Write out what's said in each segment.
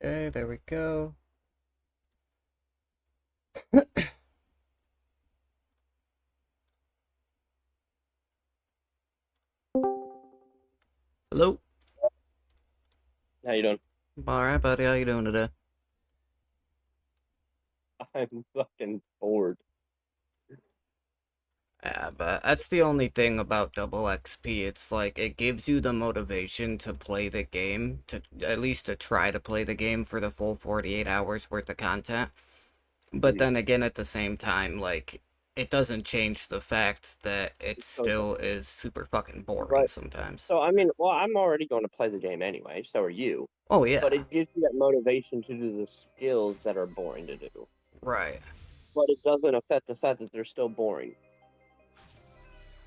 Okay, there we go. Hello. How you doing? All right, buddy. How you doing today? I'm fucking bored. Yeah, but that's the only thing about double XP. It's like it gives you the motivation to play the game, to at least to try to play the game for the full 48 hours worth of content. But Mhm. then again, at the same time, like it doesn't change the fact that it So, still is super fucking boring but sometimes. so I mean, well, I'm already going to play the game anyway. So are you. Oh But yeah, it gives you that motivation to do the skills that are boring to do. right. But it doesn't affect the fact that they're still boring.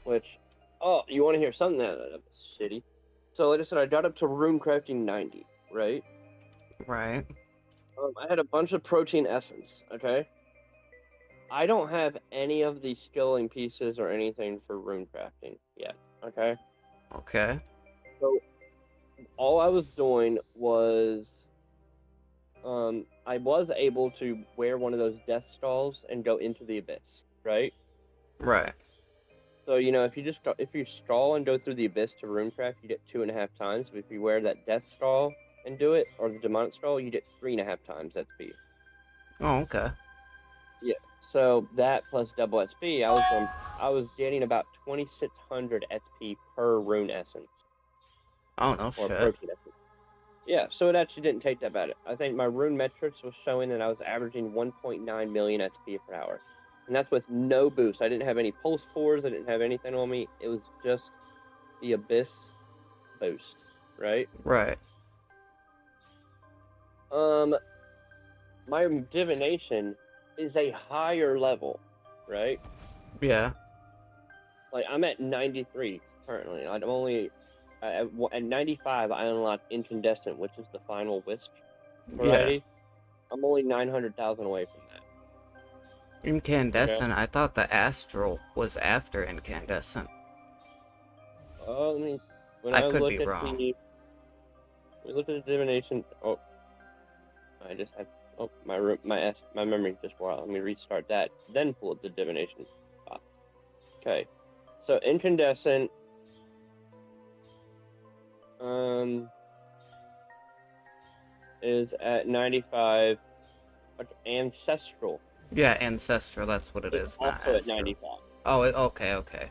Which, oh, you want to hear something that's shitty? So like I said, I got up to Runecrafting 90, right? Right. I had a bunch of protein essence. Okay. I don't have any of the skilling pieces or anything for runecrafting yet. Okay. Okay. So all I was doing was I was able to wear one of those death skulls and go into the abyss, right? Right. So if you skull and go through the abyss to runecraft, you get 2.5 times. But if you wear that death skull and do it, or the demonic skull, you get 3.5 times XP. Oh, okay. Yeah. So that plus double XP, I was getting about 2,600 XP per rune essence Oh no or shit. protein essence. Yeah, so it actually didn't take that bad. I think my rune metrics was showing that I was averaging 1.9 million XP per hour. And that's with no boost. I didn't have any pulse cores, I didn't have anything on me. It was just the abyss boost, right? Right. Um my divination is a higher level, right? Yeah. Like I'm at 93 currently. I'm only at 95 I unlocked incandescent, which is the final wisp Yeah. variety. I'm only 900,000 away from that. Okay. Incandescent, I thought the astral was after incandescent. Let me. When I I could be look at wrong. we look at the divination. Oh, I just had. Oh, my memory just wore out. Let me restart that. Then pull up the divination. Ah, okay. So incandescent. Um, is at 95. Ancestral Yeah, ancestral, that's what it is is, not also at astral. 95. Oh, okay, okay.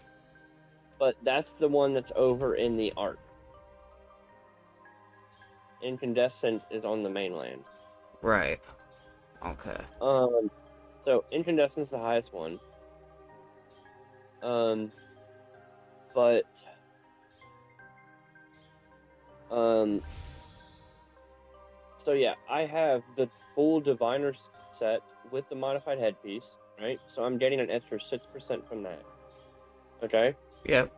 But that's the one that's over in the arc. Incandescent is on the mainland. Right. Okay. Um, so incandescent's the highest one. Um, but um, so yeah, I have the full diviner set with the modified headpiece, right? So I'm getting an extra 6% from that. Okay. Yep.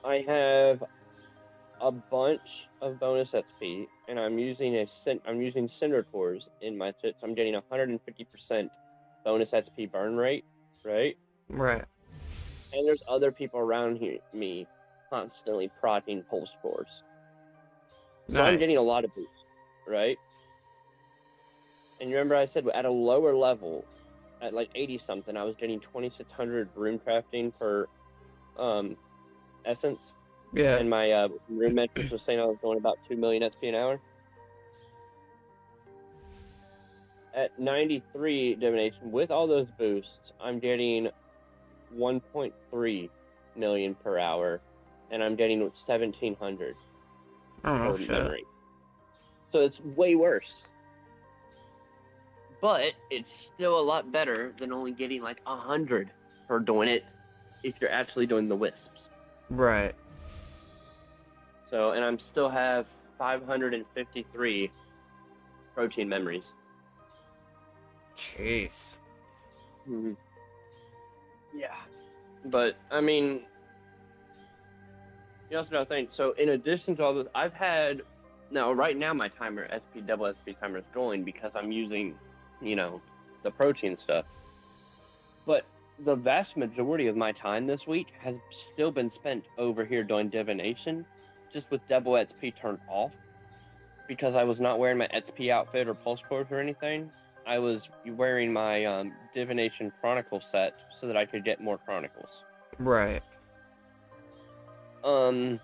I have a bunch of bonus XP, and I'm using cinder cores in my sets. I'm getting 150% bonus XP burn rate, right? Right. And there's other people around here, me constantly prodding pulse cores. So I'm getting a Nice. lot of boost, right? And you remember I said at a lower level, at like 80 something, I was getting 2,600 rune crafting per um, essence, Yeah. and my rune metrics was saying I was going about 2 million XP an hour. At 93 divination, with all those boosts, I'm getting 1.3 million per hour, and I'm getting 1,700 Oh no per shit. memory. So it's way worse. But it's still a lot better than only getting like 100 for doing it if you're actually doing the wisps. Right. So, and I'm still have 553 protein memories. Jeez. Mm-hmm. Yeah. But, I mean, you also gotta think, so in addition to all this, now right now my timer, double SP timer is going because I'm using, the protein stuff. But the vast majority of my time this week has still been spent over here doing divination, just with double XP turned off. because I was not wearing my XP outfit or pulse cores or anything, I was wearing my Divination Chronicle set so that I could get more Chronicles. Right. So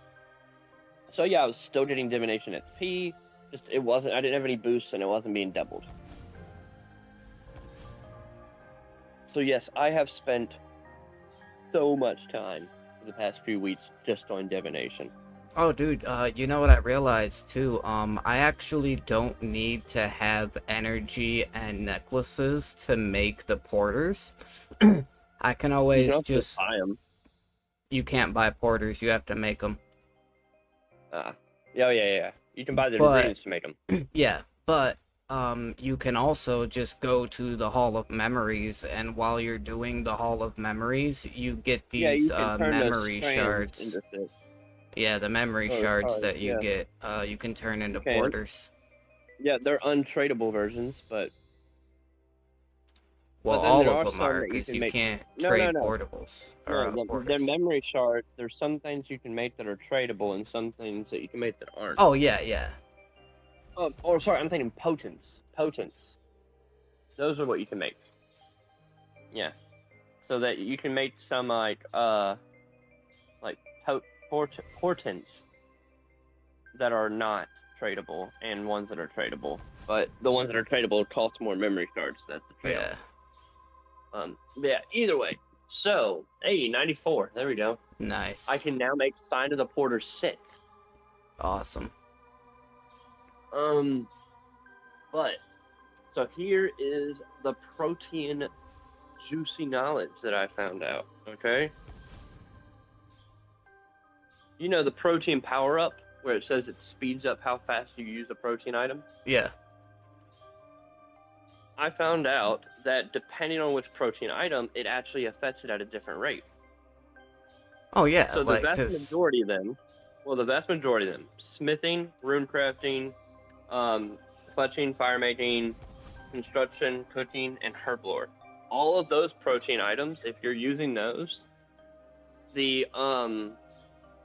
yeah, I was still getting Divination XP. Just I didn't have any boosts and it wasn't being doubled. So yes, I have spent so much time for the past few weeks just on Divination. Oh, dude, you know what I realized too? I actually don't need to have energy and necklaces to make the porters. I can You always can also just... buy them. You can't buy porters, you have to make them. Yeah. You can buy the But, ingredients to make them. yeah, but, you can also just go to the Hall of Memories, and while you're doing the Hall of Memories, you get Yeah, you these, can turn memory those strands shards. into shit. Yeah, the memory Oh, shards cards, that you yeah. get, you can turn into You can. porters. Yeah, they're untradeable versions, but Well, then all there of are them some are, that you because can you make. can't No. trade portables. Or, No, they're porters. memory shards. There's some things you can make that are tradable, and some things that you can make that aren't. Oh, yeah. Oh, sorry, I'm thinking potents. Potents. Those are what you can make. Yeah. So that you can make some portents that are not tradable, and ones that are tradable. But the ones that are tradable cost more memory shards. That's the trade-off. Yeah. Either way. So, 94. There we go. Nice. I can now make Sign of the Porter 6. Awesome. But, so here is the protein juicy knowledge that I found out, okay? You know the protein power-up, where it says it speeds up how fast you use a protein item? Yeah. I found out that depending on which protein item, it actually affects it at a different rate. Oh, yeah, So like, the vast majority of them, smithing, runecrafting, fletching, firemaking, construction, cooking, and herblore. All of those protein items, if you're using those, the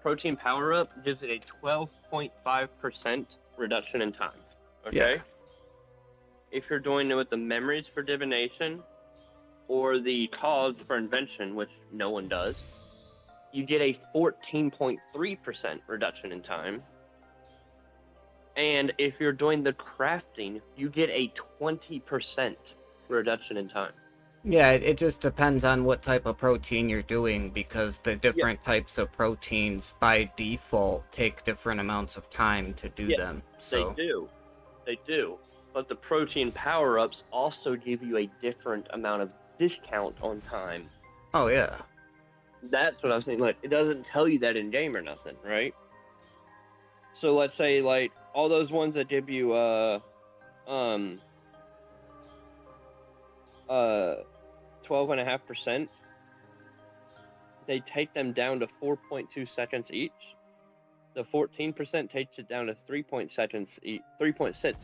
protein power-up gives it a 12.5% reduction in time. Okay? Yeah. If you're doing it with the memories for divination or the cogs for invention, which no one does, you get a 14.3% reduction in time. And if you're doing the crafting, you get a 20% reduction in time. Yeah, it just depends on what type of protein you're doing, because the different types of proteins by default take different amounts of time to do them. So They do. But the protein power-ups also give you a different amount of discount on time. Oh, yeah. That's what I was saying. Like, it doesn't tell you that in game or nothing, right? So let's say, like, all those ones that give you 12.5%, they take them down to 4.2 seconds each. The 14% takes it down to 3.6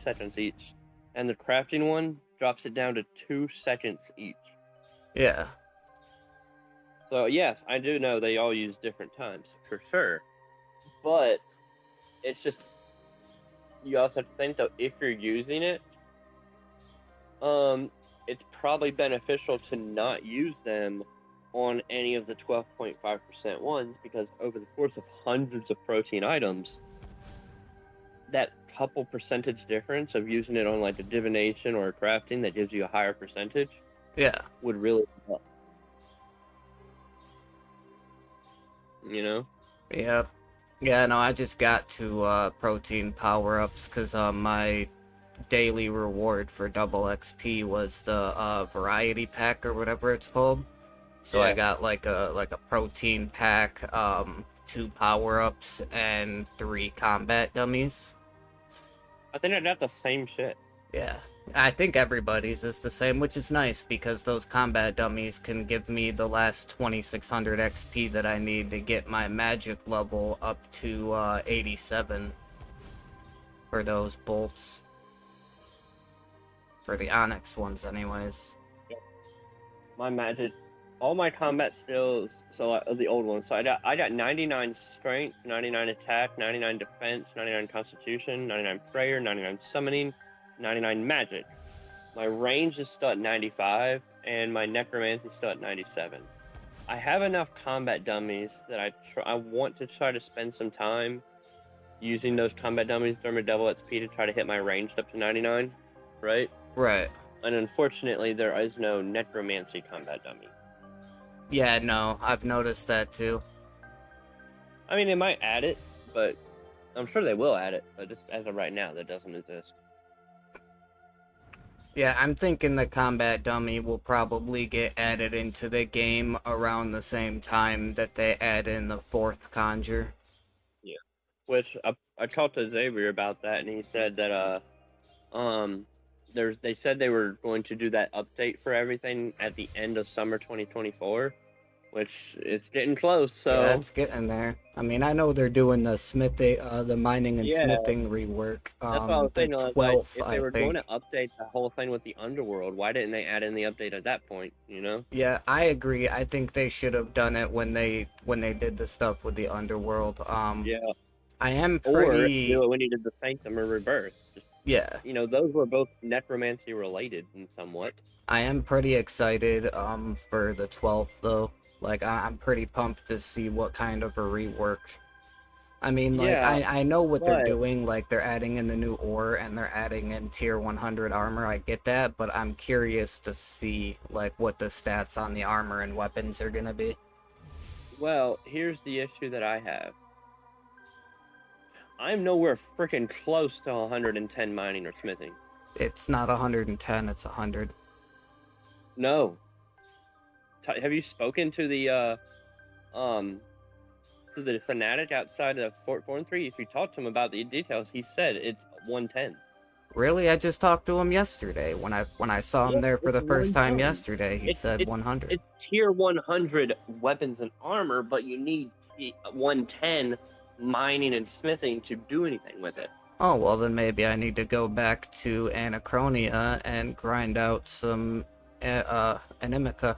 seconds each. And the crafting one drops it down to 2 seconds each. Yeah. So yes, I do know they all use different times, for sure. But it's just, you also have to think though, if you're using it, it's probably beneficial to not use them on any of the 12.5% ones, because over the course of hundreds of protein items, that couple percentage difference of using it on like a divination or a crafting that gives you a higher percentage, Yeah. would really help. You know? Yep. Yeah, no, I just got to protein power-ups because my daily reward for double XP was the variety pack or whatever it's called. So I got like a protein pack, 2 power-ups, and 3 combat dummies. I think I got the same shit. Yeah. I think everybody's is the same, which is nice because those combat dummies can give me the last 2600 XP that I need to get my magic level up to 87 for those bolts. For the onyx ones, anyways. My magic all my combat skills, so the old ones. So I got 99 strength, 99 attack, 99 defense, 99 constitution, 99 prayer, 99 summoning, 99 magic. My range is still at 95, and my necromancy is still at 97. I have enough combat dummies that I want to try to spend some time using those combat dummies during my double XP to try to hit my range up to 99, right? Right. And unfortunately, there is no necromancy combat dummy. Yeah, no, I've noticed that too. I mean, they might add it, but I'm sure they will add it. But just as of right now, that doesn't exist. Yeah, I'm thinking the combat dummy will probably get added into the game around the same time that they add in the 4th conjure. Yeah. Which I talked to Xavier about that, and he said that they said they were going to do that update for everything at the end of summer 2024, which is getting close. So yeah, it's getting there. I mean, I know they're doing the the mining and smithing rework. That's what I was saying. The Like, 12th, if they were going to update the whole thing with the underworld, why didn't they add in the update at that point? You know? Yeah, I agree. I think they should have done it when they did the stuff with the underworld. Yeah. I am Or pretty. do it when he did the Sanctum or Rebirth. Yeah. You know, those were both necromancy related in somewhat. I am pretty excited for the 12th though. Like I'm pretty pumped to see what kind of a rework. I mean, like I know what they're doing. Like they're adding in the new ore and they're adding in tier 100 armor. I get that, but I'm curious to see like what the stats on the armor and weapons are gonna be. Well, here's the issue that I have. I'm nowhere freaking close to 110 mining or smithing. It's not 110, it's 100. No. Have you spoken to the fanatic outside of Fort Thorntree? If you talked to him about the details, he said it's 110. Really? I just talked to him yesterday. When I saw him there for the first time yesterday, he said 100. It's tier 100 weapons and armor, but you need 110 mining and smithing to do anything with it. Oh, well then maybe I need to go back to Anachronia and grind out some Animica.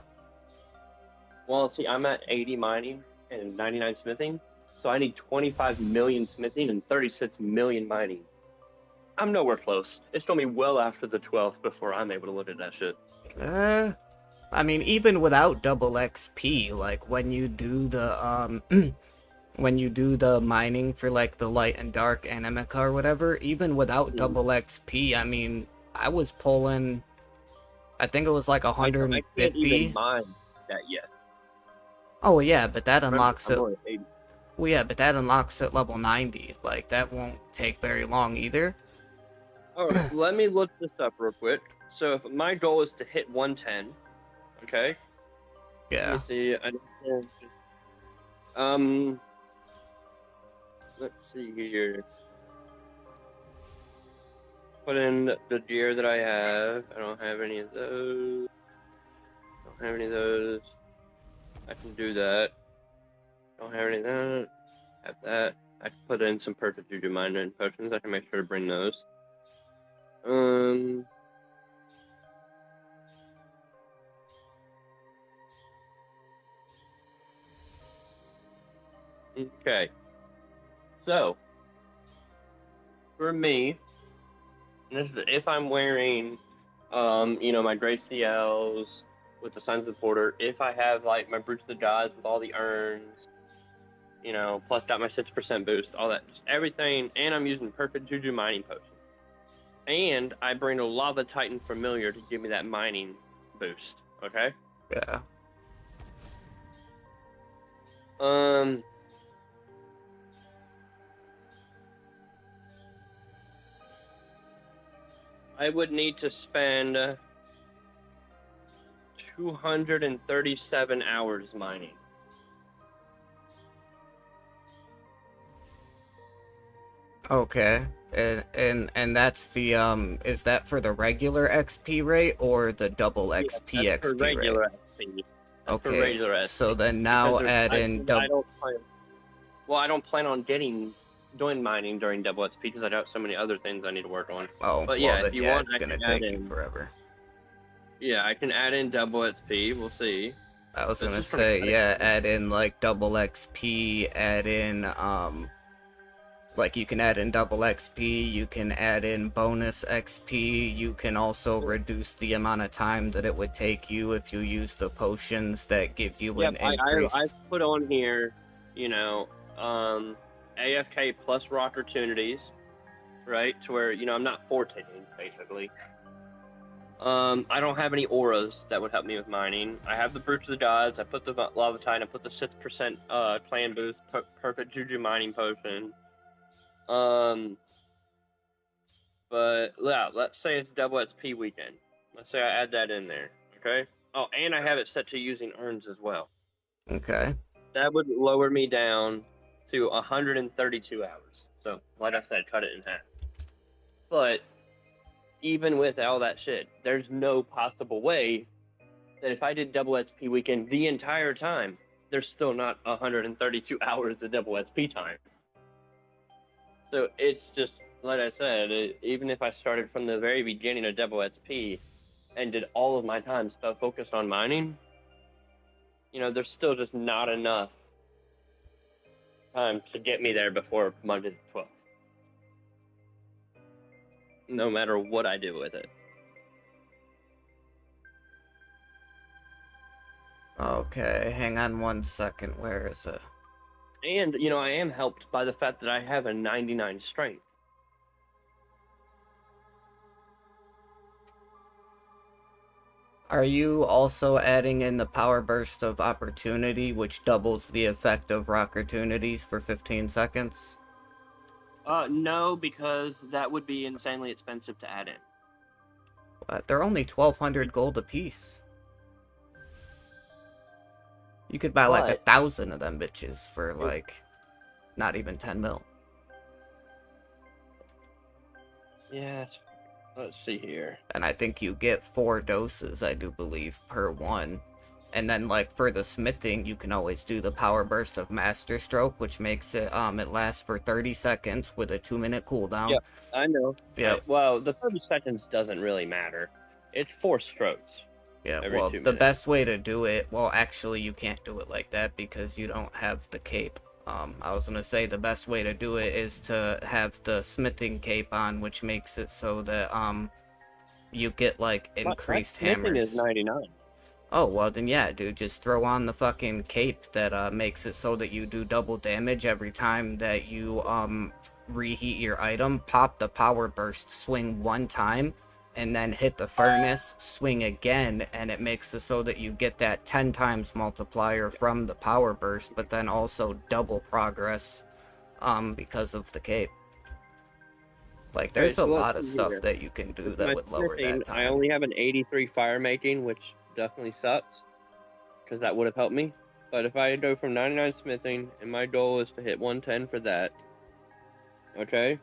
Well, see, I'm at 80 mining and 99 smithing, so I need 25 million smithing and 36 million mining. I'm nowhere close. It's gonna be well after the 12th before I'm able to look at that shit. I mean, even without double XP, like when you do the when you do the mining for like the light and dark Animica or whatever, even without double XP, I mean, I was pulling, I think it was like 150. I can't even mine that yet. Oh yeah, but that unlocks it. Well, yeah, but that unlocks at level 90. Like that won't take very long either. All right, let me look this up real quick. So if my goal is to hit 110, okay? Yeah. Let me see. Let's see here. Put in the gear that I have. I don't have any of those. Don't have any of those. I can do that. Don't have any of that. Have that. I can put in some perfect juju mining potions. I can make sure to bring those. Okay. So, for me, and this is if I'm wearing, my gray CLs with the Signs of the Porter, if I have, like, my Brutes of the Gods with all the urns, plus got my 6% boost, all that, just everything, and I'm using perfect juju mining potions. And I bring a Lava Titan Familiar to give me that mining boost, okay? Yeah. I would need to spend 237 hours mining. Okay. And that's the is that for the regular XP rate or the double XP that's XP for regular rate? XP. Okay. For regular XP. So then now add in double. I don't plan on doing mining during double XP because I got so many other things I need to work on. Oh, but well, yeah, then, if you yeah, want, it's gonna take you forever. Yeah, I can add in double XP. We'll see. I was This gonna is from a say, credit yeah, card. add in like double XP, add in like you can add in double XP, you can add in bonus XP, you can also reduce the amount of time that it would take you if you use the potions that give you Yep, an I increased. put on here, you know, AFK plus raw opportunities, right? To where, you know, I'm not fortitting, basically. I don't have any auras that would help me with mining. I have the Brutes of the Gods, I put the Lavatine, I put the 6% clan boost, perfect Juju mining potion. But yeah, let's say it's double XP weekend. Let's say I add that in there, okay? Oh, and I have it set to using urns as well. Okay. That would lower me down to 132 hours. So, like I said, cut it in half. But even with all that shit, there's no possible way that if I did double XP weekend the entire time, there's still not 132 hours of double XP time. So it's just, like I said, even if I started from the very beginning of double XP and did all of my time focused on mining, you know, there's still just not enough time to get me there before Monday the 12th. No matter what I do with it. Okay, hang on 1 second. Where is it? And, you know, I am helped by the fact that I have a 99 strength. Are you also adding in the power burst of opportunity, which doubles the effect of opportunities for 15 seconds? No, because that would be insanely expensive to add in. What? They're only 1,200 gold apiece. You could buy like But 1,000 of them bitches for like not even 10 mil. yeah, let's see here. And I think you get 4 doses, I do believe, per one. And then like for the smithing, you can always do the power burst of master stroke, which makes it it lasts for 30 seconds with a 2-minute cooldown. Yep, I know. Yep. Well, the 30 seconds doesn't really matter. It's 4 strokes. Yeah, Every well, 2 the minutes. best way to do it, well, actually, you can't do it like that because you don't have the cape. I was gonna say the best way to do it is to have the smithing cape on, which makes it so that, you get, like, My increased smithing is hammers. 99. Oh, well, then yeah, dude, just throw on the fucking cape that, makes it so that you do double damage every time that you, reheat your item, pop the power burst, swing 1 time, and then hit the furnace, swing again, and it makes it so that you get that 10 times multiplier from the power burst, but then also double progress, because of the cape. Like, there's Alright, a so let's lot of see stuff here. that you can do With that my would lower smithing, that I time. only have an 83 fire making, which definitely sucks, because that would have helped me. But if I go from 99 smithing, and my goal is to hit 110 for that, okay?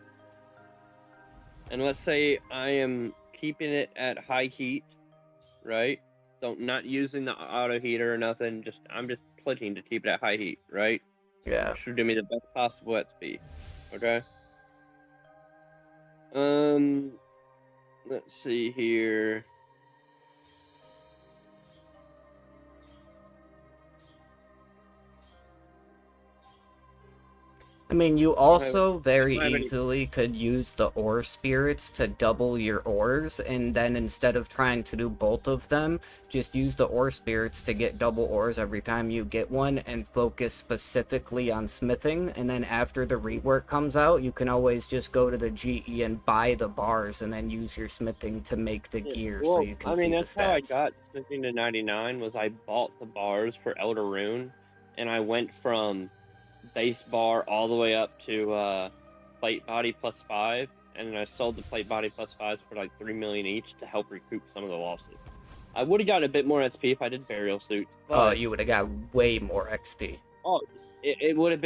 And let's say I am keeping it at high heat, right? Not using the auto heater or nothing, I'm just clicking to keep it at high heat, right? Yeah. Which should do me the best possible XP, okay? Let's see here. I mean, you I don't have also very any. easily could use the ore spirits to double your ores, and then instead of trying to do both of them, just use the ore spirits to get double ores every time you get one, and focus specifically on smithing, and then after the rework comes out, you can always just go to the GE and buy the bars, and then use your smithing to make the gear so Well, you can I mean, see the that's how I stats. got smithing to 99, was I bought the bars for Elder Rune, and I went from base bar all the way up to plate body +5, and then I sold the plate body +5s for like 3 million each to help recoup some of the losses. I would have gotten a bit more XP if I did burial suits, Oh, but you would have got way more XP. oh, it would have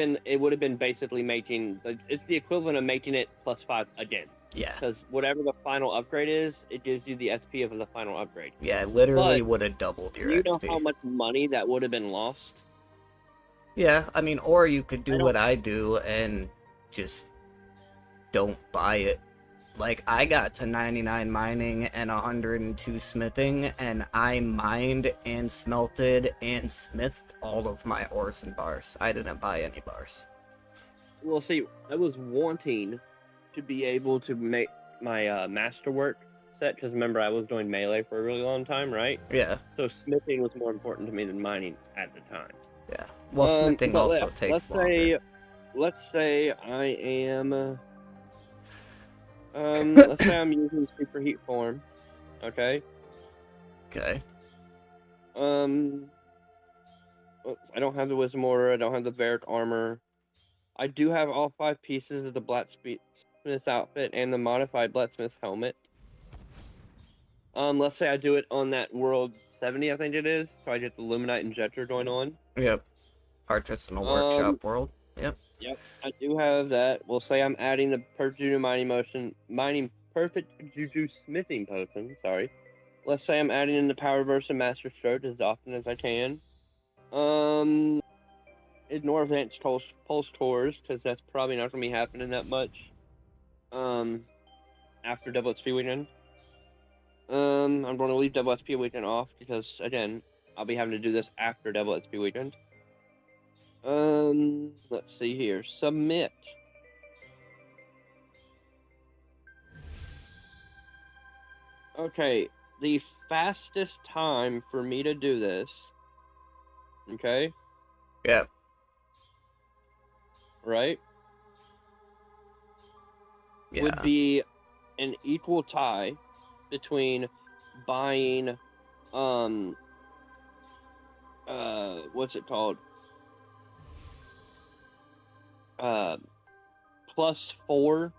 been basically making, it's the equivalent of making it +5 again. Yeah. Because whatever the final upgrade is, it gives you the XP of the final upgrade. Yeah, it literally But would have doubled your you know XP. how much money that would have been lost? Yeah, I mean, or you could do I don't. what I do and just don't buy it. Like, I got to 99 mining and 102 smithing, and I mined and smelted and smithed all of my ores and bars. I didn't buy any bars. Well, see, I was wanting to be able to make my masterwork set, because remember, I was doing melee for a really long time, right? Yeah, So smithing was more important to me than mining at the time. yeah. Well, smithing But also takes longer. let's say I am, let's say I'm using superheat form, okay? Okay. I don't have the wisdom order, I don't have the Varric armor. I do have all 5 pieces of the blacksmith outfit and the modified blacksmith helmet. Let's say I do it on that world 70, I think it is, so I get the Luminite Injector going on. Yep. Artisanal Um, workshop world. Yep. Yep, I do have that. We'll say I'm adding the perfect juju perfect juju smithing potion. Sorry. Let's say I'm adding in the power burst and master stroke as often as I can. Ignore advanced pulse tours, because that's probably not going to be happening that much. After double XP weekend. I'm going to leave double XP weekend off because, again, I'll be having to do this after double XP weekend. Let's see here. Submit. Okay, the fastest time for me to do this, okay, Yep. right, Yeah. would be an equal tie between buying, what's it called? +4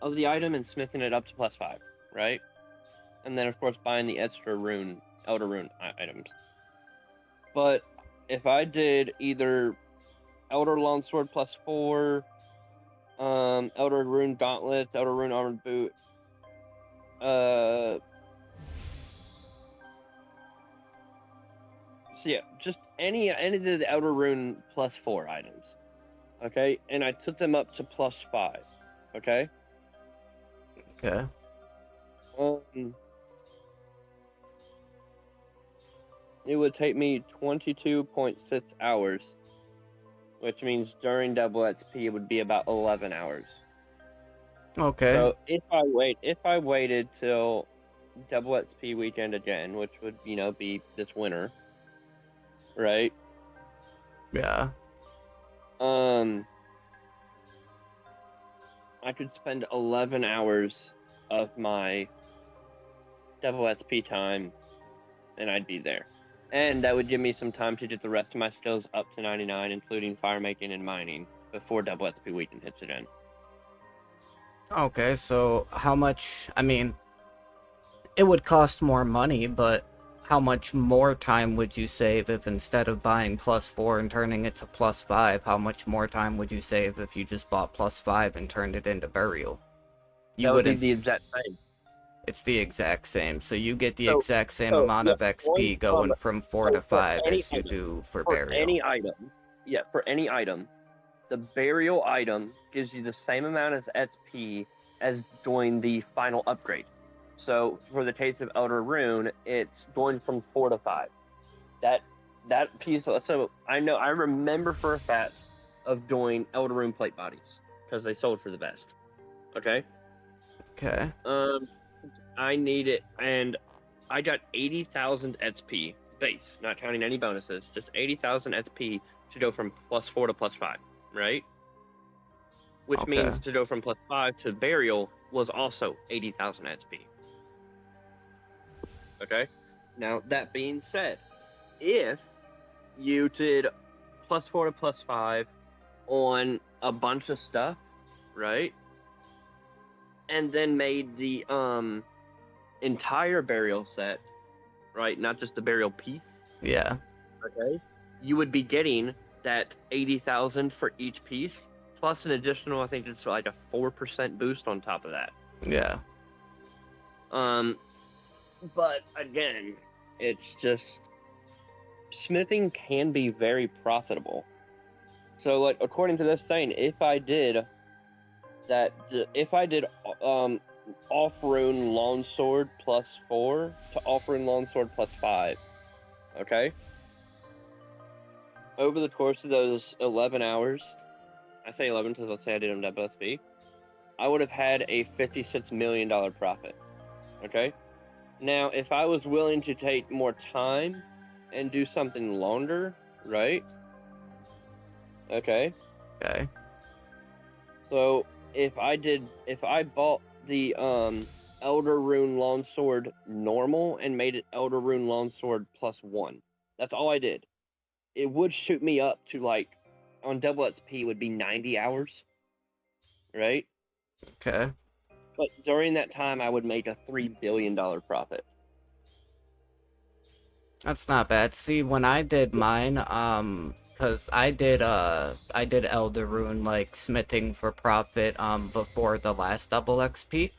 of the item and smithing it up to +5, right? And then, of course, buying the extra Elder Rune items. But if I did either Elder Longsword +4, Elder Rune Gauntlet, Elder Rune Armored Boot, so yeah, just any of the Elder Rune +4 items, okay? And I took them up to +5, okay? Okay. It would take me 22.6 hours, which means during double XP it would be about 11 hours. Okay. So if I waited till double XP weekend again, which would, be this winter, right? Yeah. I could spend 11 hours of my double XP time, and I'd be there. And that would give me some time to get the rest of my skills up to 99, including fire making and mining, before double XP weekend hits again. Okay, so how much, I mean, it would cost more money, but how much more time would you save if instead of buying +4 and turning it to +5, how much more time would you save if you just bought +5 and turned it into burial? You That would be wouldn't. the exact same. It's the exact same, so you get the So- exact same amount yeah, of XP going from 4 so to for 5 any as you item- do for For burial. any item, the burial item gives you the same amount as XP as doing the final upgrade. So for the case of Elder Rune, it's going from 4 to 5. That piece. So I remember for a fact of doing Elder Rune plate bodies because they sold for the best. Okay. Okay. I need it, and I got 80,000 XP base, not counting any bonuses, just 80,000 XP to go from +4 to +5, right? Which Okay. means to go from +5 to burial was also 80,000 XP. Okay? Now, that being said, if you did +4 to +5 on a bunch of stuff, right? And then made the entire burial set, right? Not just the burial piece. Yeah. Okay. You would be getting that 80,000 for each piece, plus an additional, I think it's like a 4% boost on top of that. Yeah. But again, it's just smithing can be very profitable. So, like, according to this thing, if I did that if I did off rune longsword +4 to off rune longsword +5, okay? Over the course of those 11 hours, I say 11 because let's say I did them WSB, I would have had a $56 million profit, okay? Now, if I was willing to take more time and do something longer, right? Okay. Okay. So if I bought the Elder Rune Longsword normal and made it Elder Rune Longsword +1, that's all I did. It would shoot me up to like on double XP would be 90 hours, right? Okay. But during that time, I would make a $3 billion profit. That's not bad. See, when I did mine, cause I did Elder Rune, like, smithing for profit, before the last double XP,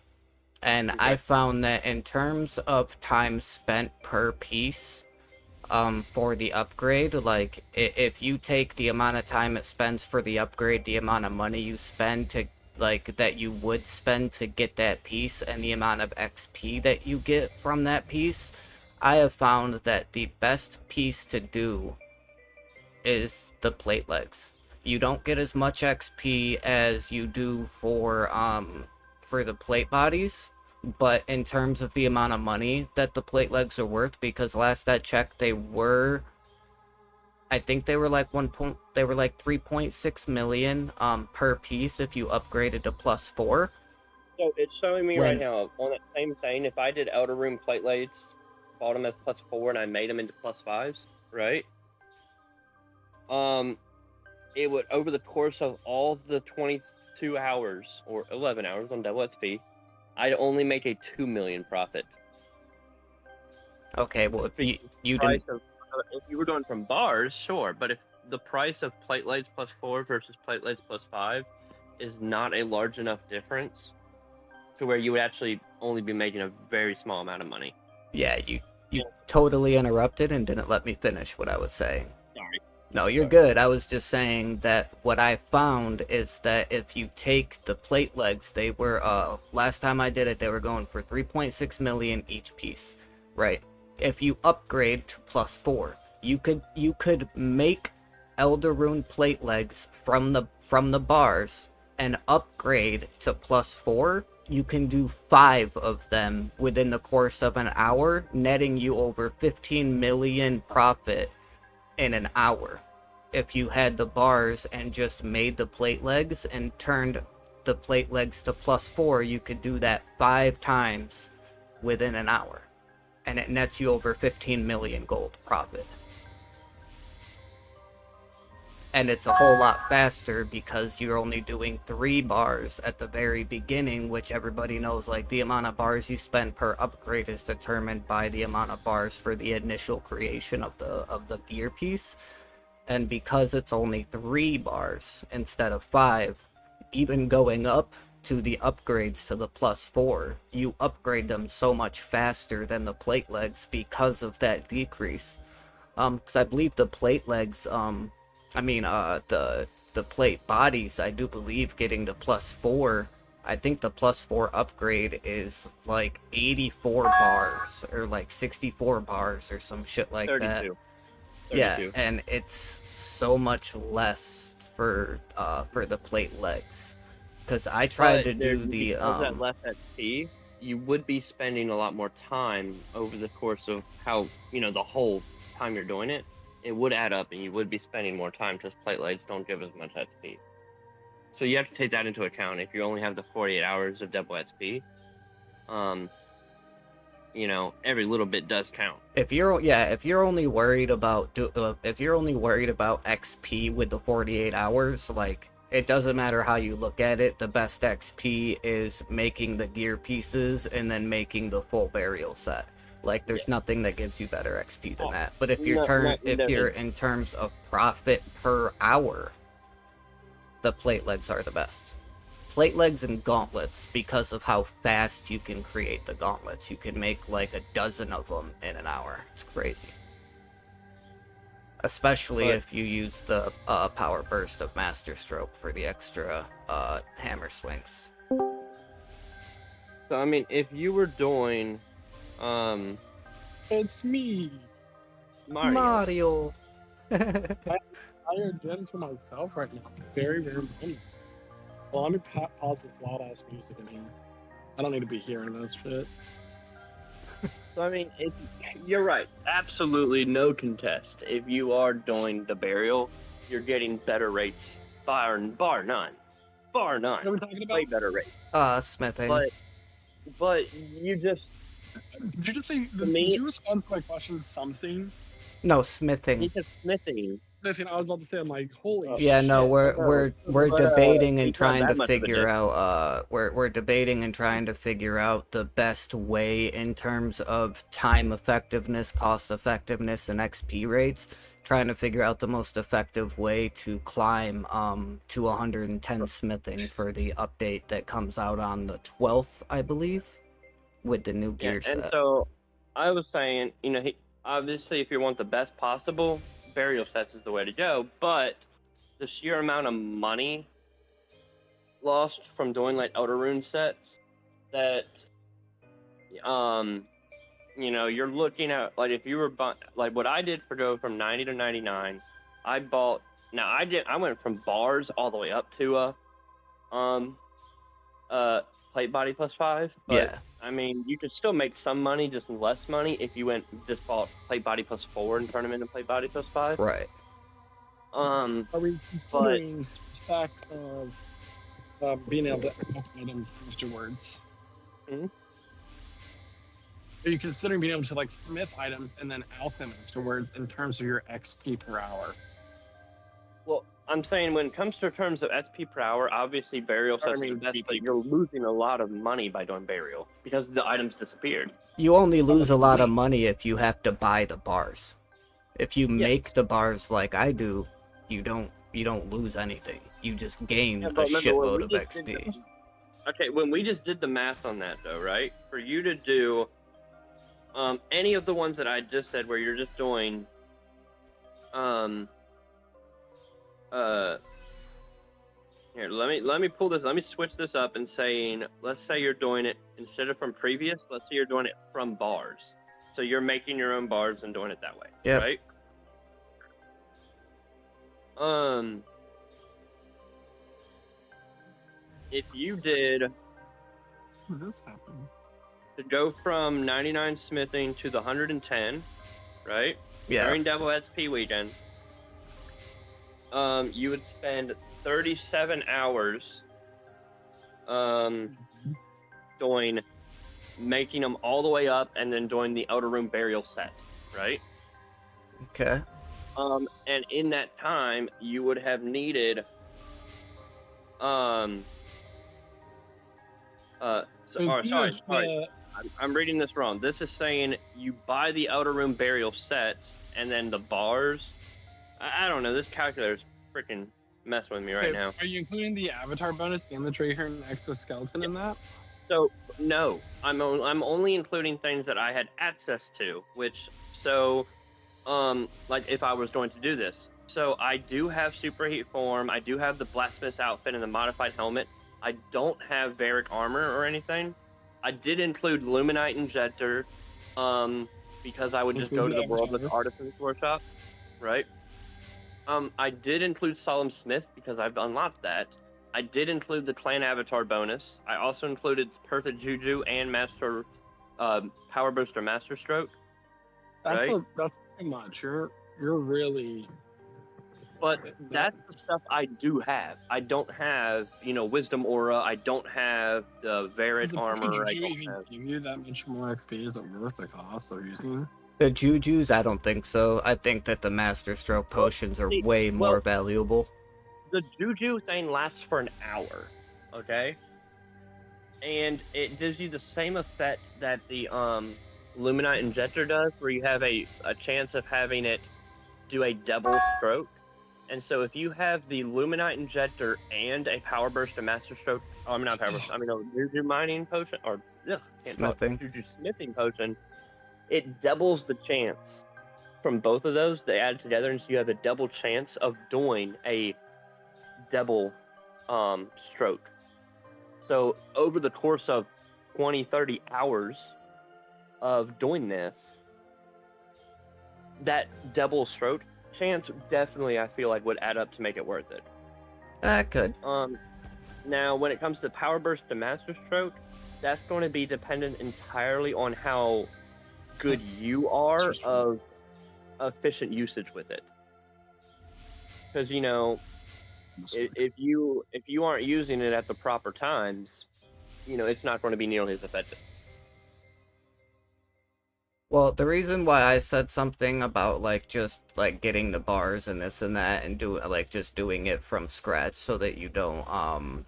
and Okay. I found that in terms of time spent per piece, for the upgrade, like, if you take the amount of time it spends for the upgrade, the amount of money you spend to, like, that you would spend to get that piece, and the amount of XP that you get from that piece, I have found that the best piece to do is the plate legs. You don't get as much XP as you do for the plate bodies, but in terms of the amount of money that the plate legs are worth, because last I checked I think they were like 3.6 million per piece if you upgraded to +4. So it's showing me right now on that same thing. If I did Elder Rune plate legs, bought them as +4, and I made them into +5s, right? It would, over the course of all of the 22 hours or 11 hours on double XP, I'd only make a 2 million profit. Okay, well, you price didn't. If you were going from bars, sure, but if the price of plate legs +4 versus plate legs +5 is not a large enough difference to where you would actually only be making a very small amount of money. Yeah, you totally interrupted and didn't let me finish what I was saying. Sorry. No, you're good. I was just saying that what I found is that if you take the plate legs, they were, last time I did it, they were going for 3.6 million each piece, right? If you upgrade to +4, you could make Elder Rune plate legs from the bars and upgrade to +4. You can do 5 of them within the course of an hour, netting you over 15 million profit in an hour. If you had the bars and just made the plate legs and turned the plate legs to +4, you could do that 5 times within an hour. And it nets you over 15 million gold profit. And it's a whole lot faster because you're only doing 3 bars at the very beginning, which everybody knows, like, the amount of bars you spend per upgrade is determined by the amount of bars for the initial creation of the gear piece. And because it's only 3 bars instead of 5, even going up to the upgrades to the +4, you upgrade them so much faster than the plate legs because of that decrease. Because I believe the plate legs, the plate bodies, I do believe getting to +4, I think the +4 upgrade is like 84 bars or like 64 bars or some shit like 32. that. 32. Yeah, and it's so much less for the plate legs. Because I tried to do the that less XP, you would be spending a lot more time over the course of how, the whole time you're doing it. It would add up, and you would be spending more time because plate legs don't give as much XP. So you have to take that into account. If you only have the 48 hours of double XP, every little bit does count. If you're only worried about XP with the 48 hours, like, it doesn't matter how you look at it. The best XP is making the gear pieces and then making the full burial set. Like, there's nothing that gives you better XP than that. But if you're in terms of profit per hour, the plate legs are the best. Plate legs and gauntlets, because of how fast you can create the gauntlets. You can make like a dozen of them in an hour. It's crazy. Especially But if you use the power burst of Master Stroke for the extra hammer swings. so I mean, if you were doing It's me, Mario, I have an entire gym to myself right now. Very, very many. Well, let me pause this loud ass music in here. I don't need to be hearing this shit. so I mean, you're right. Absolutely no contest. If you are doing the burial, you're getting better rates, bar none. Bar none. What are we talking about? Way better rates. Smithing. But you just Did you just say? To Did me- you respond to my question? Something? No, smithing. he said smithing. Listen, I was about to say, I'm like, holy Yeah, shit. no, we're But, debating and it's not trying that to much of a figure difference. out we're debating and trying to figure out the best way in terms of time effectiveness, cost effectiveness, and XP rates. Trying to figure out the most effective way to climb to 110 smithing for the update that comes out on the 12th, I believe, with the new gear And set. so I was saying, obviously, if you want the best possible, burial sets is the way to go. But the sheer amount of money lost from doing like outer rune sets, that you're looking at, like, if you were like what I did for go from 90 to 99, I bought. Now I went from bars all the way up to plate body +5. But Yeah. I mean, you could still make some money, just less money, if you just bought plate body +4 and turn them into plate body +5. Right. Are we considering the fact of being able to act items afterwards? Mhm. Are you considering being able to like smith items and then out them afterwards in terms of your XP per hour? Well, I'm saying when it comes to terms of SP per hour, obviously burial sets are the best, but you're losing a lot of money by doing burial because the items disappeared. You only lose a lot of money if you have to buy the bars. If you Yes. make the bars like I do, you don't lose anything. You just gain a but remember, when shitload we of just XP. Okay, when we just did the math on that, though, right? For you to do any of the ones that I just said, where you're just doing here, let me pull this. Let me switch this up and saying, let's say you're doing it instead of from previous. Let's say you're doing it from bars. So you're making your own bars and doing it that way, Yep. right? If you did What this happened? to go from 99 smithing to the 110, right? Yeah. During double SP weekend, you would spend 37 hours doing making them all the way up and then doing the outer room burial set, right? Okay. And in that time you would have needed sorry, I'm reading this wrong. This is saying you buy the outer room burial sets and then the bars. I don't know. This calculator's freaking messing with me right now. Are you including the avatar bonus and the Traherne exoskeleton in that? So no, I'm only including things that I had access to. Like if I was going to do this. So I do have superheat form. I do have the blacksmith's outfit and the modified helmet. I don't have Varric armor or anything. I did include Luminite Injector, because I would just go to the World with Artisan's Workshop, right? I did include Solemn Smith because I've unlocked that. I did include the Clan Avatar bonus. I also included Perfect Juju and Master Power Booster Master Stroke. That's right? that's too much. You're really. But that's the stuff I do have. I don't have, Wisdom Aura. I don't have the Varric armor. Did you even give you that much more XP? Is it worth the cost of using? The Jujus, I don't think so. I think that the Master Stroke potions are way more valuable. The Juju thing lasts for an hour, okay? And it gives you the same effect that the Luminite Injector does, where you have a chance of having it do a double stroke. And so if you have the Luminite Injector and a Power Burst and Master Stroke, not Power Burst, a Juju Mining Potion, Smithing. Juju Smithing Potion, it doubles the chance from both of those, they add together, and so you have a double chance of doing a double stroke. So over the course of 20, 30 hours of doing this, that double stroke chance definitely, I feel like, would add up to make it worth it. That could. Now, when it comes to power burst to master stroke, that's going to be dependent entirely on how good you are of efficient usage with it. Because, you know, if you aren't using it at the proper times, you know, it's not going to be nearly as effective. Well, the reason why I said something about like just like getting the bars and this and that and just doing it from scratch so that you don't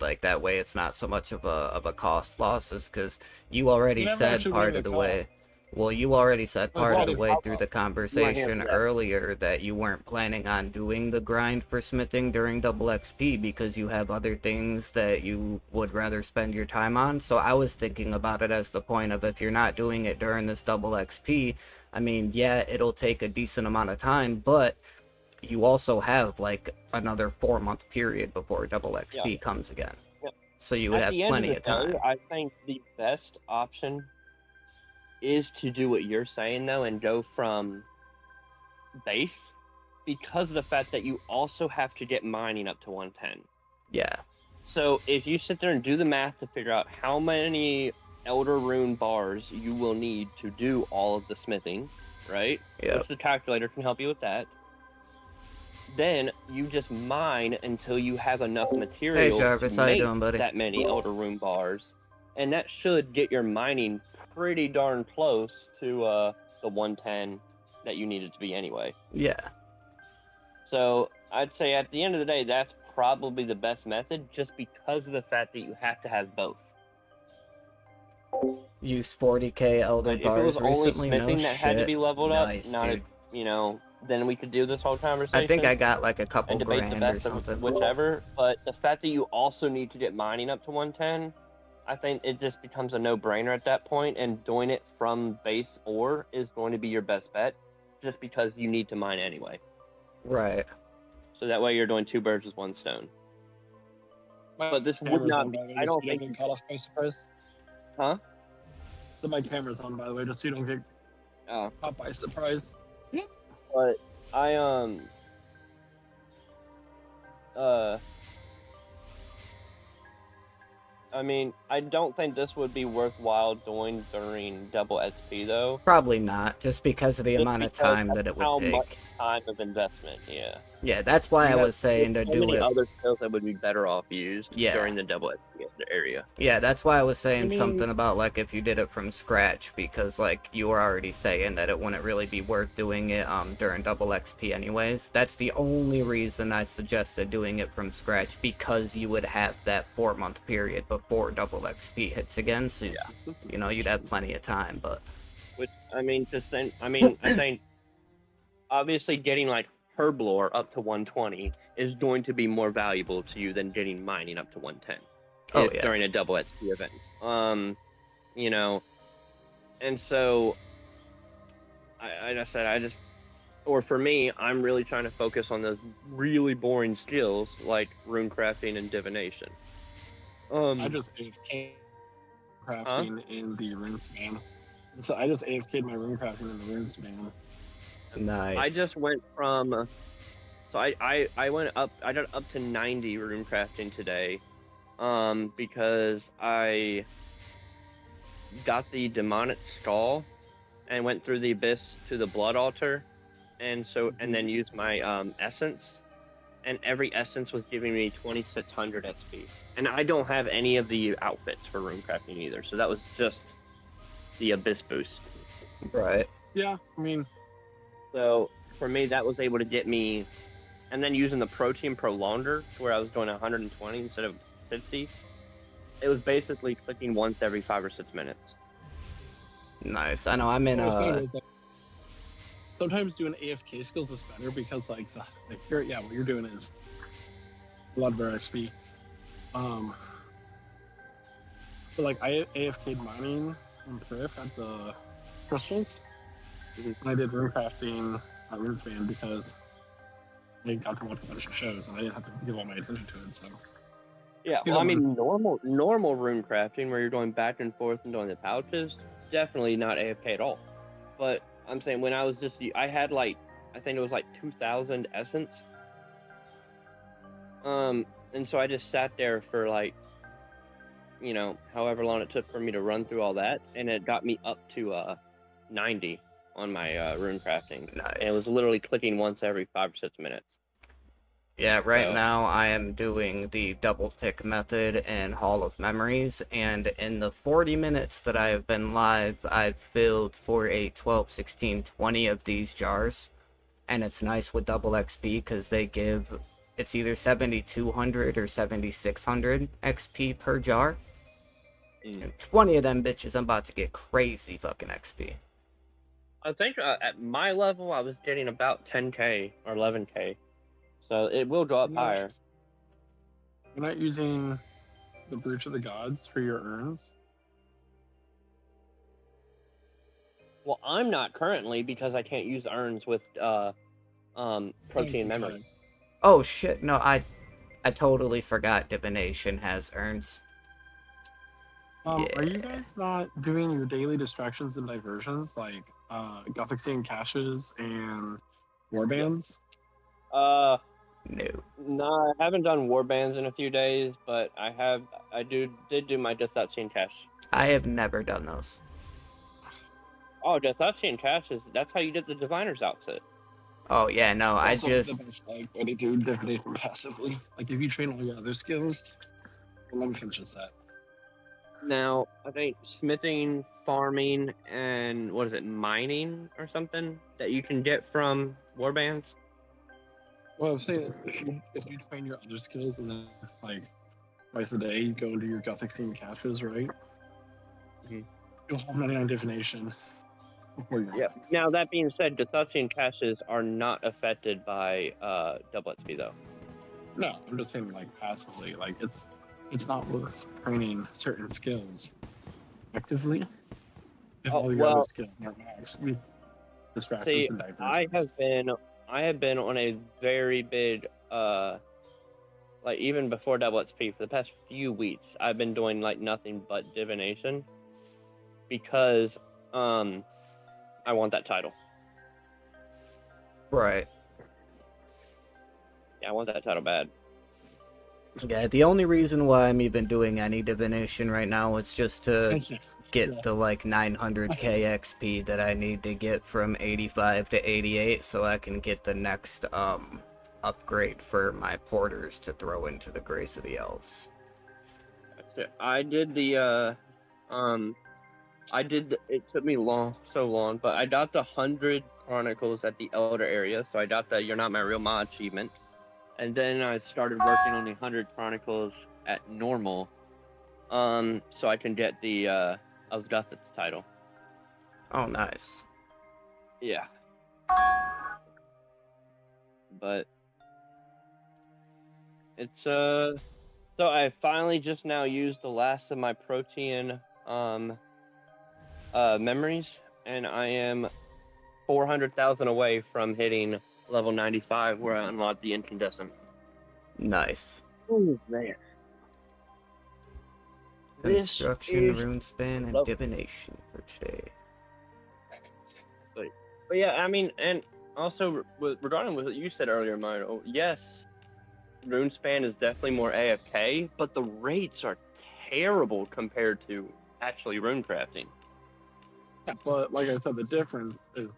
like that way it's not so much of a cost loss is because you already said part of the way. Well, you already said part of the way through the conversation earlier that you weren't planning on doing the grind for smithing during double XP because you have other things that you would rather spend your time on. So I was thinking about it as the point of if you're not doing it during this double XP, I mean, yeah, it'll take a decent amount of time, but you also have like another 4-month period before double XP comes again. So you would have plenty of time. I think the best option is to do what you're saying though and go from base, because of the fact that you also have to get mining up to 110. Yeah. So if you sit there and do the math to figure out how many Elder Rune bars you will need to do all of the smithing, right? Yeah. Which the calculator can help you with that. Then you just mine until you have enough material Jarvis, to make how you doing, buddy? that many Elder Rune bars. And that should get your mining pretty darn close to the 110 that you need it to be anyway. Yeah. So I'd say at the end of the day, that's probably the best method, just because of the fact that you have to have both. Used 40k Elder But bars if it was recently. only smithing No that shit. had to be leveled Nice, up, dude. you know, then we could do this whole conversation. I think I got like a couple and debate the grand best or something. of whichever. But the fact that you also need to get mining up to 110, I think it just becomes a no-brainer at that point, and doing it from base ore is going to be your best bet, just because you need to mine anyway. Right. So that way you're doing 2 birds with 1 stone. But this would not be, I don't think... Get caught off by surprise. Huh? So my camera's on, by the way, just so you don't get caught by surprise. But I, I mean, I don't think this would be worthwhile doing during double XP, though. Probably not, just because of the amount of time that it would how take. much time of investment, yeah. Yeah, that's why I was saying to do many it. other skills that would be better off used during the double XP area. Yeah, that's why I was saying something about like if you did it from scratch, because like you were already saying that it wouldn't really be worth doing it during double XP anyways. That's the only reason I suggested doing it from scratch, because you would have that 4-month period before double XP hits again, so you know you'd have plenty of time. But which I mean, I think obviously getting like herblore up to 120 is going to be more valuable to you than getting mining up to 110 during a double XP event. You know, and so for me, I'm really trying to focus on those really boring skills like runecrafting and divination. I just AFK crafting in the runespan. So I just AFK'd my runecrafting in the runespan. nice. I just went from, so I went up, I got up to 90 runecrafting today, because I got the demonic skull and went through the abyss to the blood altar, and then used my essence, and every essence was giving me 2600 XP, and I don't have any of the outfits for runecrafting either, so that was just the abyss boost. Right. Yeah, I mean, so for me, that was able to get me, and then using the protein prolonger to where I was doing 120 instead of 50, it was basically clicking once every 5 or 6 minutes. Nice. I know I'm in sometimes doing AFK skills is better because what you're doing is a lot better XP. But like I AFK'd mining in Perif at the crystals. And I did runecrafting about Runespan because I got to watch a bunch of shows and I didn't have to give all my attention to it. So Yeah, He's well, I a mean, normal rune crafting where you're going back and forth and doing the pouches, definitely not AFK at all. But I'm saying when I was just, I had like, I think it was like 2,000 essence. And so I just sat there for like, you know, however long it took for me to run through all that, and it got me up to 90 on my rune crafting. Nice. And it was literally clicking once every 5 or 6 minutes. Yeah, right So- now I am doing the double tick method in Hall of Memories, and in the 40 minutes that I have been live, I've filled 4, 8, 12, 16, 20 of these jars. And it's nice with double XP because they give, it's either 7,200 or 7,600 XP per jar. And 20 of them bitches, I'm about to get crazy fucking XP. I think at my level, I was getting about 10k or 11k. So it will go up higher. You're not using the Breach of the Gods for your urns? Well, I'm not currently because I can't use urns with protein memory. Oh shit, no, I totally forgot Divination has urns. Are you guys not doing your daily distractions and diversions like Gothic Scene caches and warbands? No. No, I haven't done warbands in a few days, but I did do my Deathscene cache. I have never done those. Oh, Deathscene cache that's how you did the Diviner's outfit. Oh yeah, no, I Also just the best like way to do divination passively. Like if you train all your other skills, well, let me finish this set. Now, I think smithing, farming, and what is it, mining or something that you can get from warbands? Well, I'm saying is if you train your other skills and then like twice a day you go into your Gothic Scene caches, right? Mhm. You'll have 99 divination before your Yep. next. Now, that being said, Deathscene caches are not affected by double XP, though. No, I'm just saying like passively. Like it's not worth training certain skills effectively if all your other skills aren't maxed with distractions See, and diversions. I have been on a very big like even before double XP for the past few weeks, I've been doing like nothing but divination because I want that title. right. Yeah, I want that title bad. Yeah, the only reason why I'm even doing any divination right now is just to get the like 900k XP that I need to get from 85 to 88 so I can get the next upgrade for my porters to throw into the Grace of the Elves. I did the it took me so long, but I got the 100 Chronicles at the Elder area, so I got the You're Not My Real Ma achievement. And then I started working on the 100 Chronicles at normal, so I can get the of Justice title. Oh, nice. Yeah. But it's so I finally just now used the last of my protein memories, and I am 400,000 away from hitting level 95 where I unlocked the incandescent. Nice. Oh man. Construction, Runespan, and Divination for today. But yeah, I mean, and also regarding what you said earlier, Milo, yes, Runespan is definitely more AFK, but the rates are terrible compared to actually runecrafting. But like I said, the difference is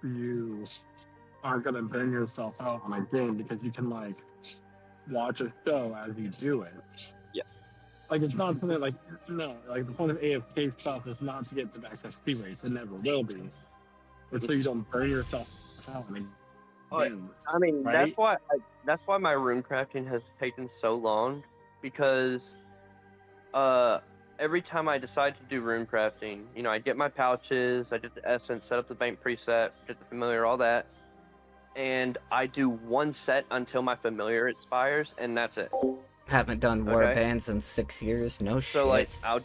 you aren't gonna burn yourself out on a game because you can like watch a show as you do it. Yeah. Like it's not something like no, like the point of AFK stuff is not to get the max XP rates. It never will be. But so you don't burn yourself out on a game. I mean, right? that's why my runecrafting has taken so long, because every time I decide to do runecrafting, you know, I get my pouches, I get the essence, set up the bank preset, get the familiar, all that, and I do one set until my familiar expires, and that's it. Haven't done warbands in 6 years. No shit. So like, I'll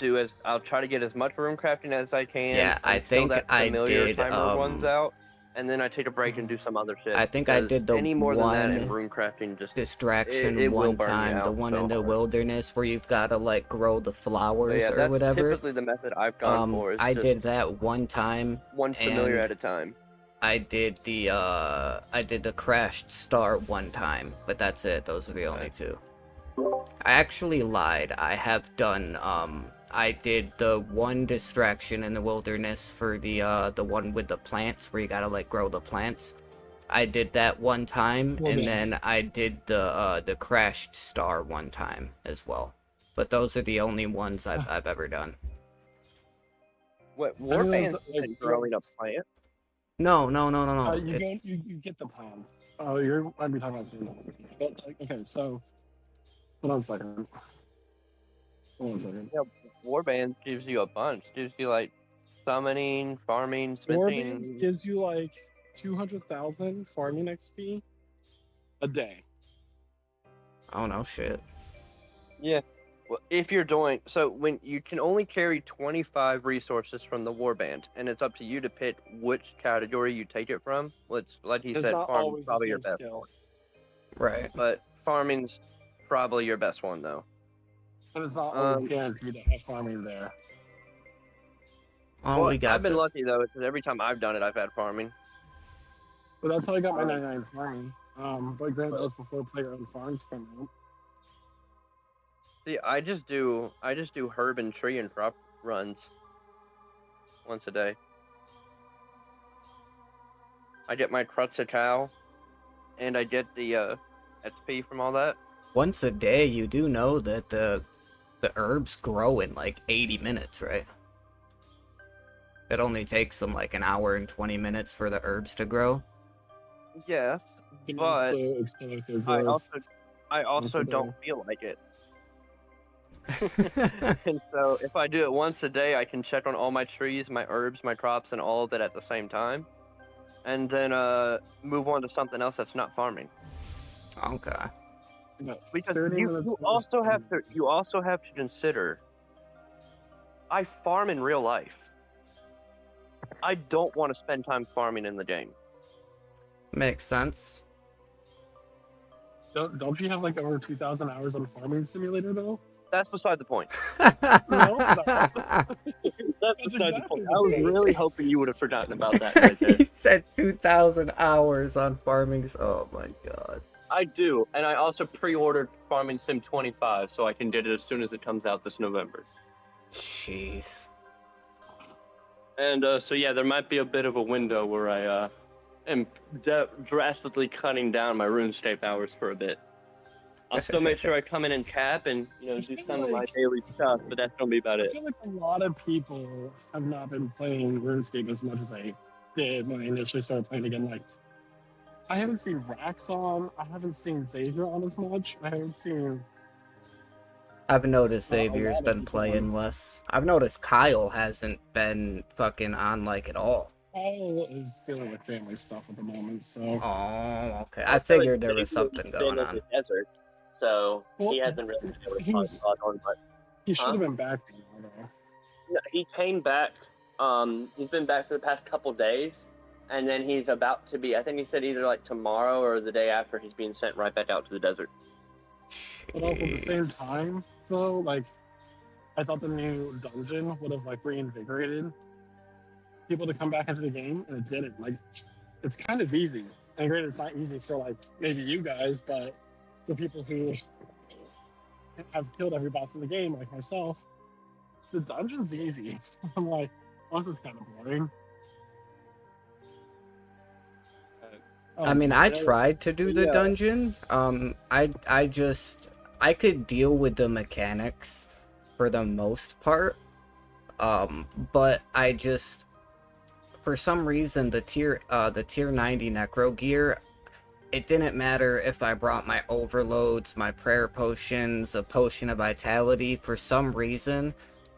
try to get as much runecrafting as I can. Yeah, I think that I familiar did. timer runs out, and then I take a break and do some other shit. I think I because did the any more than that in one Runecrafting just distraction it will one burn me time, the out one so in the hard. wilderness where you've got to like grow the But flowers yeah, or that's whatever. typically the method I've gone for. Is I just did that one time, one familiar and at a time. I did the crashed star one time, but that's it. Those are the only two. I actually lied. I have done I did the one distraction in the wilderness for the one with the plants where you gotta like grow the plants. I did that one time, Well, and yes. then I did the crashed star one time as well. But those are the only ones I've ever done. What I mean, Warband like, isn't growing a plant? No. You get the plan. Oh, you're might be talking about something else. But, like, okay, so hold on a second. Hold on a second. Yeah, Warband gives you a bunch. Gives you like summoning, farming, smithing. Warbands gives you like 200,000 farming XP a day. Oh no, shit. Yeah. Well, if you're doing so, when you can only carry 25 resources from the Warband, and it's up to you to pick which category you take it from. Well, it's like you It's said, not farming's always the probably your same best skill. one. Right. But farming's probably your best one, though. And it's not always guaranteed to have farming there. Oh, Well, we got I've been this. lucky though, because every time I've done it, I've had farming. But that's how I got my 99 farming. But granted, that was before player-owned farms came out. See, I just do herb and tree and crop runs once a day. I get my Cow, and I get the XP from all that. Once a day, you do know that the herbs grow in like 80 minutes, right? It only takes them like an hour and 20 minutes for the herbs to grow. Yes, You can but also accelerate their growth. I also once a don't day. feel like it. And so if I do it once a day, I can check on all my trees, my herbs, my crops, and all of it at the same time, and then move on to something else that's not farming. Okay. About Because 30 you minutes also have to consider, I farm in real life. I don't want to spend time farming in the game. Makes sense. Don't you have like over 2,000 hours on Farming Simulator though? That's beside the point. No, That's beside the point. I was really hoping you would have forgotten about that right there. He said 2,000 hours on farming. Oh my god. I do, and I also pre-ordered Farming Sim 25, so I can get it as soon as it comes out this November. Jeez. And so yeah, there might be a bit of a window where I am drastically cutting down my RuneScape hours for a bit. I'll still make sure I come in and cap and do some of my daily stuff, but that's gonna be about I it. feel like a lot of people have not been playing RuneScape as much as I did when I initially started playing again. Like, I haven't seen Rax on, I haven't seen Xavier on as much, I haven't seen... I've noticed A lot Xavier's of been people playing less. I've noticed Kyle hasn't been fucking on like at all. Kyle is dealing with family stuff at the moment, so... Oh, okay. I figured there was something going on. Desert, so Well, he hasn't really been able to he's- log on, but He should have been back by now, though. no, he came back. He's been back for the past couple days, and then he's about to be. I think he said either like tomorrow or the day after. He's being sent right back out to the desert. But also at the same time, though, like, I thought the new dungeon would have, like, reinvigorated people to come back into the game, and it didn't. Like, it's kind of easy. And granted, it's not easy for, like, maybe you guys, but for people who have killed every boss in the game, like myself, the dungeon's easy. I'm like, oh, this is kind of boring. I mean, I Yeah, tried to do the Yeah. dungeon. I could deal with the mechanics for the most part. But I just, for some reason, the tier 90 necro gear, it didn't matter if I brought my overloads, my prayer potions, a potion of vitality. For some reason,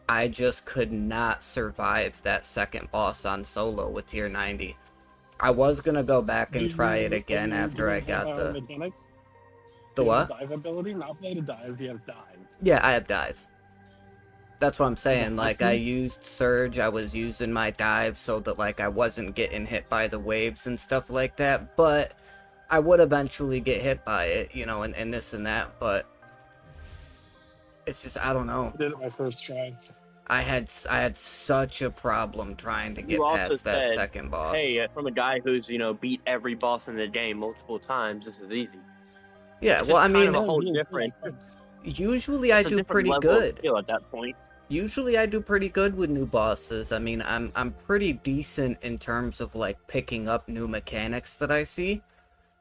I just could not survive that second boss on solo with tier 90. I was gonna go back and try it again after I got the... mechanics. The You have what? Dive ability, not play to dive, you have dive. Yeah, I have dive. That's what I'm saying. Like, I Actually, used Surge, I was using my dive so that, like, I wasn't getting hit by the waves and stuff like that, but I would eventually get hit by it, you know, and this and that, but it's just, I don't know. I did it my first try. I had such a problem trying to get You also past that said, second boss. hey, from a guy who's, beat every boss in the game multiple times, this is easy. Yeah, It's well, I just mean, kind of a whole Yeah, different. usually I It's a do different pretty level of good. skill at that point. Usually I do pretty good with new bosses. I mean, I'm pretty decent in terms of like picking up new mechanics that I see.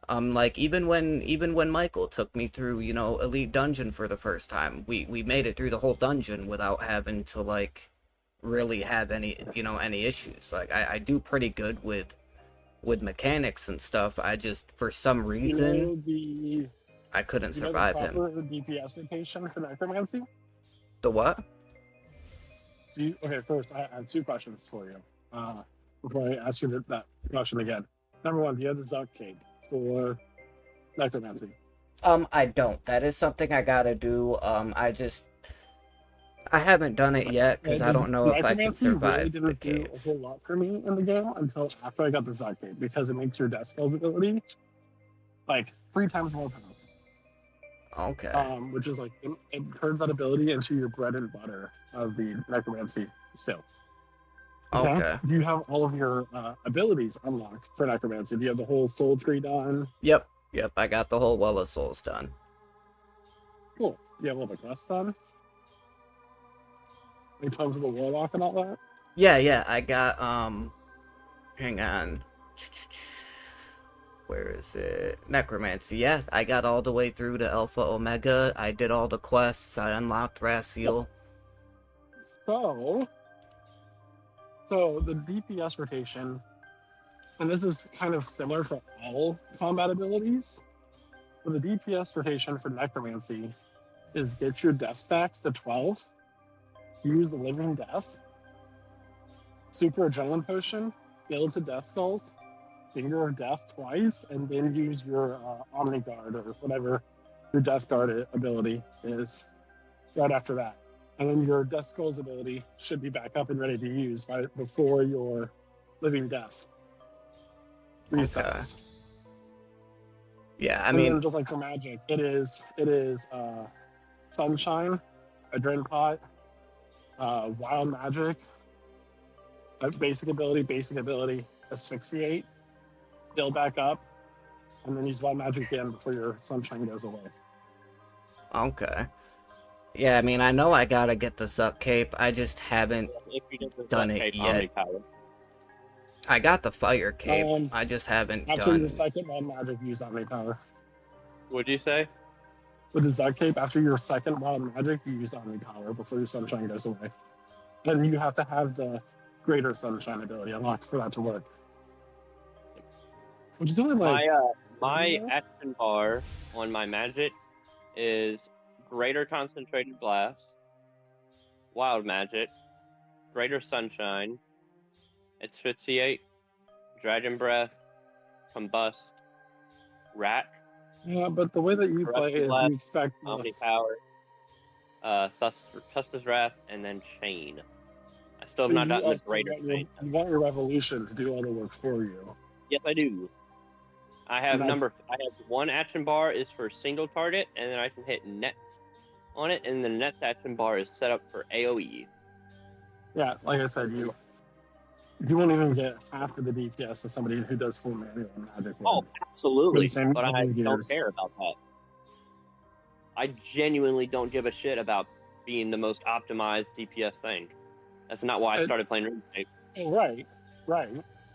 Like even when Michael took me through, you know, Elite Dungeon for the first time, we made it through the whole dungeon without having to like really have any, you know, any issues. Like I do pretty good with mechanics and stuff. I just, for some reason, I couldn't survive him. The DPS rotation for Necromancy? The what? Okay, first, I have two questions for you. Before I ask you that question again. Number one, do you have the Zuck Cape for Necromancy? I don't. That is something I gotta do. I haven't done it yet because I don't know if I can survive really the didn't do a caves. whole lot for me in the game until after I got the Zuck Cape, because it makes your death skills ability like 3 times more powerful. Okay. Which is like it turns that ability into your bread and butter of the Necromancy skill. Okay. Do you have all of your abilities unlocked for Necromancy? Do you have the whole soul tree done? Yep. I got the whole Well of Souls done. Cool. Do you have all the quests done? In terms of the warlock and all that? Yeah. I got hang on. Where is it? Necromancy. Yeah, I got all the way through to Alpha Omega. I did all the quests. I unlocked Raziel. So the DPS rotation, and this is kind of similar for all combat abilities, but the DPS rotation for Necromancy is get your death stacks to 12, use Living Death, Super Adrenaline Potion, build to Death Skulls, Finger of Death twice, and then use your Omni Guard or whatever your Death Guard ability is right after that. And then your Death Skulls ability should be back up and ready to use before your Living Death resets. Okay. Yeah, I and mean, then just like for magic, it is Sunshine, Adrenaline Pot, Wild Magic, basic ability, Asphyxiate, build back up, and then use Wild Magic again before your Sunshine goes away. okay. Yeah, I mean, I know I gotta get the Zuck Cape. I just haven't done it yet. I got the Fire Cape. I just haven't after done. your second Wild Magic, use Omni Power. What'd you say? With the Zuck Cape, after your second Wild Magic, you use Omni Power before your Sunshine goes away. Then you have to have the Greater Sunshine ability unlocked for that to work. Which is only like... My action bar on my magic is Greater Concentrated Blast, Wild Magic, Greater Sunshine, Asphyxiate, Dragon Breath, Combust, Rack. Yeah, but the way that you play is Blast, you expect... Omni Power, Tusta's Wrath, and then Chain. I still have not gotten the Greater Chain. You want your Revolution to do all the work for you. Yes, I do. I have one action bar is for single target, and then I can hit nets on it, and the nets action bar is set up for AoE. Yeah, like I said, you won't even get half of the DPS of somebody who does full manual magic. Oh, absolutely, but I gears. don't care about that. I genuinely don't give a shit about being the most optimized DPS thing. That's not why I started playing RuneScape. Oh, right.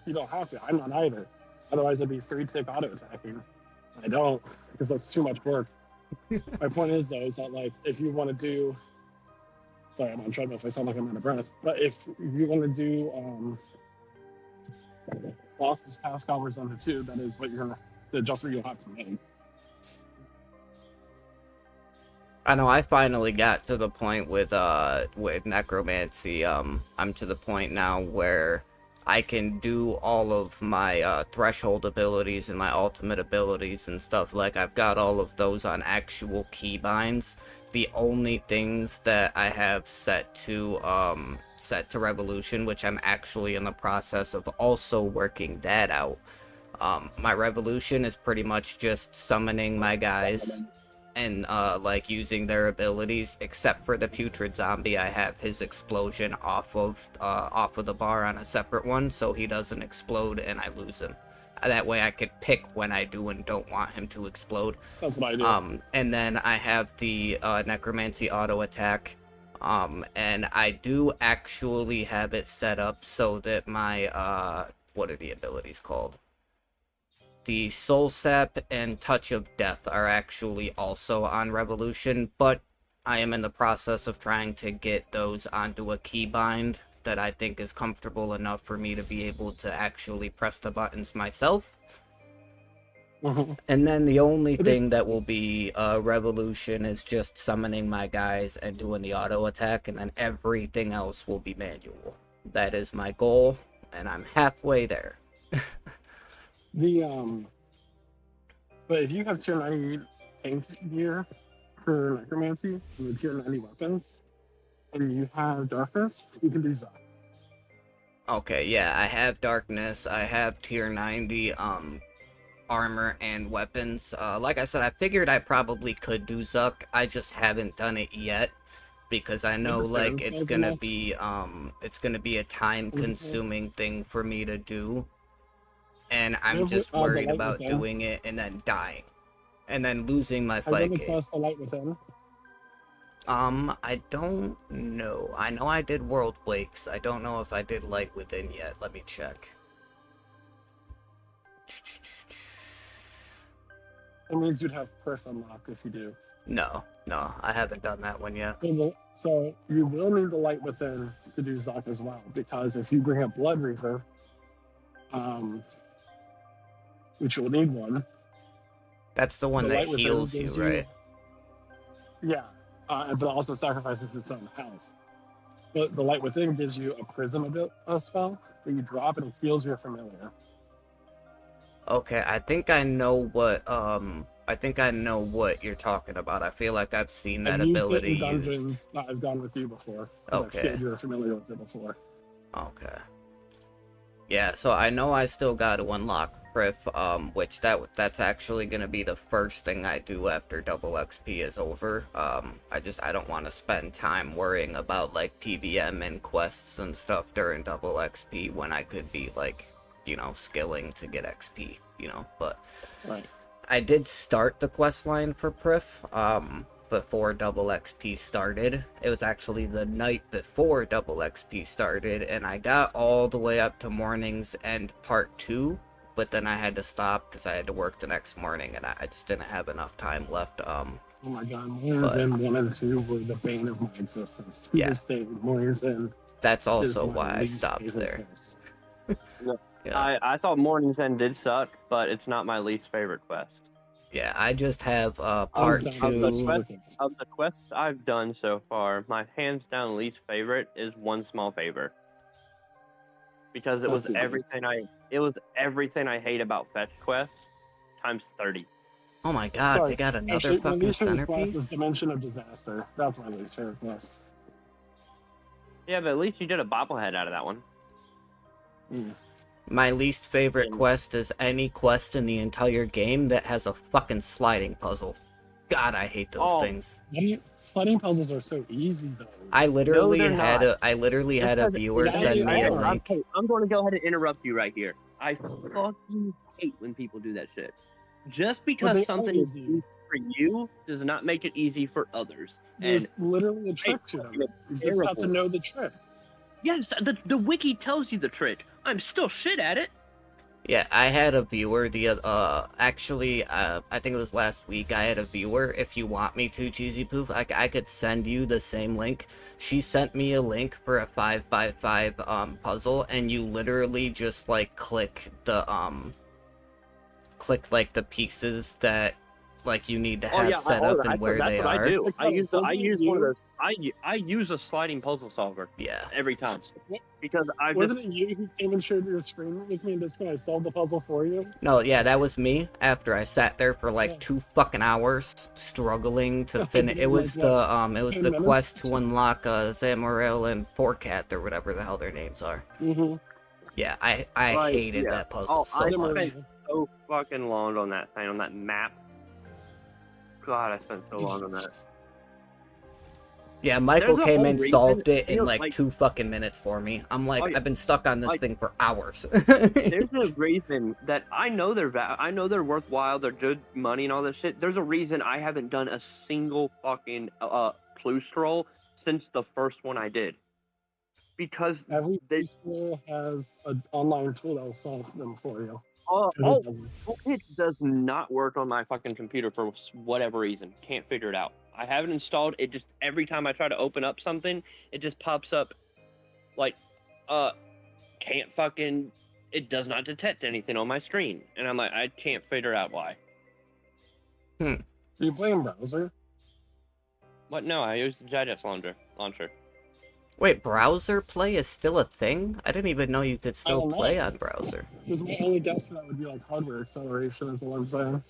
You don't have to. I'm not either. Otherwise, it'd be 3-tick auto attacking. I don't, because that's too much work. My point is, though, is that like if you want to do, sorry, I'm on treadmill if I sound like I'm out of breath. But if you want to do bosses past covers under 2, that is what the adjustment you'll have to make. I know I finally got to the point with Necromancy. I'm to the point now where I can do all of my threshold abilities and my ultimate abilities and stuff. Like, I've got all of those on actual keybinds. the only things that I have set to revolution, which I'm actually in the process of also working that out. My revolution is pretty much just summoning my guys and like using their abilities, except for the putrid zombie. I have his explosion off of the bar on a separate one, so he doesn't explode and I lose him. That way I could pick when I do and don't want him to explode. That's what I do. And then I have the Necromancy auto attack. And I do actually have it set up so that my, what are the abilities called? The Soul Sap and Touch of Death are actually also on Revolution, but I am in the process of trying to get those onto a keybind that I think is comfortable enough for me to be able to actually press the buttons myself. And then the only thing that will be Revolution is just summoning my guys and doing the auto attack, and then everything else will be manual. That is my goal, and I'm halfway there. But if you have tier 90 tank gear for Necromancy with tier 90 weapons, and you have darkness, you can do Zod. Okay, yeah, I have darkness, I have tier 90 armor and weapons. Like I said, I figured I probably could do Zuck. I just haven't done it yet because I know like it's gonna be a time-consuming thing for me to do, and I'm just worried about doing it and then dying, and then losing my fight game. The light within. I don't know. I know I did World Wakes. I don't know if I did Light Within yet. Let me check. It means you'd have Perf unlocked if you do. No, I haven't done that one yet. So you will need the Light Within to do Zuck as well, because if you bring up Blood Reaver, which you'll need one. That's the one that heals you, right? Yeah, but also sacrifices its own health. But the Light Within gives you a Prism spell that you drop and it heals your familiar. Okay, I think I know what you're talking about. I feel like I've seen that ability used. Dungeons that I've gone with you before. Okay. You're familiar with it before. Okay. Yeah, so I know I still got to unlock Prif, which that's actually gonna be the first thing I do after double XP is over. I don't want to spend time worrying about like PVM and quests and stuff during double XP when I could be like, you know, skilling to get XP, you know, but right. I did start the quest line for Prif, before double XP started. It was actually the night before double XP started, and I got all the way up to Morning's End Part 2, but then I had to stop because I had to work the next morning, and I just didn't have enough time left. Oh my god, Morning's End 1 and 2 were the bane of my existence. To this day, Morning's End. That's also why I stopped there. Yeah. I thought Morning's End did suck, but it's not my least favorite quest. Yeah, I just have part 2. Of the quests I've done so far, my hands down least favorite is One Small Favor. Because it was everything I hate about fetch quests times 30. Oh my god, they got another fucking centerpiece? Is Dimension of Disaster. That's my least favorite quest. Yeah, but at least you did a bobblehead out of that one. My least favorite quest is any quest in the entire game that has a fucking sliding puzzle. God, I hate those things. Sliding puzzles are so easy, though. I literally had a viewer send me a link. I'm going to go ahead and interrupt you right here. I fucking hate when people do that shit. Just because something is easy for you does not make it easy for others. There's literally a trick to them. You just have to know the trick. Yes, the wiki tells you the trick. I'm still shit at it. Yeah, I had a viewer actually, I think it was last week, I had a viewer, if you want me to, Cheesy Poof, I could send you the same link. She sent me a link for a 5x5 puzzle, and you literally just, like, click like, the pieces that Like you need to Oh have yeah, set up and where that's they what are. I do. Like, I use one of you? those. I use a sliding puzzle solver Yeah. every time What? because I just Wasn't it you who came and shared your screen with me and just kind of solved the puzzle for you? No, yeah, that was me after I sat there for like Yeah. 2 fucking hours struggling to finish. It was Like, what, it was 10 the minutes? quest to unlock Zamorel and Fourcat or whatever the hell their names are. Mm-hmm. Yeah, I Like, hated yeah. that puzzle so I much. spent so fucking long on that thing, on that map. God, I spent so long on that. Yeah, Michael There's a came whole in, reason, solved it you in know, like like- 2 fucking minutes for me. I'm like, Oh, yeah. I've been stuck on this Like- thing for hours. There's a reason that I know they're worthwhile, they're good money and all this shit. There's a reason I haven't done a single fucking clue scroll since the first one I did. Because Every they school has an online tool that will solve them for you. it does not work on my fucking computer for whatever reason. Can't figure it out. I have it installed. It just every time I try to open up something, it just pops up like can't fucking. It does not detect anything on my screen, and I'm like, I can't figure out why. Do you play in browser? What? No, I use the Digest launcher. Wait, browser play is still a thing? I didn't even know you could still don't know. play on browser. Because my only guess for that would be like hardware acceleration, is what I'm saying.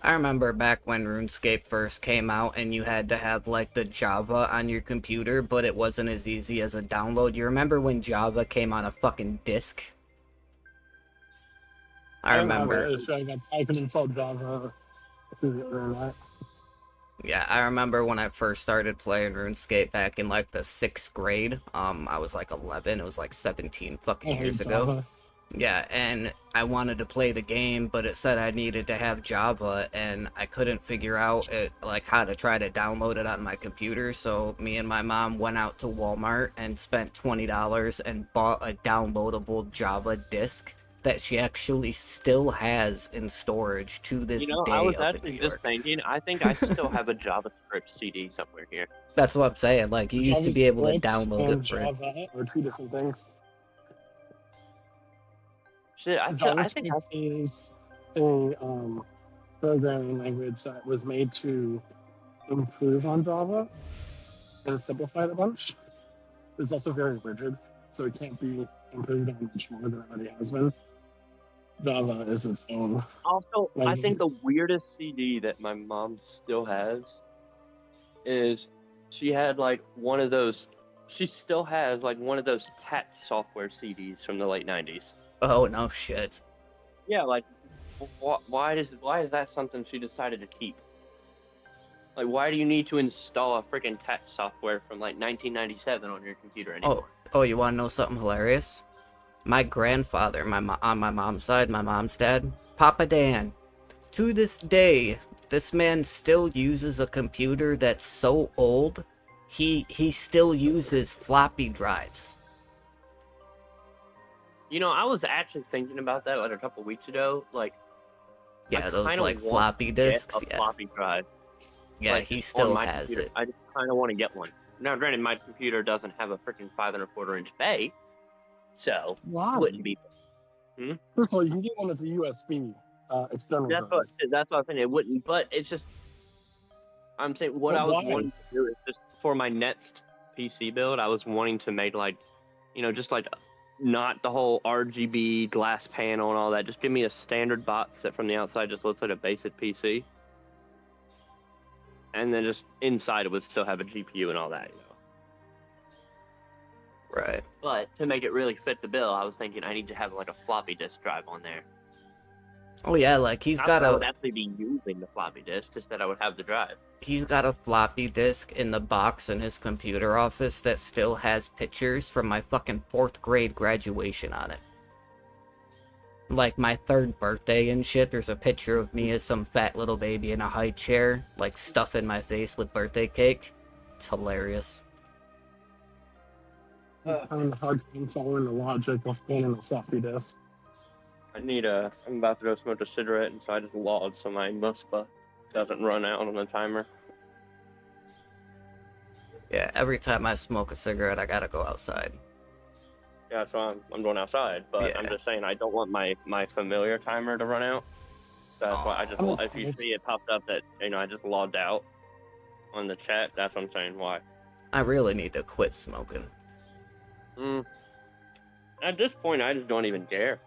I remember back when RuneScape first came out and you had to have like the Java on your computer, but it wasn't as easy as a download. You remember when Java came on a fucking disk? I remember. I got typing info Java through the internet. Yeah, I remember when I first started playing RuneScape back in like the 6th grade. I was like 11. It was like 17 fucking years ago. Java. Yeah, and I wanted to play the game, but it said I needed to have Java, and I couldn't figure out like how to try to download it on my computer. So me and my mom went out to Walmart and spent $20 and bought a downloadable Java disk that she actually still has in storage to this day. I was up in actually New just York. thinking. I think I still have a JavaScript CD somewhere here. That's what I'm saying. Like you used to be able to JavaScript download and it for. Java are two different things. Shit, I think JavaScript is a programming language that was made to improve on Java and simplify it a bunch. It's also very rigid, so it can't be improved on much more than it already has been. Java is its own. Also, I language. think the weirdest CD that my mom still has is she had like one of those. She still has like one of those TAT software CDs from the late '90s. Oh no shit. Yeah, like why is that something she decided to keep? Like, why do you need to install a freaking TAT software from like 1997 on your computer anymore? Oh, you want to know something hilarious? My grandfather, on my mom's side, my mom's dad, Papa Dan, to this day, this man still uses a computer that's so old, he still uses floppy drives. You know, I was actually thinking about that like a couple weeks ago. Like, Yeah, I those kinda like want floppy to get disks. a Yeah, floppy drive. yeah, like, he on still my has computer. it. I just kind of want to get one. Now, granted, my computer doesn't have a freaking 5.25-inch bay, so Why? wouldn't be. First of all, you can get one that's a USB external That's drive. what I'm saying. It wouldn't, but it's just. I'm saying what But I was why? wanting to do is just for my next PC build. I was wanting to make like, just like not the whole RGB glass panel and all that. Just give me a standard box that from the outside just looks like a basic PC, and then just inside it would still have a GPU and all that. Right. But to make it really fit the bill, I was thinking I need to have like a floppy disk drive on there. Oh yeah, like he's Not got that I a would actually be using the floppy disk, just that I would have the drive. he's got a floppy disk in the box in his computer office that still has pictures from my fucking 4th grade graduation on it. Like my 3rd birthday and shit, there's a picture of me as some fat little baby in a high chair, like stuffing my face with birthday cake. It's hilarious. I'm hard time following the logic of putting a floppy disk. I'm about to go smoke a cigarette, and so I just logged so my muspa doesn't run out on the timer. Yeah, every time I smoke a cigarette, I gotta go outside. Yeah, so I'm going outside, but I'm Yeah. just saying I don't want my familiar timer to run out. So that's why I just, Oh. if you see it popped up that, I just logged out on the chat, that's what I'm saying, why. I really need to quit smoking. At this point, I just don't even care.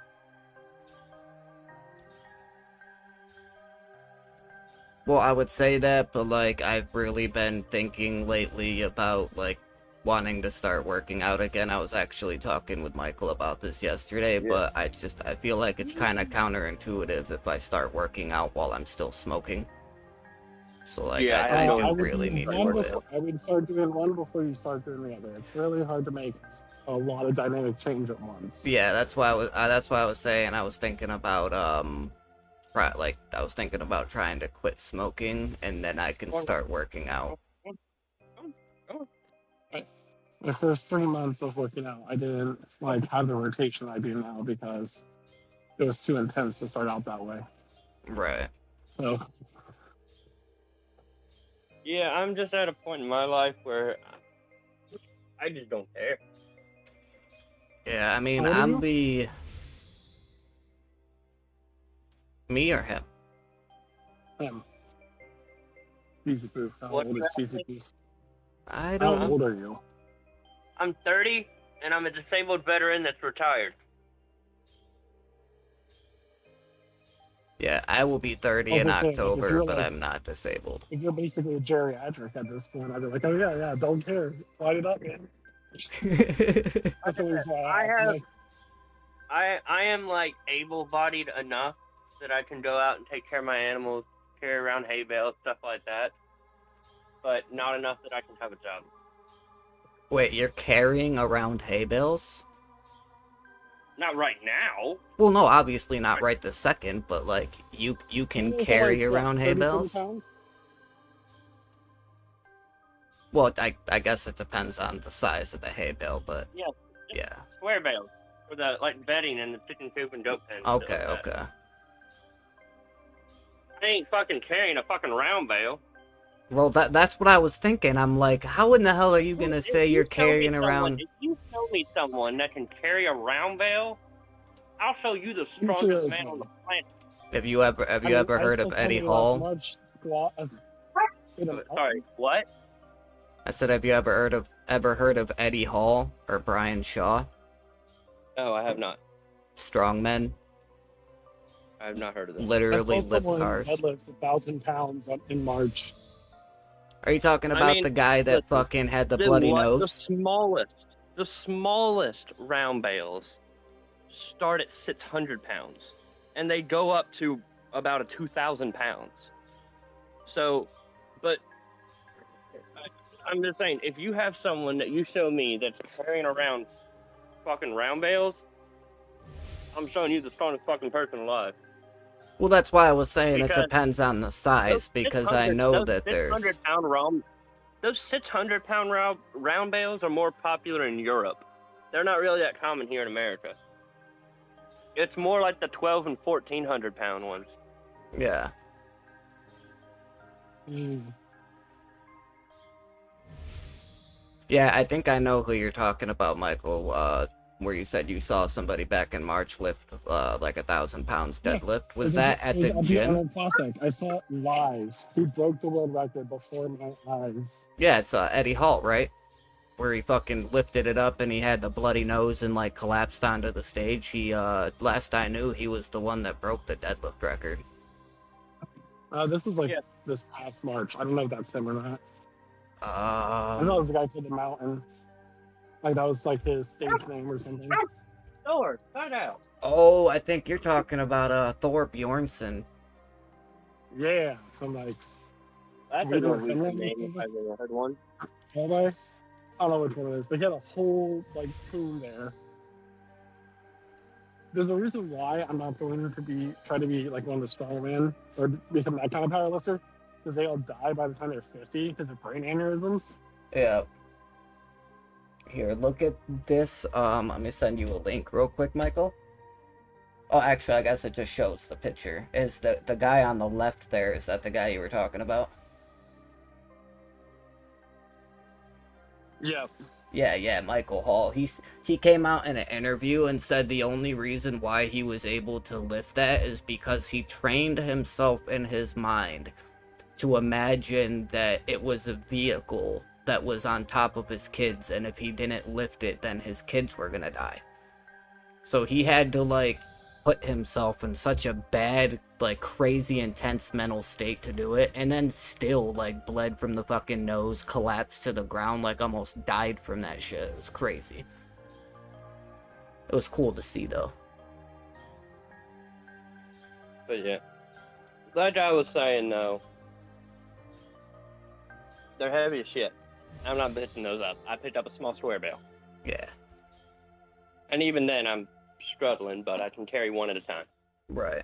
Well, I would say that, but, like, I've really been thinking lately about, like, wanting to start working out again. I was actually talking with Michael about this yesterday, but I feel like it's kind of counterintuitive if I start working out while I'm still smoking. So, like, I do really need to quit. I would start doing one before you start doing the other. It's really hard to make a lot of dynamic change at once. Yeah, that's why I was saying I was thinking about I was thinking about trying to quit smoking, and then I can start working out. The first 3 months of working out, I didn't have the rotation I do now because it was too intense to start out that way. Right. So. Yeah, I'm just at a point in my life where I just don't care. Yeah, I mean, I'm the... Me or him? Him. Cheesy Poof. How old is Cheesy Poof? I don't know. How old are you? I'm 30, and I'm a disabled veteran that's retired. Yeah, I will be 30 in October, but I'm not disabled. If you're basically a geriatric at this point, I'd be like, oh yeah, don't care. Light it up, man. That's always why I am like able-bodied enough that I can go out and take care of my animals, carry around hay bales, stuff like that, but not enough that I can have a job. Wait, you're carrying around hay bales? Not right now. Well, no, obviously not right this second, but, like, you can carry around hay bales? Well, I guess it depends on the size of the hay bale, but... Yeah. Square bales. For the, bedding and the chicken coop and goat pen. Okay, okay. I ain't fucking carrying a fucking round bale. Well, that's what I was thinking. I'm like, how in the hell are you gonna say you're carrying around... If you show me someone that can carry a round bale, I'll show you the strongest man on the planet. Have you ever heard of Eddie Hall? Sorry, what? I said, have you ever heard of Eddie Hall or Brian Shaw? No, I have not. Strongmen. I have not heard of them. Literally lift cars. Deadlifts 1,000 pounds in March. Are you talking about the guy that fucking had the bloody nose? The smallest round bales start at 600 pounds, and they go up to about 2,000 pounds. So, but I'm just saying, if you have someone that you show me that's carrying around fucking round bales, I'm showing you the strongest fucking person alive. Well, that's why I was saying it depends on the size, because I know that there's... Those 600-pound round bales are more popular in Europe. They're not really that common here in America. It's more like the 1,200 and 1,400-pound ones. Yeah. Yeah, I think I know who you're talking about, Michael, where you said you saw somebody back in March lift like 1,000 pounds deadlift. Was that at the gym? I saw it live. He broke the world record before my eyes. Yeah, it's Eddie Hall, right? Where he fucking lifted it up and he had the bloody nose and like collapsed onto the stage. He, last I knew, he was the one that broke the deadlift record. This was this past March. I don't know if that's him or not. I know it was a guy from the mountain. Like that was like his stage name or something. Thor, cut out. Oh, I think you're talking about Thor Bjornsson. Yeah, from like that's Sweden or Finland. I've ever heard one. I don't know which one it is, but he had a whole team there. There's a reason why I'm not going to try to be like one of the strongman or become that kind of powerlifter, because they all die by the time they're 50 because of brain aneurysms. Yeah. Here, look at this. Let me send you a link real quick, Michael. Oh, actually, I guess it just shows the picture. Is the guy on the left there, is that the guy you were talking about? Yes. Yeah, Michael Hall. He came out in an interview and said the only reason why he was able to lift that is because he trained himself in his mind to imagine that it was a vehicle that was on top of his kids, and if he didn't lift it, then his kids were gonna die. So he had to, like, put himself in such a bad, like, crazy intense mental state to do it, and then still, like, bled from the fucking nose, collapsed to the ground, like, almost died from that shit. It was crazy. It was cool to see, though. But yeah, like I was saying though, they're heavy as shit. I'm not picking those up. I picked up a small square bale. Yeah. And even then, I'm struggling, but I can carry one at a time. Right.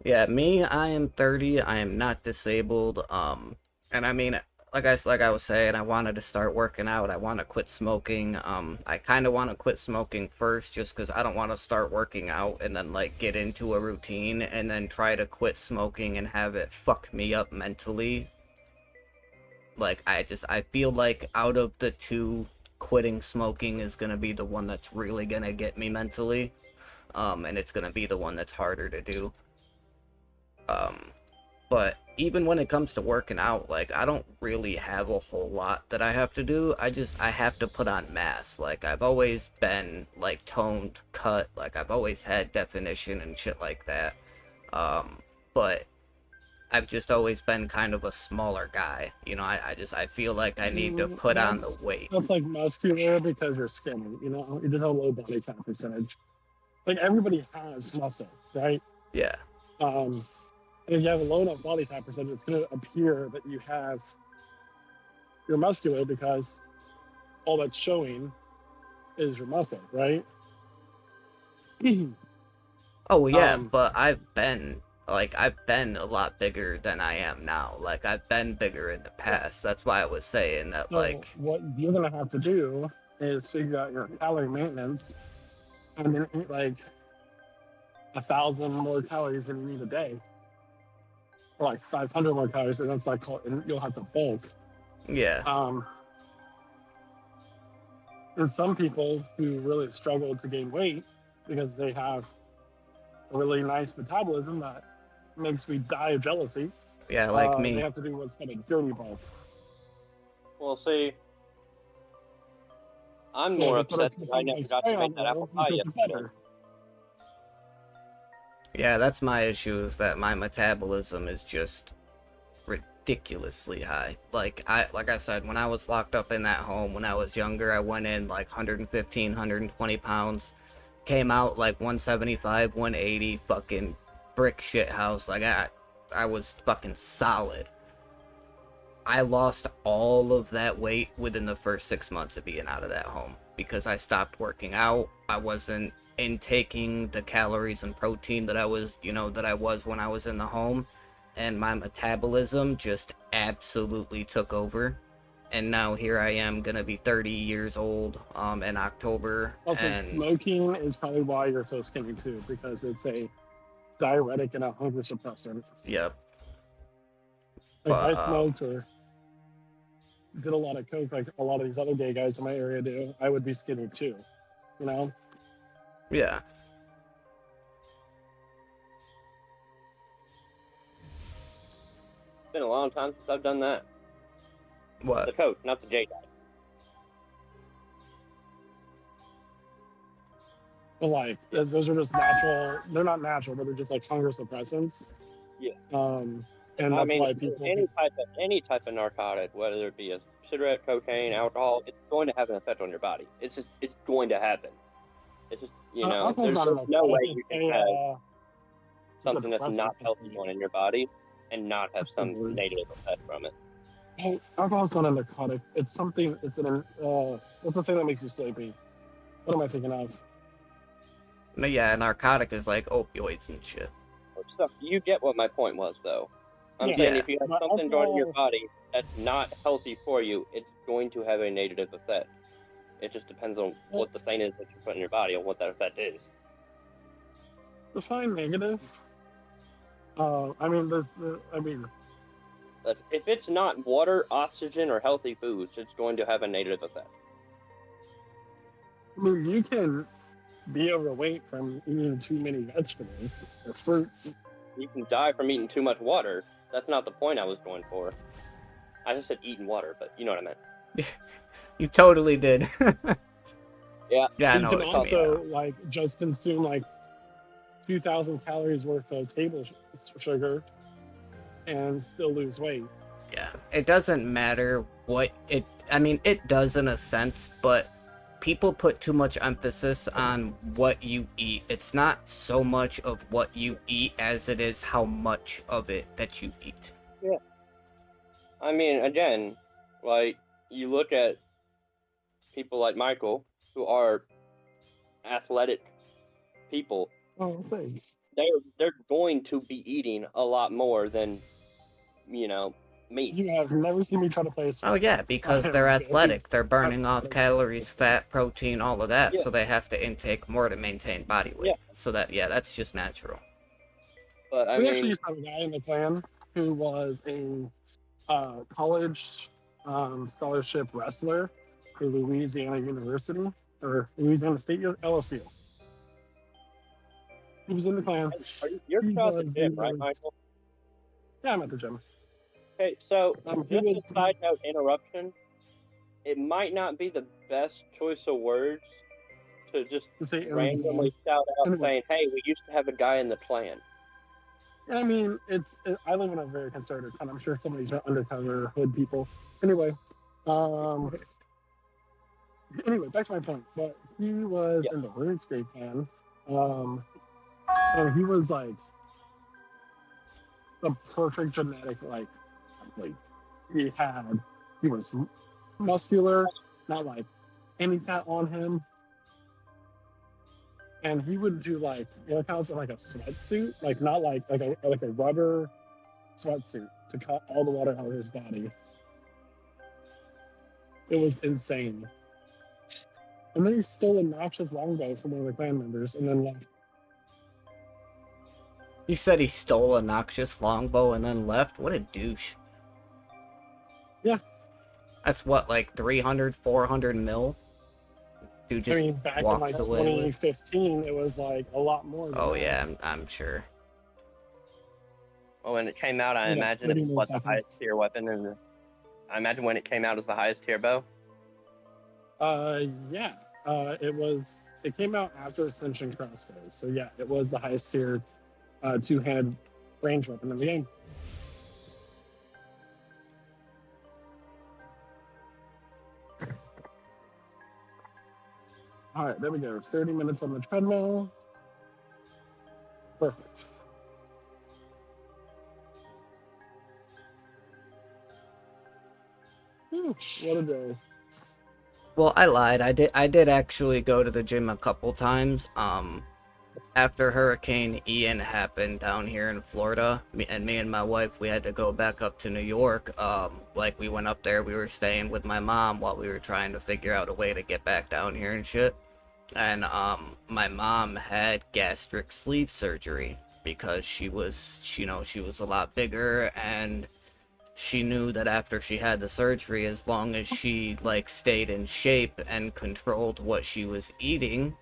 Yeah, me, I am 30. I am not disabled. And I mean, like I was saying, I wanted to start working out. I want to quit smoking. I kind of want to quit smoking first, just because I don't want to start working out and then, like, get into a routine and then try to quit smoking and have it fuck me up mentally. Like, I feel like out of the two, quitting smoking is gonna be the one that's really gonna get me mentally. And it's gonna be the one that's harder to do. But even when it comes to working out, like, I don't really have a whole lot that I have to do. I have to put on mass. Like, I've always been, like, toned, cut. Like, I've always had definition and shit like that. But I've just always been kind of a smaller guy. You know, I feel like I need to put on the weight. That's like muscular because you're skinny, you know? You just have a low body fat percentage. Like, everybody has muscle, right? Yeah. If you have a low enough body fat percentage, it's going to appear that you're muscular because all that's showing is your muscle, right? Oh, yeah, but I've been a lot bigger than I am now. Like, I've been bigger in the past. That's why I was saying that, so like... what you're going to have to do is figure out your calorie maintenance and then eat, like, 1,000 more calories than you need a day. Or, like, 500 more calories, and that's, like, and you'll have to bulk. Yeah. And some people who really struggle to gain weight because they have a really nice metabolism that makes me die of jealousy. Yeah, like me. They have to do what's called a journey bulk. Well, see, I'm more upset that I never got to make that apple pie yesterday. Yeah, that's my issue, is that my metabolism is just ridiculously high. Like I said, when I was locked up in that home when I was younger, I went in like 115, 120 pounds, came out like 175, 180, fucking brick shit house. Like, I was fucking solid. I lost all of that weight within the first 6 months of being out of that home because I stopped working out. I wasn't intaking the calories and protein that I was when I was in the home, and my metabolism just absolutely took over. And now here I am, gonna be 30 years old in October. Also, and smoking is probably why you're so skinny too, because it's a diuretic and a hunger suppressant. Yep. Like, if I smoked or did a lot of coke like a lot of these other gay guys in my area do, I would be skinny too, you know? Yeah. It's been a long time since I've done that. What? The coke, not the J diet. But, like, those are just natural. They're not natural, but they're just like hunger suppressants. Yeah. And that's why people any type of narcotic, whether it be a cigarette, cocaine, alcohol, it's going to have an effect on your body. It's going to happen. It's just, you know, there's no way you can have something that's not healthy going in your body and not have some negative effect from it. Hey, alcohol's not a narcotic. It's something. It's what's the thing that makes you sleepy? What am I thinking of? No, yeah, a narcotic is like opioids and shit. So you get what my point was, though. I'm saying if you have something going in your body that's not healthy for you, it's going to have a negative effect. It just depends on what the thing is that you put in your body and what that effect is. Define negative. I mean, If it's not water, oxygen, or healthy foods, it's going to have a negative effect. I mean, you can be overweight from eating too many vegetables or fruits. You can die from eating too much water. That's not the point I was going for. I just said eating water, but you know what I meant. You totally did. Yeah. Yeah, I You know can what you also mean. like just consume like 2,000 calories worth of table sugar and still lose weight. Yeah, it doesn't matter what it. I mean, it does in a sense, but people put too much emphasis on what you eat. It's not so much of what you eat as it is how much of it that you eat. Yeah. I mean, again, like, you look at people like Michael, who are athletic people. Oh, thanks. They're going to be eating a lot more than, meat. You have never seen me try to play a sport. Oh yeah, because they're athletic. They're burning off calories, fat, protein, all of that. Yeah. So they have to intake more to maintain body weight. Yeah. So that's just natural. But I We mean, actually used to have a guy in the clan who was a college scholarship wrestler for Louisiana University or Louisiana State LSU. He was in the clan. you're He at the was gym, the right, most- Michael? Yeah, I'm at the gym. Okay, so he was- just a side note interruption. It might not be the best choice of words to just To say randomly shout out Anyway. saying, "Hey, we used to have a guy in the clan." I mean, I live in a very conservative town. I'm sure some of these are undercover hood people. Anyway, back to my point. But he was in the RuneScape clan. And he was like the perfect genetic he was muscular, not like any fat on him. And he would do like workouts in like a sweatsuit, like not like a rubber sweatsuit to cut all the water out of his body. It was insane. And then he stole a noxious longbow from one of the clan members, and then left. You said he stole a noxious longbow and then left? What a douche. Yeah. That's what, like 300, 400 mil? Dude just Back in walks like away with. 2015, it was like a lot more. Than Oh that. yeah, I'm sure. Well, when it came out, I Yeah, imagine it 30 was more what the seconds. highest tier weapon, and I imagine when it came out as the highest tier bow. Yeah. It came out after Ascension Crossbows, so yeah, it was the highest tier two-handed range weapon in the game. All right, there we go. 30 minutes on the treadmill. Perfect. What a day. Well, I lied. I did actually go to the gym a couple times. After Hurricane Ian happened down here in Florida, me and my wife, we had to go back up to New York. Like we went up there, we were staying with my mom while we were trying to figure out a way to get back down here and shit. And my mom had gastric sleeve surgery because she was a lot bigger, and she knew that after she had the surgery, as long as she like stayed in shape and controlled what she was eating,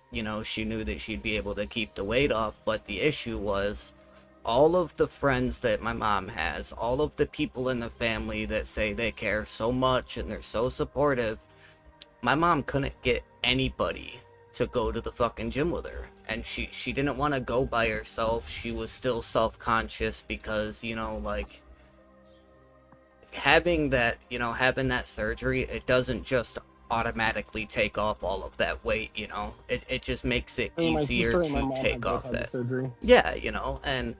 she knew that she'd be able to keep the weight off. But the issue was all of the friends that my mom has, all of the people in the family that say they care so much and they're so supportive, my mom couldn't get anybody to go to the fucking gym with her. And she didn't want to go by herself. She was still self-conscious because, having that surgery, it doesn't just automatically take off all of that weight, it just makes it easier to take off that surgery. Yeah, and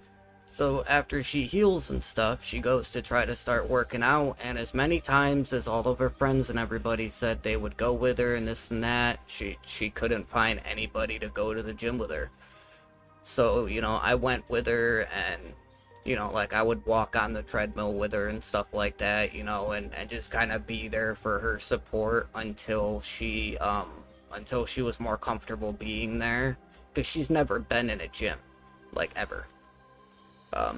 so after she heals and stuff, she goes to try to start working out, and as many times as all of her friends and everybody said they would go with her and this and that, she couldn't find anybody to go to the gym with her. So, I went with her, and I would walk on the treadmill with her and stuff like that, and just kind of be there for her support until she was more comfortable being there, because she's never been in a gym, ever.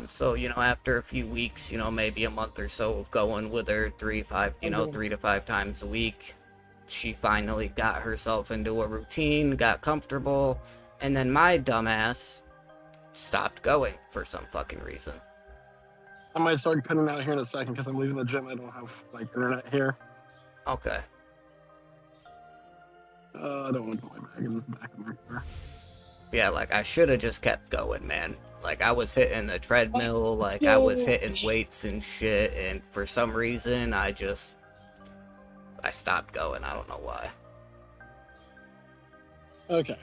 So, after a few weeks, maybe a month or so of going with her 3 to 5 times a week, she finally got herself into a routine, got comfortable, and then my dumbass stopped going for some fucking reason. I might start cutting out here in a second because I'm leaving the gym. I don't have like internet here. Okay. I don't want to put my bag in the back of my car. Yeah, like, I should have just kept going, man. Like, I was hitting the treadmill, like, I was hitting weights and shit, and for some reason, I stopped going. I don't know why. Okay.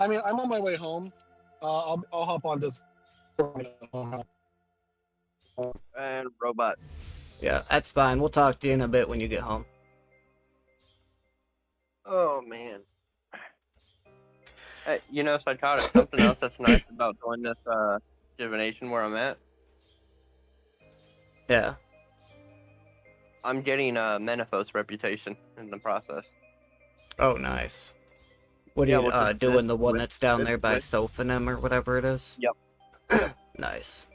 I mean, I'm on my way home. I'll hop on this. And robot. Yeah, that's fine. We'll talk to you in a bit when you get home. Oh man. Hey, Psychotic, something else that's nice about doing this divination where I'm at. Yeah. I'm getting a Menaphos reputation in the process. Oh, nice. What are you doing? The one that's down there by with- Sophanim or whatever it is? Yep. Nice.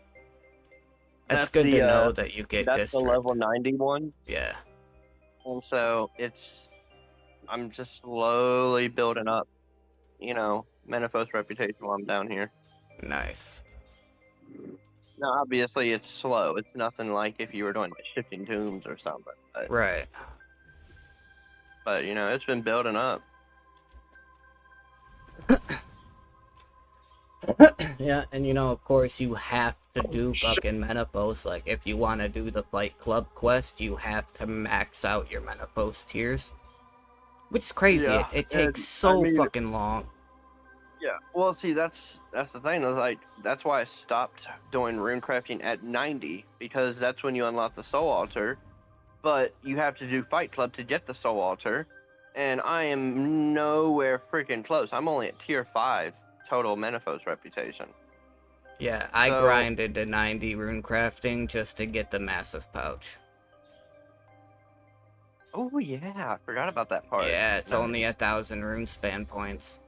That's good to know that you get that's district. the level 90 one. Yeah. And so I'm just slowly building up, Menaphos reputation while I'm down here. Nice. Now, obviously, it's slow. It's nothing like if you were doing shifting tombs or something. Right. But it's been building up. Yeah, and of course, you have to do fucking Menaphos. Like, if you want to do the Fight Club quest, you have to max out your Menaphos tiers. Which is crazy. Yeah, It takes so fucking long. Yeah. Well, see, that's the thing. Like, that's why I stopped doing runecrafting at 90, because that's when you unlock the soul altar. But you have to do Fight Club to get the soul altar, and I am nowhere freaking close. I'm only at tier 5 total Menaphos reputation. Yeah, I grinded to 90 runecrafting just to get the massive pouch. Oh yeah, I forgot about that part. Yeah, it's only 1,000 rune span points.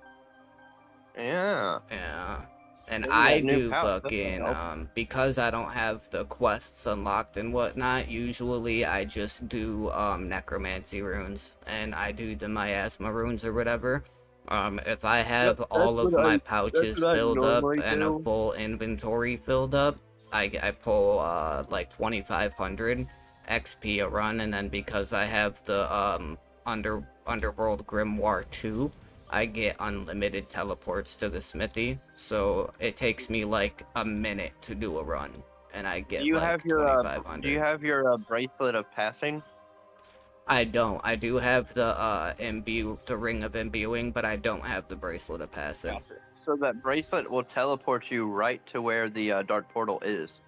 Yeah. Yeah. And Maybe I that new do pouch, fucking, because I don't have the quests unlocked and whatnot, usually I just do, Necromancy runes, and I do the miasma runes or whatever. If I have all of my pouches filled up and a full inventory filled up, I pull, like 2,500 XP a run, and then because I have the, Underworld Grimoire 2, I get unlimited teleports to the smithy, so it takes me like a minute to do a run, and I get like 2,500. Do you have your bracelet of passing? I don't. I do have the the ring of imbuing, but I don't have the bracelet of passing. So that bracelet will teleport you right to where the dark portal is.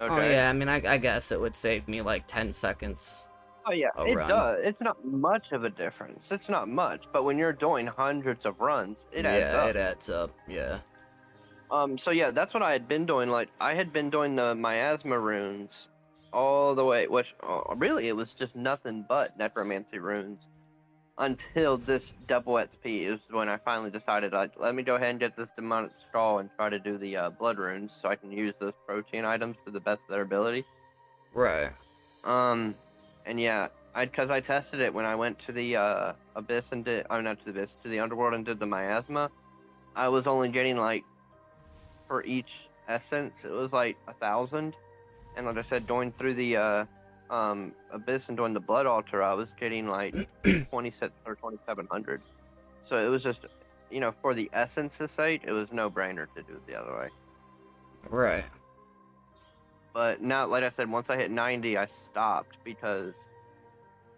Okay. Oh yeah, I mean, I guess it would save me like 10 seconds. Oh yeah, it does. It's not much of a difference. It's not much, but when you're doing hundreds of runs, it adds up. Yeah, it adds up. Yeah. So yeah, that's what I had been doing. Like, I had been doing the miasma runes all the way, which really it was just nothing but necromancy runes until this double XP. It was when I finally decided, like, let me go ahead and get this demonic skull and try to do the blood runes so I can use those protein items to the best of their ability. Right. And yeah, because I tested it when I went to the abyss and did, not to the abyss, to the underworld and did the miasma. I was only getting like, for each essence, it was like 1,000. And like I said, going through the abyss and doing the blood altar, I was getting like 2,700. So it was just, for the essence's sake, it was no brainer to do it the other way. Right. But now, like I said, once I hit 90, I stopped because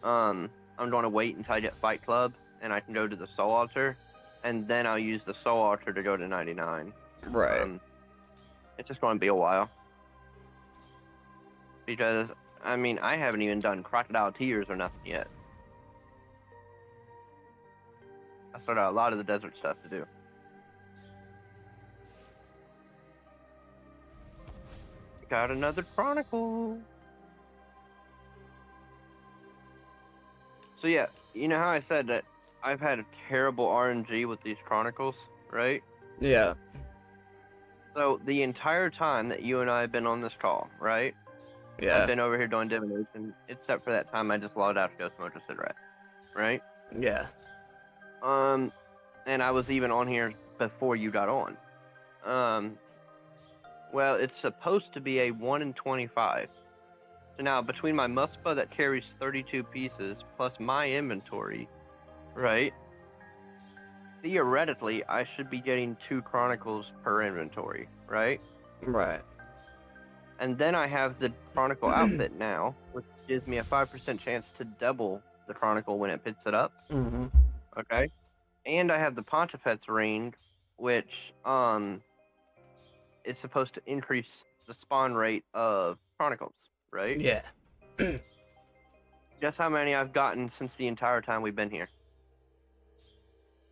I'm going to wait until I get Fight Club and I can go to the Soul Altar, and then I'll use the Soul Altar to go to 99. Right. It's just going to be a while. Because, I mean, I haven't even done Crocodile Tears or nothing yet. I still got a lot of the desert stuff to do. Got another Chronicle. So yeah, you know how I said that I've had a terrible RNG with these Chronicles? right? Yeah. So the entire time that you and I have been on this call, right? Yeah. I've been over here doing divination, except for that time I just logged out to go smoke a cigarette, right? Yeah. And I was even on here before you got on. Well, it's supposed to be a 1 in 25. So now, between my muspa that carries 32 pieces, plus my inventory, right? Theoretically, I should be getting 2 chronicles per inventory, right? Right. And then I have the chronicle outfit now, which gives me a 5% chance to double the chronicle when it picks it up. Mm-hmm. Okay? And I have the Pontifex ring, which is supposed to increase the spawn rate of chronicles, right? Yeah. Guess how many I've gotten since the entire time we've been here?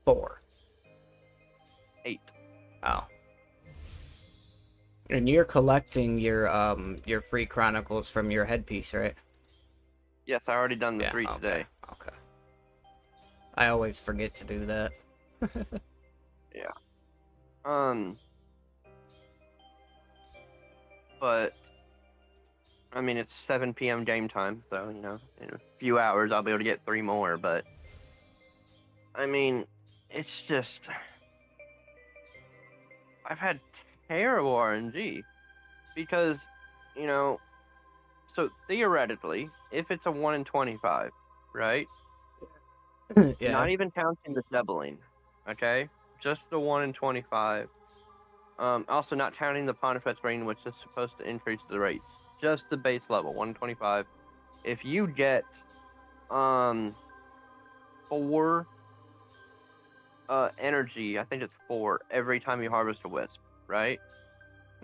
4. 8. Oh. And you're collecting your free chronicles from your headpiece, right? Yes, I already done the Yeah, 3 okay, today. Okay. I always forget to do that. Yeah. But I mean, it's 7 p.m. game time, so in a few hours I'll be able to get 3 more. But I mean, it's just I've had terrible RNG because so theoretically, if it's a 1 in 25, right? Yeah. Not even counting the doubling, okay? Just the 1 in 25. Also not counting the Pontifex ring, which is supposed to increase the rates. Just the base level, 1 in 25. If you get 4 energy, I think it's 4 every time you harvest a wisp, right?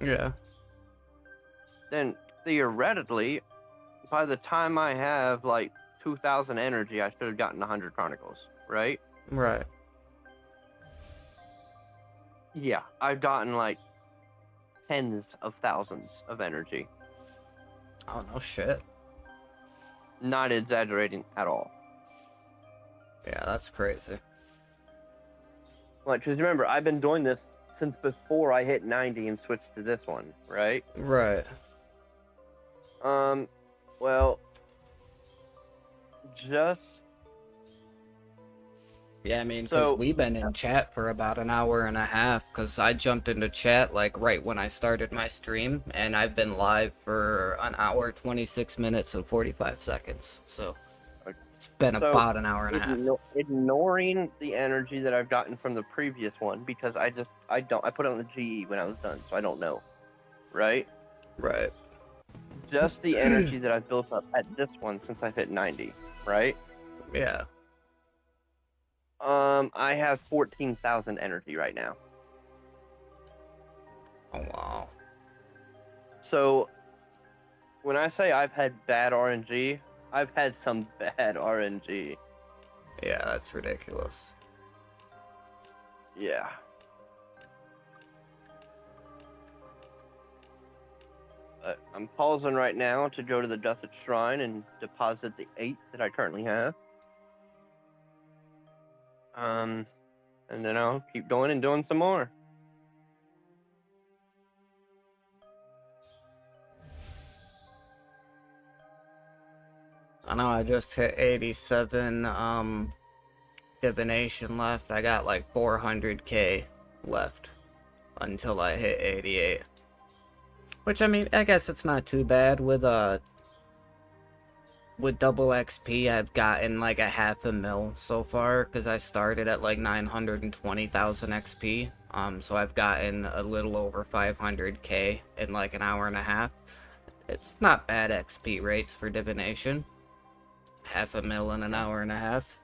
Yeah. Then theoretically, by the time I have like 2,000 energy, I should have gotten 100 chronicles, right? Right. Yeah, I've gotten like tens of thousands of energy. Oh, no shit. Not exaggerating at all. Yeah, that's crazy. Like, because remember, I've been doing this since before I hit 90 and switched to this one, right? Right. Well, just... Yeah, I mean, because we've been in chat for about an hour and a half, because I jumped into chat, like, right when I started my stream, and I've been live for an hour, 26 minutes, and 45 seconds, so it's been about an hour and a half. Ignoring the energy that I've gotten from the previous one, because I put it on the GE when I was done, so I don't know, right? Right. Just the energy that I've built up at this one since I've hit 90, right? Yeah. I have 14,000 energy right now. Oh, wow. So, when I say I've had bad RNG, I've had some bad RNG. Yeah, that's ridiculous. Yeah. But I'm pausing right now to go to the Dusset Shrine and deposit the 8 that I currently have. And then I'll keep going and doing some more. I know I just hit 87, divination left. I got like 400k left until I hit 88. Which, I mean, I guess it's not too bad. With double XP, I've gotten like a 500,000 so far, because I started at like 920,000 XP. So I've gotten a little over 500k in like an hour and a half. It's not bad XP rates for divination. 500,000 in an hour and a half.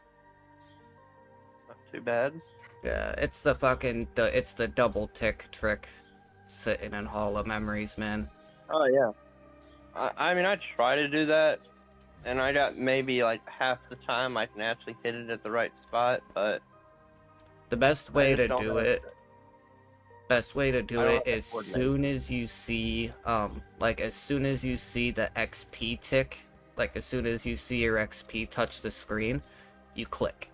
Not too bad. Yeah, it's the double tick trick sitting in Hall of Memories, man. Oh, yeah. I mean, I try to do that, and I got maybe like half the time I can actually hit it at the right spot, but... The best way to do it is as soon as you see, as soon as you see the XP tick, like as soon as you see your XP touch the screen, you click.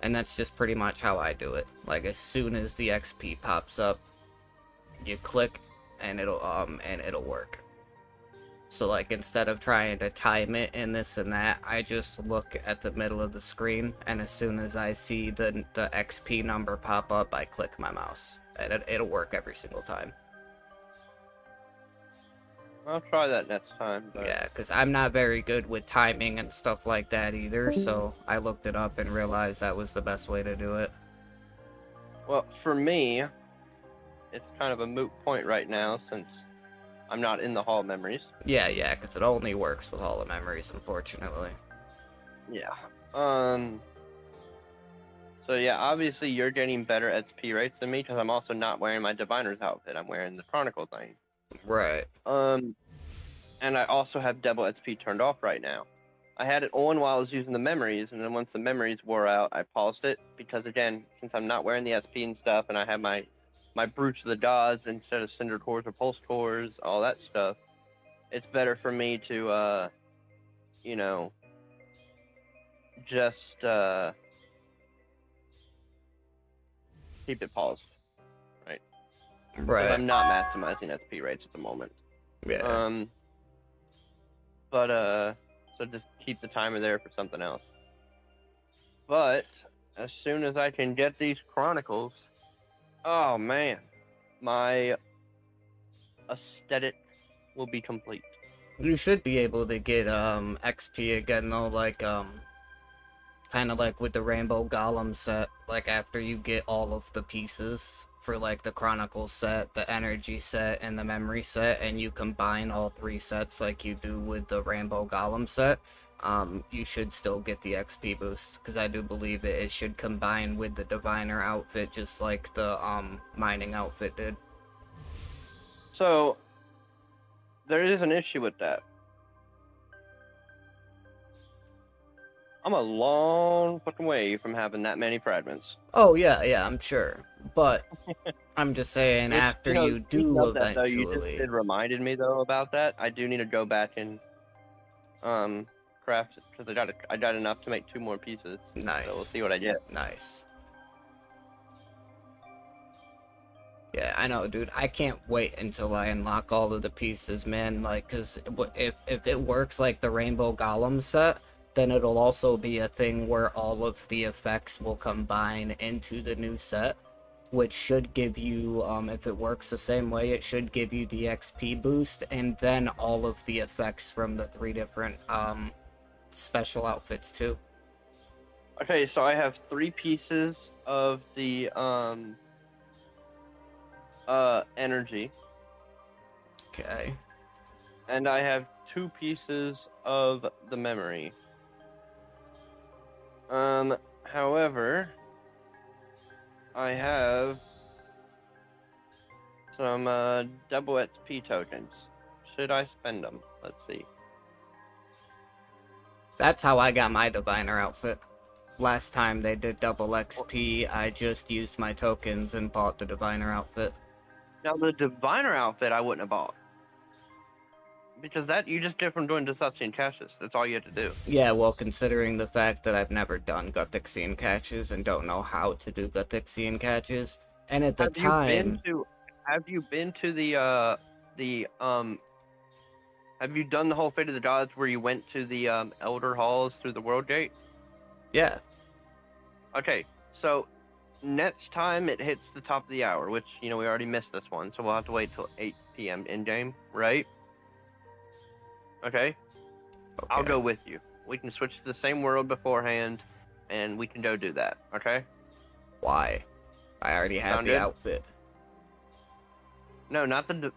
And that's just pretty much how I do it. Like, as soon as the XP pops up, you click, and it'll work. So, like, instead of trying to time it and this and that, I just look at the middle of the screen, and as soon as I see the XP number pop up, I click my mouse. And it'll work every single time. I'll try that next time. But... Yeah, because I'm not very good with timing and stuff like that either, so I looked it up and realized that was the best way to do it. Well, for me, it's kind of a moot point right now, since I'm not in the Hall of Memories. Yeah, because it only works with Hall of Memories, unfortunately. Yeah. So yeah, obviously you're getting better XP rates than me, because I'm also not wearing my Diviner's outfit. I'm wearing the Chronicle thing. Right. And I also have double XP turned off right now. I had it on while I was using the memories, and then once the memories wore out, I paused it, because again, since I'm not wearing the SP and stuff, and I have my Brutes of the Gods instead of Cinder Cores or Pulse Cores, all that stuff, it's better for me to, you know, just, keep it paused. Right. Right. I'm not maximizing SP rates at the moment. Yeah. So just keep the timer there for something else. But as soon as I can get these Chronicles, oh man, my aesthetic will be complete. You should be able to get XP again though, like kind of like with the Rainbow Golem set, like after you get all of the pieces for like the Chronicle set, the Energy set, and the Memory set, and you combine all 3 sets like you do with the Rainbow Golem set, you should still get the XP boost, because I do believe it should combine with the Diviner outfit just like the mining outfit did. So there is an issue with that. I'm a long fucking way from having that many fragments. Oh yeah, I'm sure. But I'm just saying, after you do that, though, you eventually. just reminded me though about that. I do need to go back and craft, because I got enough to make 2 more pieces. Nice. So we'll see what I get. Nice. Yeah, I know, dude. I can't wait until I unlock all of the pieces, man. Like, cause if it works like the Rainbow Golem set, then it'll also be a thing where all of the effects will combine into the new set, which should give you, if it works the same way, it should give you the XP boost, and then all of the effects from the 3 different, special outfits, too. Okay, so I have 3 pieces of the, energy. Okay. And I have 2 pieces of the memory. However, I have some double XP tokens. Should I spend them? Let's see. That's how I got my Diviner outfit. Last time they did double XP, I just used my tokens and bought the Diviner outfit. Now the Diviner outfit I wouldn't have bought. Because that you just did from doing Disruption caches. That's all you had to do. Yeah, well, considering the fact that I've never done Guthixian caches and don't know how to do Guthixian caches, and at the time... Have you been to have you done the whole Fate of the Gods where you went to the Elder Halls through the World Gate? Yeah. Okay, so next time it hits the top of the hour, which, you know, we already missed this one, so we'll have to wait till 8 p.m. in-game, right? Okay? I'll go with you. We can switch to the same world beforehand, and we can go do that, okay? Why? I already have the outfit. No, not the...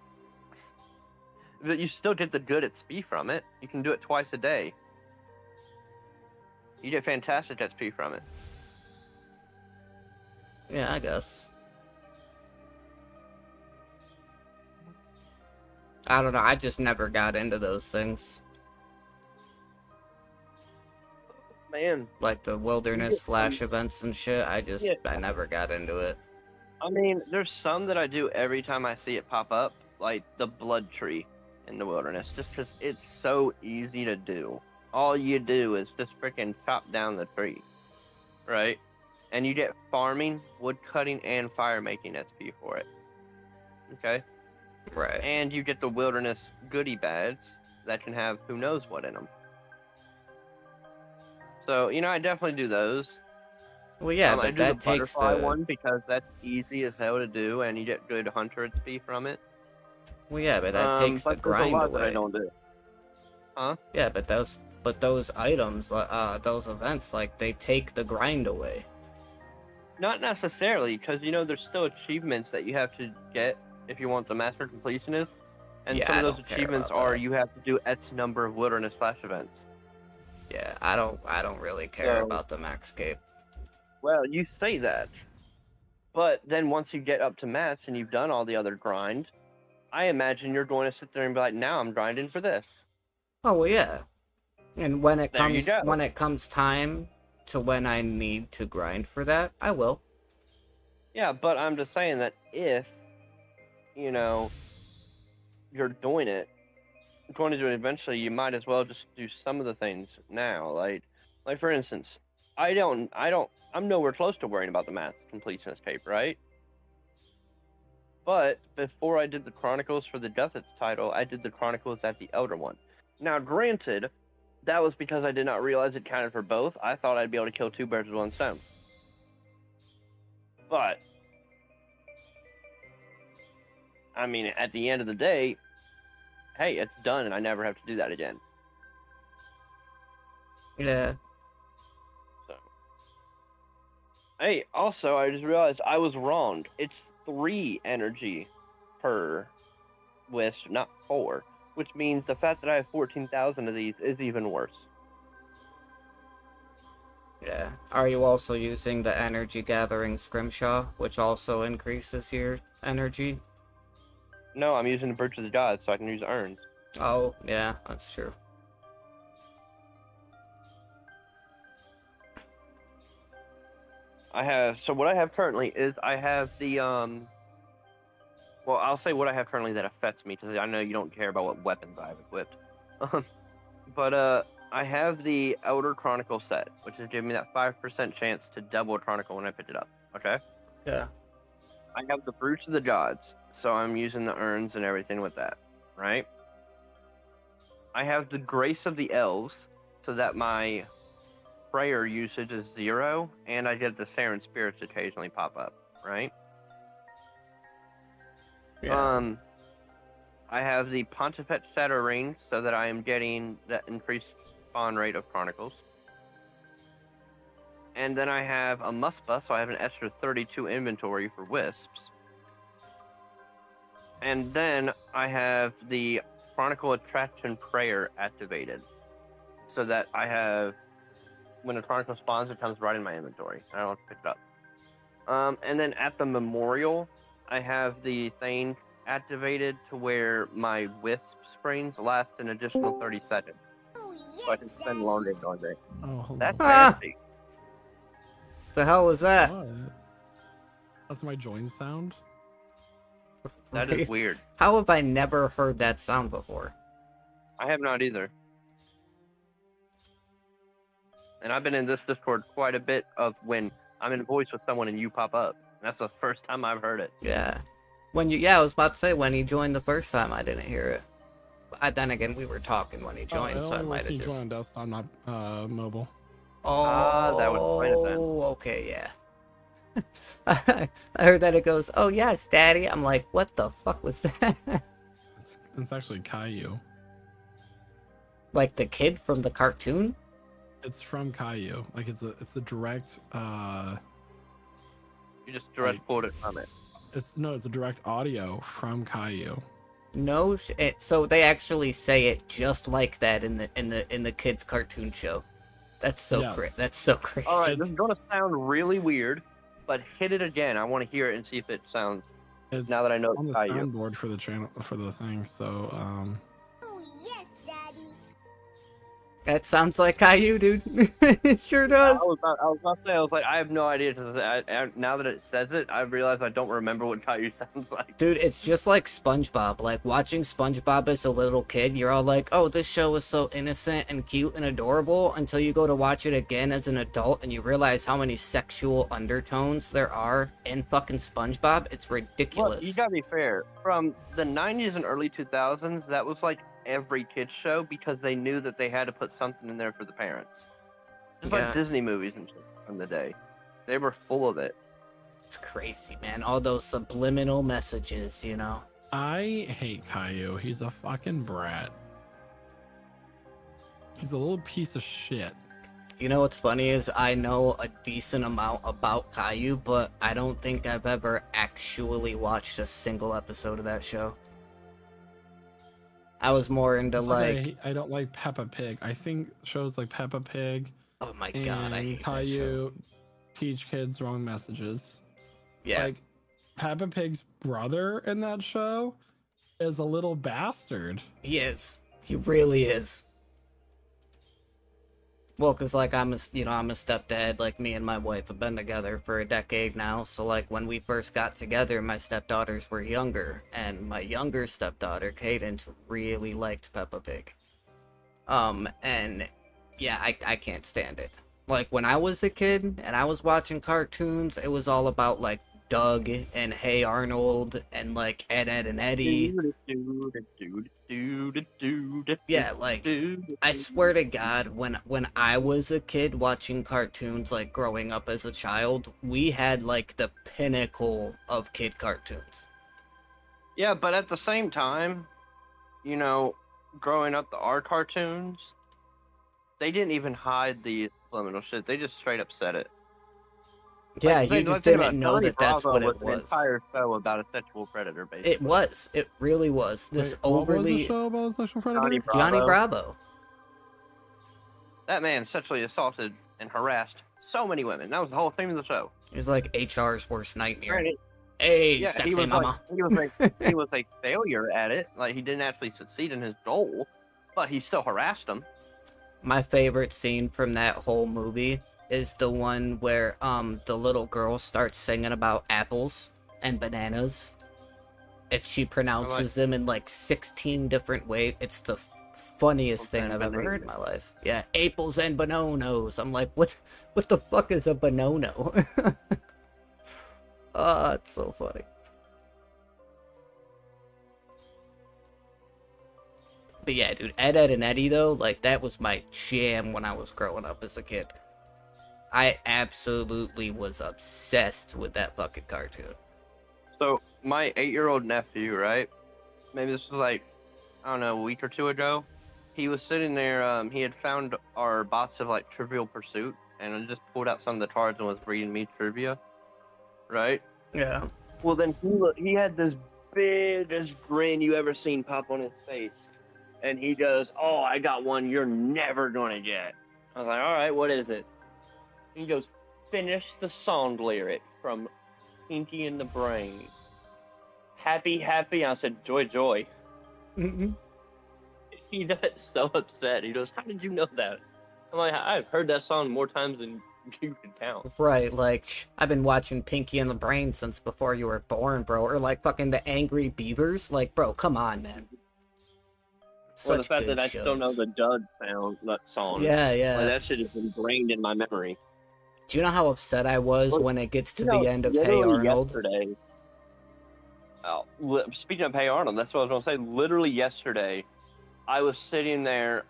But you still get the good XP from it. You can do it twice a day. You get fantastic XP from it. Yeah, I guess. I don't know, I just never got into those things. Man. Like the wilderness flash events and shit, I never got into it. I mean, there's some that I do every time I see it pop up, like the blood tree in the wilderness, just because it's so easy to do. All you do is just freaking chop down the tree, right? and you get farming, wood cutting, and fire making XP for it. Okay? Right. And you get the wilderness goodie bags that can have who knows what in them. So, I definitely do those. Well, yeah, I but do the that takes butterfly the. one because that's easy as hell to do, and you get good hunter XP from it. Well, yeah, but that takes the But there's a grind lot that I away. don't do. Huh? Yeah, but those items, those events, like they take the grind away. Not necessarily, because there's still achievements that you have to get if you want the master completionist, and Yeah, some I of those don't care achievements about are that. you have to do X number of wilderness flash events. Yeah, I don't really care So, about the max cape. well, you say that, but then once you get up to max and you've done all the other grind, I imagine you're going to sit there and be like, now I'm grinding for this. Oh well, yeah. And when it There you go. comes time to when I need to grind for that, I will. Yeah, but I'm just saying that if you're doing it, going to do it eventually, you might as well just do some of the things now. Like for instance, I'm nowhere close to worrying about the math completionist cape, right? But before I did the Chronicles for the Guthits title, I did the Chronicles at the Elder one. Now, granted, that was because I did not realize it counted for both. I thought I'd be able to kill two birds with one stone. But, I mean, at the end of the day, hey, it's done and I never have to do that again. Yeah. So. Hey, also, I just realized I was wrong. It's 3 energy per wisp, not 4. Which means the fact that I have 14,000 of these is even worse. Yeah. Are you also using the energy gathering scrimshaw, which also increases your energy? No, I'm using the Birch of the Gods so I can use urns. Oh, yeah, that's true. So what I have currently is I have the well, I'll say what I have currently that affects me because I know you don't care about what weapons I have equipped. But I have the Elder Chronicle set, which is giving me that 5% chance to double a Chronicle when I pick it up. Okay. Yeah. I have the Brutes of the Gods, so I'm using the urns and everything with that, right? I have the Grace of the Elves, so that my prayer usage is 0, and I get the Saren Spirits occasionally pop up, right? Yeah. I have the Pontifex Shadow Ring, so that I am getting the increased spawn rate of Chronicles. And then I have a Muspa, so I have an extra 32 inventory for Wisps. And then I have the Chronicle Attraction Prayer activated, so that I have, when a Chronicle spawns, it comes right in my inventory. I don't have to pick it up. And then at the Memorial, I have the thing activated to where my Wisp springs last an additional 30 seconds. So I can spend longer doing it. Oh, hold That's on. nasty. The hell was that? What? That's my join sound? That is weird. How have I never heard that sound before? I have not either. And I've been in this Discord quite a bit of when I'm in voice with someone and you pop up. That's the first time I've heard it. Yeah. I was about to say, when he joined the first time, I didn't hear it. But then again, we were talking when he joined, so I might have just... joined desktop, not mobile. Oh, that would explain it then. Okay, yeah. I heard that it goes, oh yes, daddy. I'm like, what the fuck was that? It's actually Caillou. Like the kid from the cartoon? It's from Caillou. Like it's a direct You just direct quote it from it. it's a direct audio from Caillou. No, so they actually say it just like that in the kids cartoon show. That's so Yes. That's so crazy. All right, this is gonna sound really weird, but hit it again. I want to hear it and see if it sounds. It's Now that I know on the Caillou. soundboard for the channel for the thing, so Oh yes, Daddy. That sounds like Caillou, dude. It sure does. I was about to say, I was like, I have no idea. Now that it says it, I realize I don't remember what Caillou sounds like. Dude, it's just like SpongeBob. Like, watching SpongeBob as a little kid, you're all like, oh, this show is so innocent and cute and adorable, until you go to watch it again as an adult and you realize how many sexual undertones there are in fucking SpongeBob. It's ridiculous. Look, you gotta be fair. From the 90s and early 2000s, that was like every kid's show because they knew that they had to put something in there for the parents. Just Yeah. like Disney movies and shit from the day. They were full of it. It's crazy, man. All those subliminal messages, you know? I hate Caillou. He's a fucking brat. He's a little piece of shit. You know what's funny is I know a decent amount about Caillou, but I don't think I've ever actually watched a single episode of that show. I was more into It's like... I don't like Peppa Pig. I think shows like Peppa Pig Oh my god, I and hate that show. Caillou teach kids wrong messages. Yeah. Like Peppa Pig's brother in that show is a little bastard. He is. He really is. Well, cause like I'm a stepdad. Like me and my wife have been together for a decade now. So like when we first got together, my stepdaughters were younger, and my younger stepdaughter, Cadence, really liked Peppa Pig. And yeah, I can't stand it. Like when I was a kid and I was watching cartoons, it was all about like Doug and Hey Arnold and like Ed, Ed and Eddie. Yeah, like I swear to God, when I was a kid watching cartoons, like growing up as a child, we had like the pinnacle of kid cartoons. Yeah, but at the same time, you know, growing up, our cartoons, they didn't even hide the subliminal shit. They just straight up said it. Yeah, Like, you let's just think about didn't know Johnny that that's Bravo what it an was. entire show about a sexual predator, basically. It was. It really was. This Wait, what was overly the show about a sexual predator? Johnny Bravo. Johnny Bravo. That man sexually assaulted and harassed so many women. That was the whole theme of the show. It's like HR's worst nightmare. Granted, Hey, yeah, sexy he was mama. he was a failure at it. Like he didn't actually succeed in his goal, but he still harassed them. My favorite scene from that whole movie is the one where the little girl starts singing about apples and bananas, and she pronounces them in like 16 different ways. It's the funniest thing I've ever heard in my life. Yeah, apples and bononos. I'm like, what the fuck is a bonono? Oh, it's so funny. But yeah, dude, Ed, Ed, and Eddie, though, like, that was my jam when I was growing up as a kid. I absolutely was obsessed with that fucking cartoon. So, my 8-year-old nephew, right? Maybe this was like, I don't know, a week or two ago. He was sitting there, he had found our box of, like, Trivial Pursuit, and I just pulled out some of the cards and was reading me trivia, right? Yeah. Well, then he had this biggest grin you ever seen pop on his face. And he goes, "Oh, I got one you're never gonna get." I was like, "All right, what is it?" And he goes, "Finish the song lyric from Pinky and the Brain. Happy, happy." I said, "Joy, joy." Mm-hmm. He got so upset. He goes, "How did you know that?" I'm like, "I've heard that song more times than you can count." Right, like, I've been watching Pinky and the Brain since before you were born, bro. Or like fucking the Angry Beavers. Like, bro, come on, man. Well, the Such fact good that I still know shows. the Dud sound, that song. Yeah, yeah. Like, that shit is ingrained in my memory. Do you know how upset I was Well, when it gets to You know, the end of Hey literally Arnold? Yesterday, speaking of Hey Arnold, that's what I was gonna say. Literally yesterday, I was sitting there,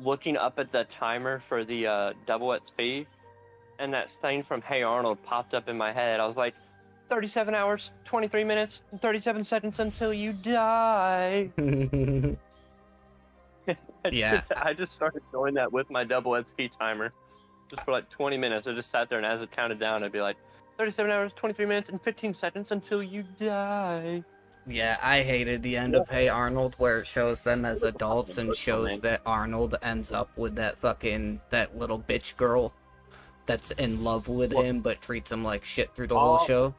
looking up at the timer for the double XP, and that thing from Hey Arnold popped up in my head. I was like, 37 hours, 23 minutes, and 37 seconds until you die. Yeah. I just started doing that with my double XP timer. Just for like 20 minutes. I just sat there, and as it counted down, I'd be like, 37 hours, 23 minutes, and 15 seconds until you die. Yeah, I hated the end of Hey Arnold where it shows them as adults and shows that Arnold ends up with that little bitch girl that's in love with him but treats him like shit through the whole show.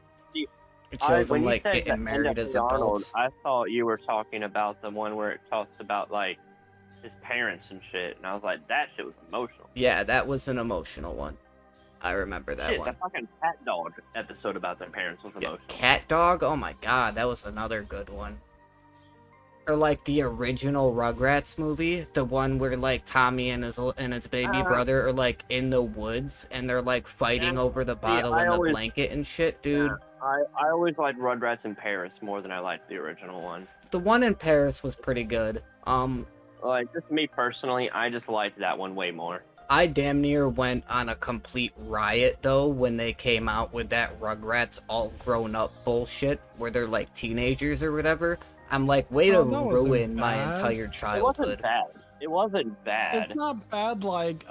It shows them like getting married as adults. I thought you were talking about the one where it talks about like his parents and shit, and I was like, that shit was emotional. Yeah, that was an emotional one. I remember that Shit, one. that fucking cat dog episode about their parents was Yeah, emotional. Cat Dog? Oh my god, that was another good one. Or like the original Rugrats movie, the one where like Tommy and his baby brother are like in the woods and they're like fighting over the bottle and the blanket and shit, dude. Yeah, I always liked Rugrats in Paris more than I liked the original one. The one in Paris was pretty good. Like, just me personally, I just liked that one way more. I damn near went on a complete riot though when they came out with that Rugrats all grown up bullshit where they're like teenagers or whatever. I'm like, way to ruin my entire childhood. It wasn't bad. It's not bad like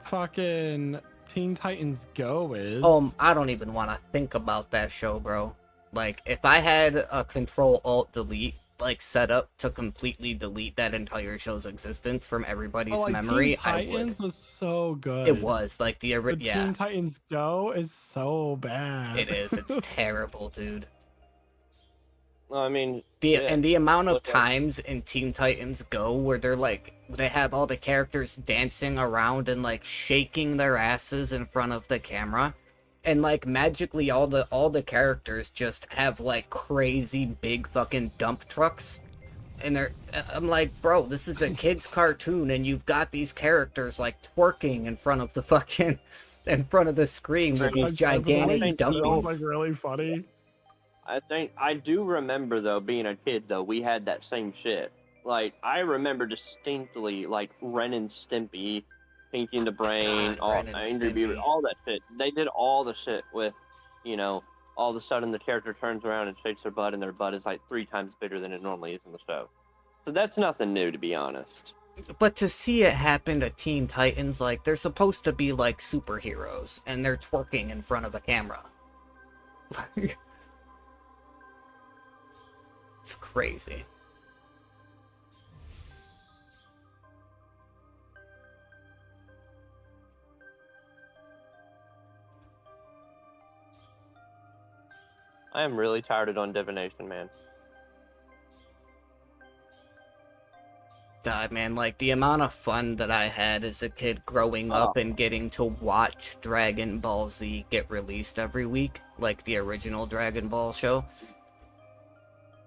fucking Teen Titans Go is. I don't even want to think about that show, bro. Like, if I had a Control-Alt-Delete like set up to completely delete that entire show's existence from everybody's memory, Teen Titans was so good. It was like the Teen Titans Go is so bad. It is. It's terrible, dude. Well, I mean, and the amount of times in Teen Titans Go where they're like, they have all the characters dancing around and like shaking their asses in front of the camera, and like magically all the characters just have like crazy big fucking dump trucks, and I'm like, bro, this is a kid's cartoon, and you've got these characters like twerking in front of the fucking screen with these gigantic dumpies. It was like really funny. I do remember though, being a kid though, we had that same shit. Like, I remember distinctly like Ren and Stimpy, Pinky and the Brain, Angry Beaver, all that shit. They did all the shit with, you know, all of a sudden the character turns around and shakes their butt, and their butt is like 3 times bigger than it normally is in the show. So that's nothing new, to be honest. But to see it happen to Teen Titans, like, they're supposed to be like superheroes, and they're twerking in front of a camera. It's crazy. I am really tired on Divination, man. God, man, like, the amount of fun that I had as a kid growing up and getting to watch Dragon Ball Z get released every week, like the original Dragon Ball show.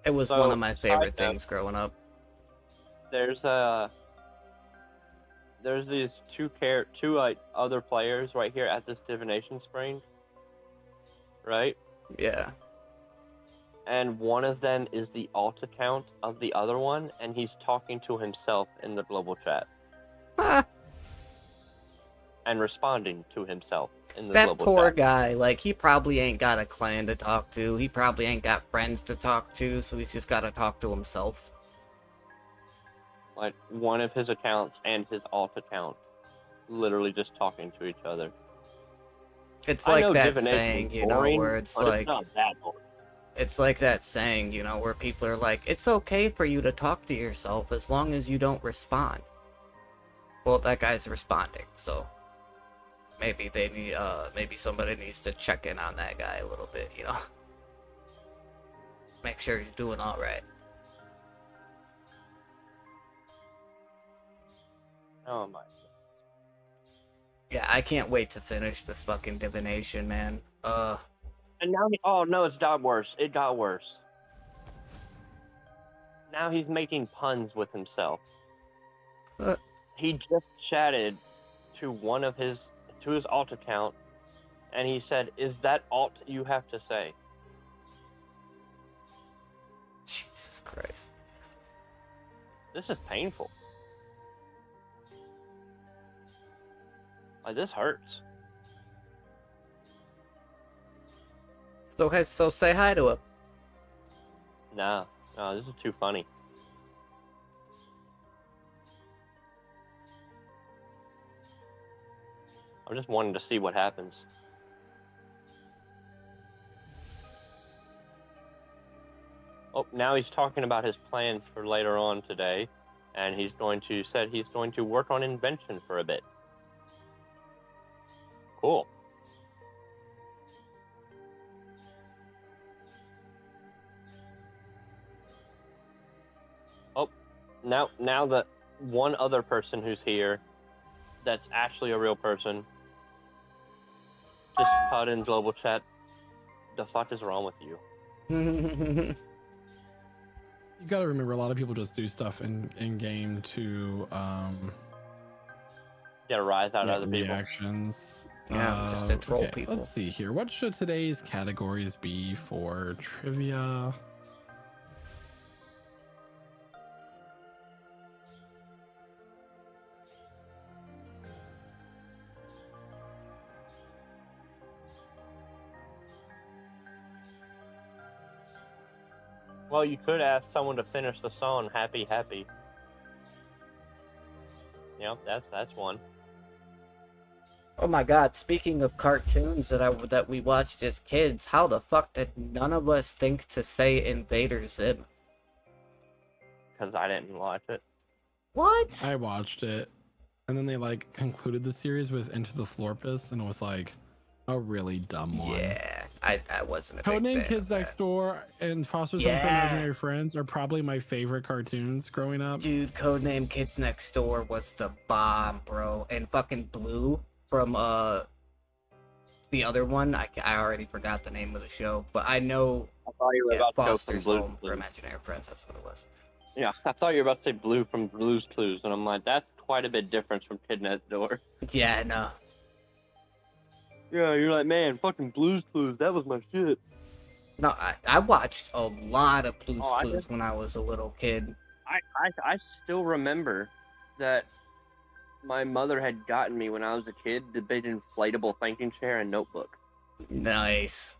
It was one of my favorite things growing up. There's these two other players right here at this Divination Spring, right? Yeah. And one of them is the alt account of the other one, and he's talking to himself in the global chat. And responding to himself in the global chat. That poor guy, like, he probably ain't got a clan to talk to, he probably ain't got friends to talk to, so he's just gotta talk to himself. Like, one of his accounts and his alt account literally just talking to each other. It's like that saying, you know, where it's like... It's not that boring. It's like that saying, you know, where people are like, it's okay for you to talk to yourself as long as you don't respond. Well, that guy's responding, so maybe they need, maybe somebody needs to check in on that guy a little bit, you know? Make sure he's doing alright. Oh my. Yeah, I can't wait to finish this fucking Divination, man. And now oh no, it's got worse. It got worse. Now he's making puns with himself. He just chatted to his alt account, and he said, "Is that alt you have to say?" Jesus Christ. This is painful. Like, this hurts. So say hi to him. No, this is too funny. I'm just wanting to see what happens. Oh, now he's talking about his plans for later on today, and he's going to work on invention for a bit. Cool. Oh, now one other person who's here that's actually a real person. Just put in global chat. The fuck is wrong with you? You gotta remember, a lot of people just do stuff in game to Get a rise out of other people. reactions. Yeah, just to troll people. Let's see here. What should today's categories be for trivia? Well, you could ask someone to finish the song "Happy Happy." Yep, that's one. Oh my god, speaking of cartoons that we watched as kids, how the fuck did none of us think to say Invader Zim? Because I didn't watch it. What? I watched it, and then they like concluded the series with Into the Florpus, and it was like a really dumb one. Yeah, I wasn't a big Codename fan Kids of Next that. Door and Foster's Home for Imaginary Friends are probably my favorite cartoons growing up. Dude, Codename Kids Next Door was the bomb, bro. And fucking Blue from the other one, I already forgot the name of the show, but I know I thought you were about to go Foster's from Home for Blue's. Imaginary Friends, that's what it was. Yeah, I thought you were about to say Blue from Blue's Clues, and I'm like, that's quite a bit different from Kid Next Door. Yeah, no. Yeah, you're like, man, fucking Blue's Clues, that was my shit. No, I watched a lot of Blue's Oh, I Clues did. when I was a little kid. I still remember that my mother had gotten me when I was a kid the big inflatable thinking chair and notebook. Nice.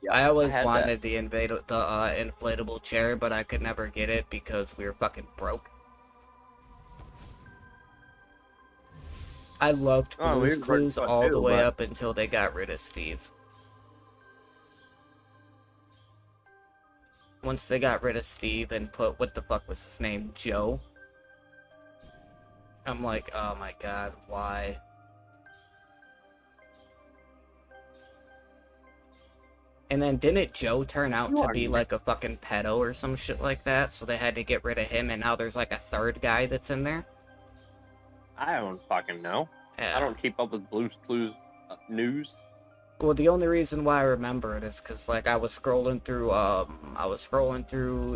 Yeah, I always had wanted the inflatable chair, but I could never get it because we were fucking broke. I loved Oh, we Blue's were Clues broke all too, the way but- up until they got rid of Steve. Once they got rid of Steve and put, what the fuck was his name, Joe? I'm like, oh my god, why? And then didn't Joe turn out to be like a fucking pedo or some shit like that? So they had to get rid of him, and now there's like a third guy that's in there? I don't fucking know. Yeah. I don't keep up with Blue's Clues news. Well, the only reason why I remember it is because, like, I was scrolling through,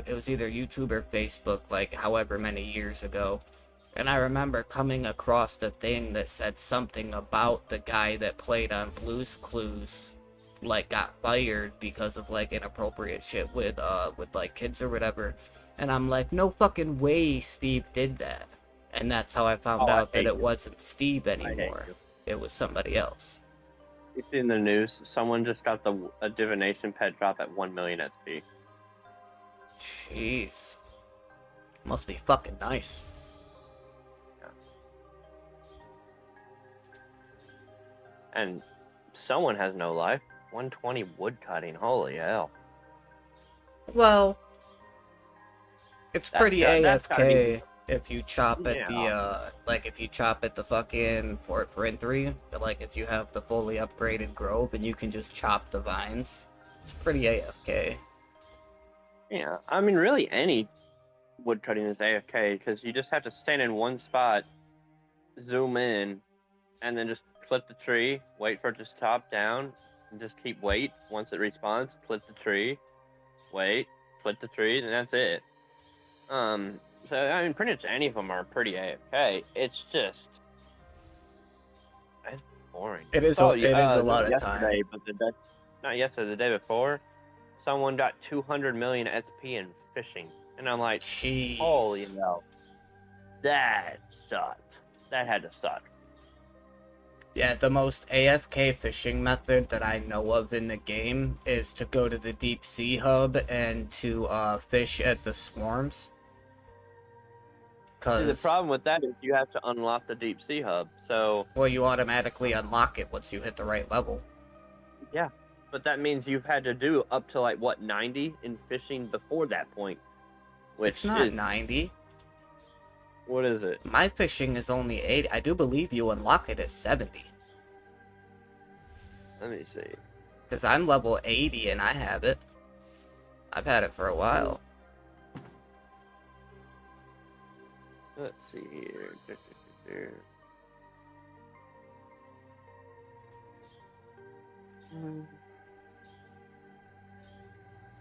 it was either YouTube or Facebook, like, however many years ago, and I remember coming across the thing that said something about the guy that played on Blue's Clues, like, got fired because of, like, inappropriate shit with, like, kids or whatever, and I'm like, no fucking way Steve did that, and that's how I found out that it wasn't Steve anymore, it was somebody else. You see in the news, someone just got a divination pet drop at 1 million SP. Jeez. Must be fucking nice. Yeah. And someone has no life. 120 wood cutting. Holy hell. Well, it's pretty that's gotta be- AFK if you chop at Yeah. the, like, if you chop at the fucking Fort Friend 3, like, if you have the fully upgraded grove and you can just chop the vines, it's pretty AFK. Yeah, I mean, really any wood cutting is AFK because you just have to stand in one spot, zoom in, and then just clip the tree, wait for it to chop down, and just keep wait. Once it respawns, clip the tree, wait, clip the tree, and that's it. So I mean, pretty much any of them are pretty AFK. It's just it's boring. It is So, it is a lot of yesterday, time. but not yesterday, the day before, someone got 200 million SP in fishing, and I'm like, Jeez. holy hell, that sucked. That had to suck. Yeah, the most AFK fishing method that I know of in the game is to go to the deep sea hub and to fish at the swarms. See, the problem with that is you have to unlock the deep sea hub. So Well, you automatically unlock it once you hit the right level. yeah, but that means you've had to do up to like what 90 in fishing before that point. Which It's not is 90. what is it? My fishing is only 80. I do believe you unlock it at 70. Let me see. Because I'm level 80 and I have it. I've had it for a while. Let's see here.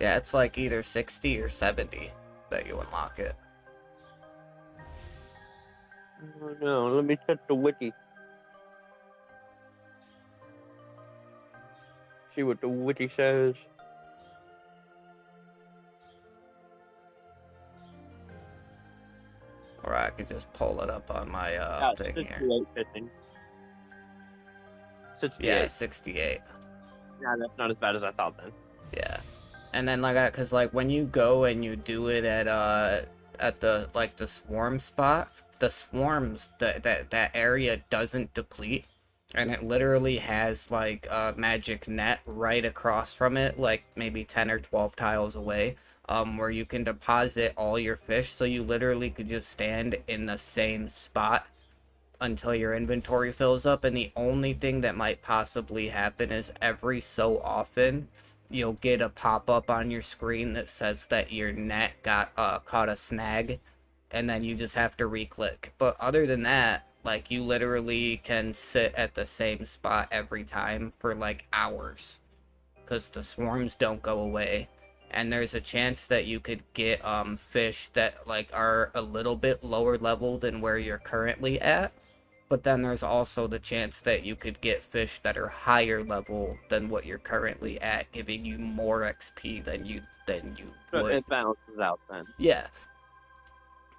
Yeah, it's like either 60 or 70 that you unlock it. Oh, no, let me check the wiki. See what the wiki says. Or I could just pull it up on my thing here. 68 fishing. 68. Yeah, 68. Yeah, that's not as bad as I thought then. Yeah. And then like, cause like when you go and you do it at the like the swarm spot, the swarms that area doesn't deplete, and it literally has like a magic net right across from it, like maybe 10 or 12 tiles away, where you can deposit all your fish. So you literally could just stand in the same spot until your inventory fills up. And the only thing that might possibly happen is every so often you'll get a pop-up on your screen that says that your net got caught a snag, and then you just have to re-click. But other than that, like, you literally can sit at the same spot every time for like hours, because the swarms don't go away. And there's a chance that you could get fish that like are a little bit lower level than where you're currently at. But then there's also the chance that you could get fish that are higher level than what you're currently at, giving you more XP than you So would. it balances out then. Yeah.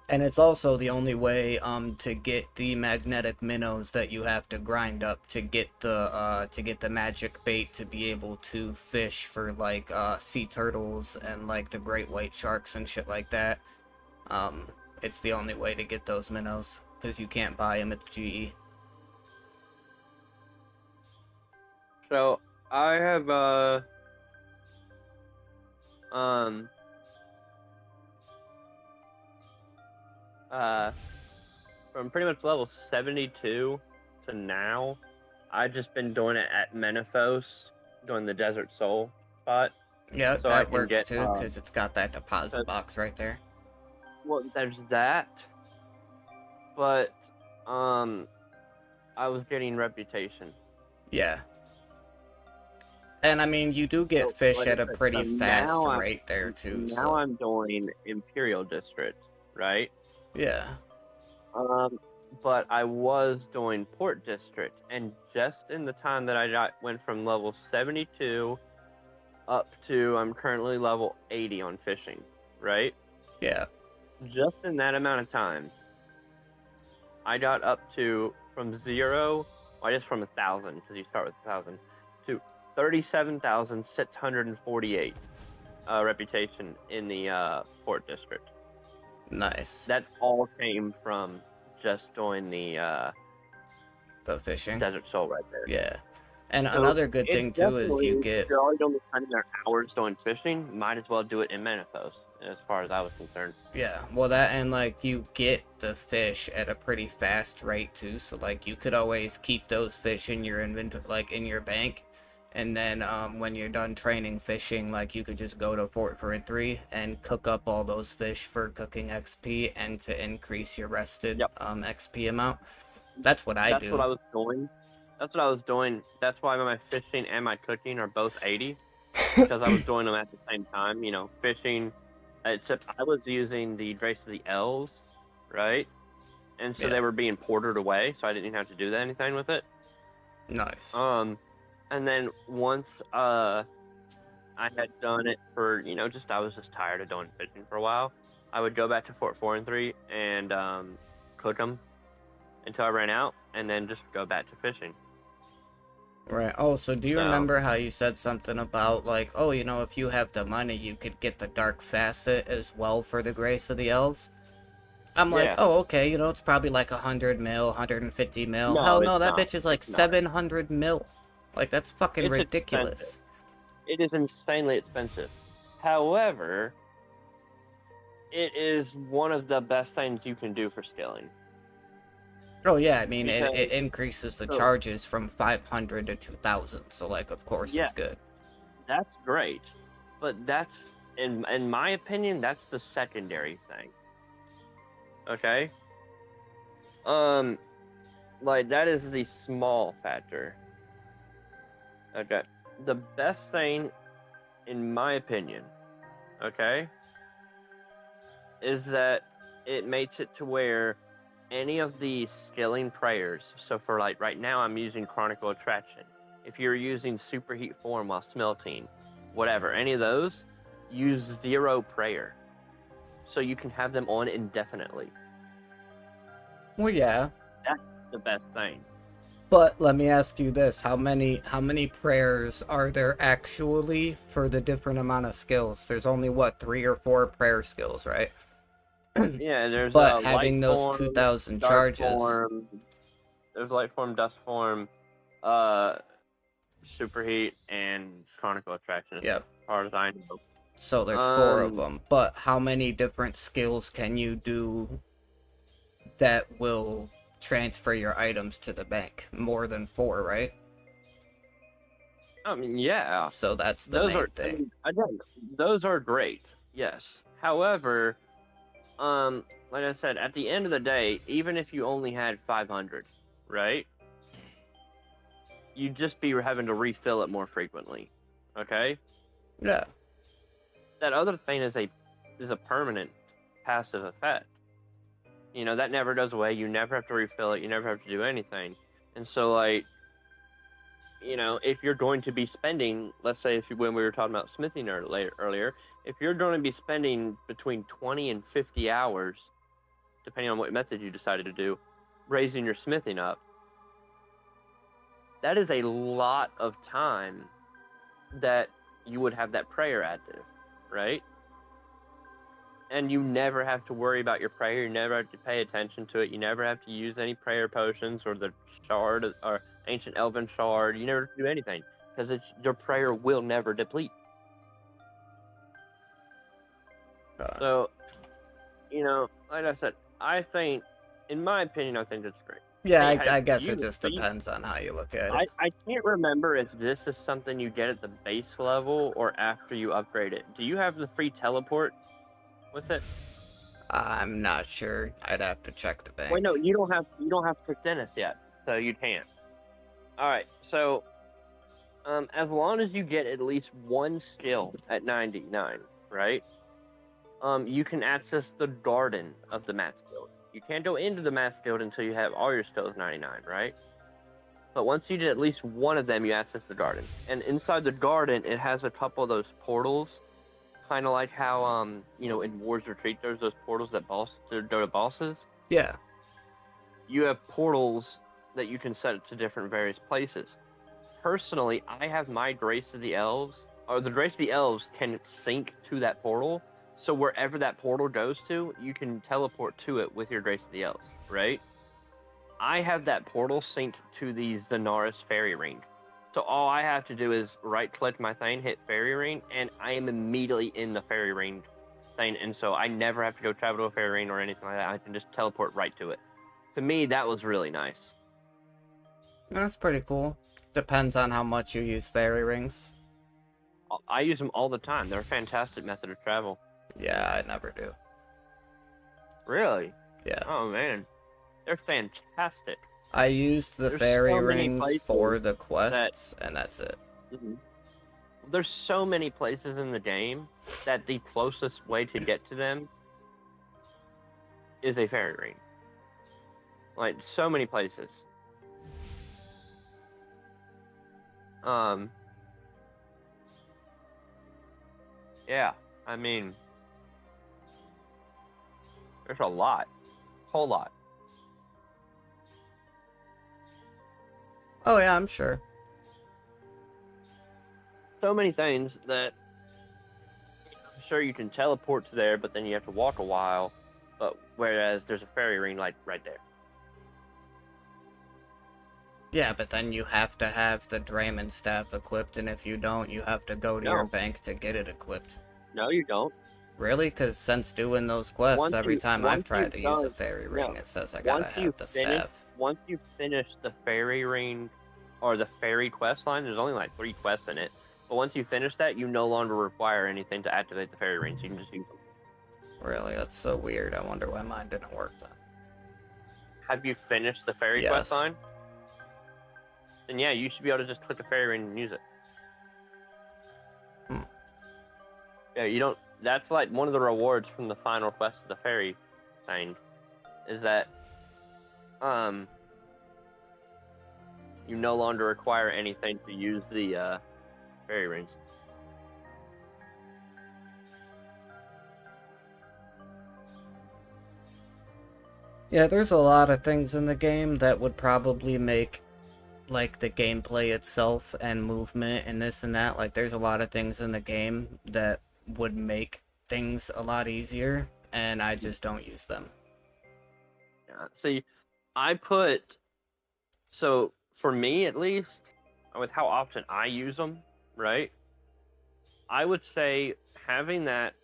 And it's also the only way to get the magnetic minnows that you have to grind up to get the magic bait to be able to fish for like sea turtles and like the great white sharks and shit like that. It's the only way to get those minnows, because you can't buy them at the GE. So I have from pretty much level 72 to now, I've just been doing it at Menaphos, doing the Desert Soul spot. Yeah, So I that can works get, too, because it's got that deposit box right there. Well, there's that, but I was getting reputation. Yeah. And I mean, you do get So, fish like at I a said, pretty so fast now rate there too. Now So I'm doing Imperial District, right? yeah, But I was doing Port District, and just in the time that I went from level 72 up to I'm currently level 80 on fishing, right? yeah, Just in that amount of time, I got up to from 0, I guess from 1,000, because you start with 1,000, to 37,648 reputation in the Port District. nice. That all came from just doing the fishing. Desert Soul right there. Yeah. And So another good thing too is you If get. you're already only spending their hours doing fishing, might as well do it in Menaphos, as far as I was concerned. Yeah, well that, and like you get the fish at a pretty fast rate too, so like you could always keep those fish in your inventory, like in your bank, and then when you're done training fishing, like you could just go to Fort 3 and cook up all those fish for cooking XP and to increase your rested XP amount. That's what I do. That's what I was doing. That's what I was doing. That's why my fishing and my cooking are both 80, because I was doing them at the same time. You know, fishing. Except I was using the Grace of the Elves, right? And so they were being ported away, so I didn't even have to do anything with it. Nice. And then once I had done it for, I was just tired of doing fishing for a while, I would go back to Fort 4 and 3 and cook them until I ran out, and then just go back to fishing. Right. Oh, so do you remember how you said something about, like, oh, if you have the money, you could get the Dark Facet as well for the Grace of the Elves? I'm like, oh, okay, it's probably like 100 mil, 150 mil. No, Hell no, that not. bitch is like 700 mil. Like, that's fucking It's ridiculous. Expensive. It is insanely expensive. However, it is one of the best things you can do for scaling. Oh yeah, I mean, it increases the charges from 500 to 2,000, so like, of course it's good. That's great, but that's, in my opinion, that's the secondary thing. Okay? Like, that is the small factor. Okay. The best thing, in my opinion, okay, is that it makes it to where any of the skilling prayers, so for like right now I'm using Chronicle Attraction. If you're using Superheat Form while smelting, whatever, any of those, use 0 prayer. So you can have them on indefinitely. Well, yeah. That's the best thing. But let me ask you this: how many prayers are there actually for the different amount of skills? There's only what 3 or 4 prayer skills, right? Yeah, there's but having light those form, 2,000 dark charges. Form, there's light form, dust form, superheat, and Chronicle Attraction. Yep. As far as I know. So there's 4 of them. But how many different skills can you do that will transfer your items to the bank? More than 4, right? I mean, yeah. So that's the main thing. I mean, again, those are great. Yes. However, like I said, at the end of the day, even if you only had 500, right? You'd just be having to refill it more frequently. Okay? Yeah. That other thing is a permanent passive effect. You know, that never goes away. You never have to refill it. You never have to do anything. And so, like, you know, if you're going to be spending, let's say when we were talking about smithing earlier, if you're going to be spending between 20 and 50 hours, depending on what method you decided to do, raising your smithing up, that is a lot of time that you would have that prayer active, right? And you never have to worry about your prayer. You never have to pay attention to it. You never have to use any prayer potions or the shard or ancient elven shard. You never have to do anything because your prayer will never deplete. So, you know, like I said, I think, in my opinion, I think it's great. Yeah, I guess it just depends on how you look at it. I can't remember if this is something you get at the base level or after you upgrade it. Do you have the free teleport with it? I'm not sure. I'd have to check the bank. Wait, no, you don't have Zenith yet, so you can't. All right, so as long as you get at least 1 skill at 99, right? You can access the garden of the Mass Guild. You can't go into the Mass Guild until you have all your skills 99, right? But once you get at least one of them, you access the garden. And inside the garden, it has a couple of those portals, kind of like how, you know, in War's Retreat, there's those portals that go to bosses. Yeah. You have portals that you can set to different various places. Personally, I have my Grace of the Elves, or the Grace of the Elves can sync to that portal. So wherever that portal goes to, you can teleport to it with your Grace of the Elves, right? I have that portal synced to the Zenaris Fairy Ring. So all I have to do is right-click my thing, hit Fairy Ring, and I am immediately in the Fairy Ring thing. And so I never have to go travel to a Fairy Ring or anything like that. I can just teleport right to it. To me, that was really nice. That's pretty cool. Depends on how much you use fairy rings. I use them all the time. They're a fantastic method of travel. Yeah, I never do. Really? Yeah. Oh, man. They're fantastic. I used the There's fairy so many rings places for the quests, and that's it. Mm-hmm. There's so many places in the game that the closest way to get to them is a fairy ring. Like, so many places. Yeah, I mean, there's a lot. Whole lot. Oh yeah, I'm sure. So many things that, sure, you can teleport to there, but then you have to walk a while. But whereas there's a fairy ring like right there. Yeah, but then you have to have the Draymond staff equipped, and if you don't, you have to go to your bank to get it equipped. No, you don't. Really? Because since doing those quests, every time I've tried to use a fairy ring, it says I gotta have the staff. Once you finish the fairy ring, or the fairy quest line, there's only like 3 quests in it. But once you finish that, you no longer require anything to activate the fairy rings. You can just use them. Really? That's so weird. I wonder why mine didn't work then. have you finished the fairy Yes. quest line? Then yeah, you should be able to just click a fairy ring and use it. Yeah, you don't. That's like one of the rewards from the final quest of the fairy thing, is that you no longer require anything to use the fairy rings. Yeah, there's a lot of things in the game that would probably make, like, the gameplay itself and movement and this and that. Like, there's a lot of things in the game that would make things a lot easier, and I just don't use them. Yeah. See, so for me at least, with how often I use them, right? I would say having that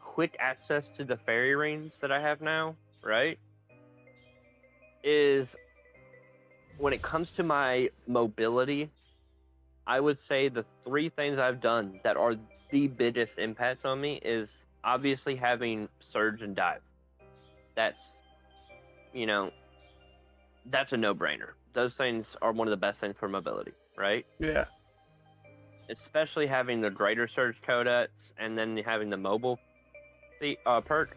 quick access to the fairy rings that I have now, right, is, when it comes to my mobility, I would say the 3 things I've done that are the biggest impacts on me is obviously having surge and dive. That's, that's a no-brainer. Those things are one of the best things for mobility, right? Yeah. Especially having the greater surge codex and then having the mobile perk.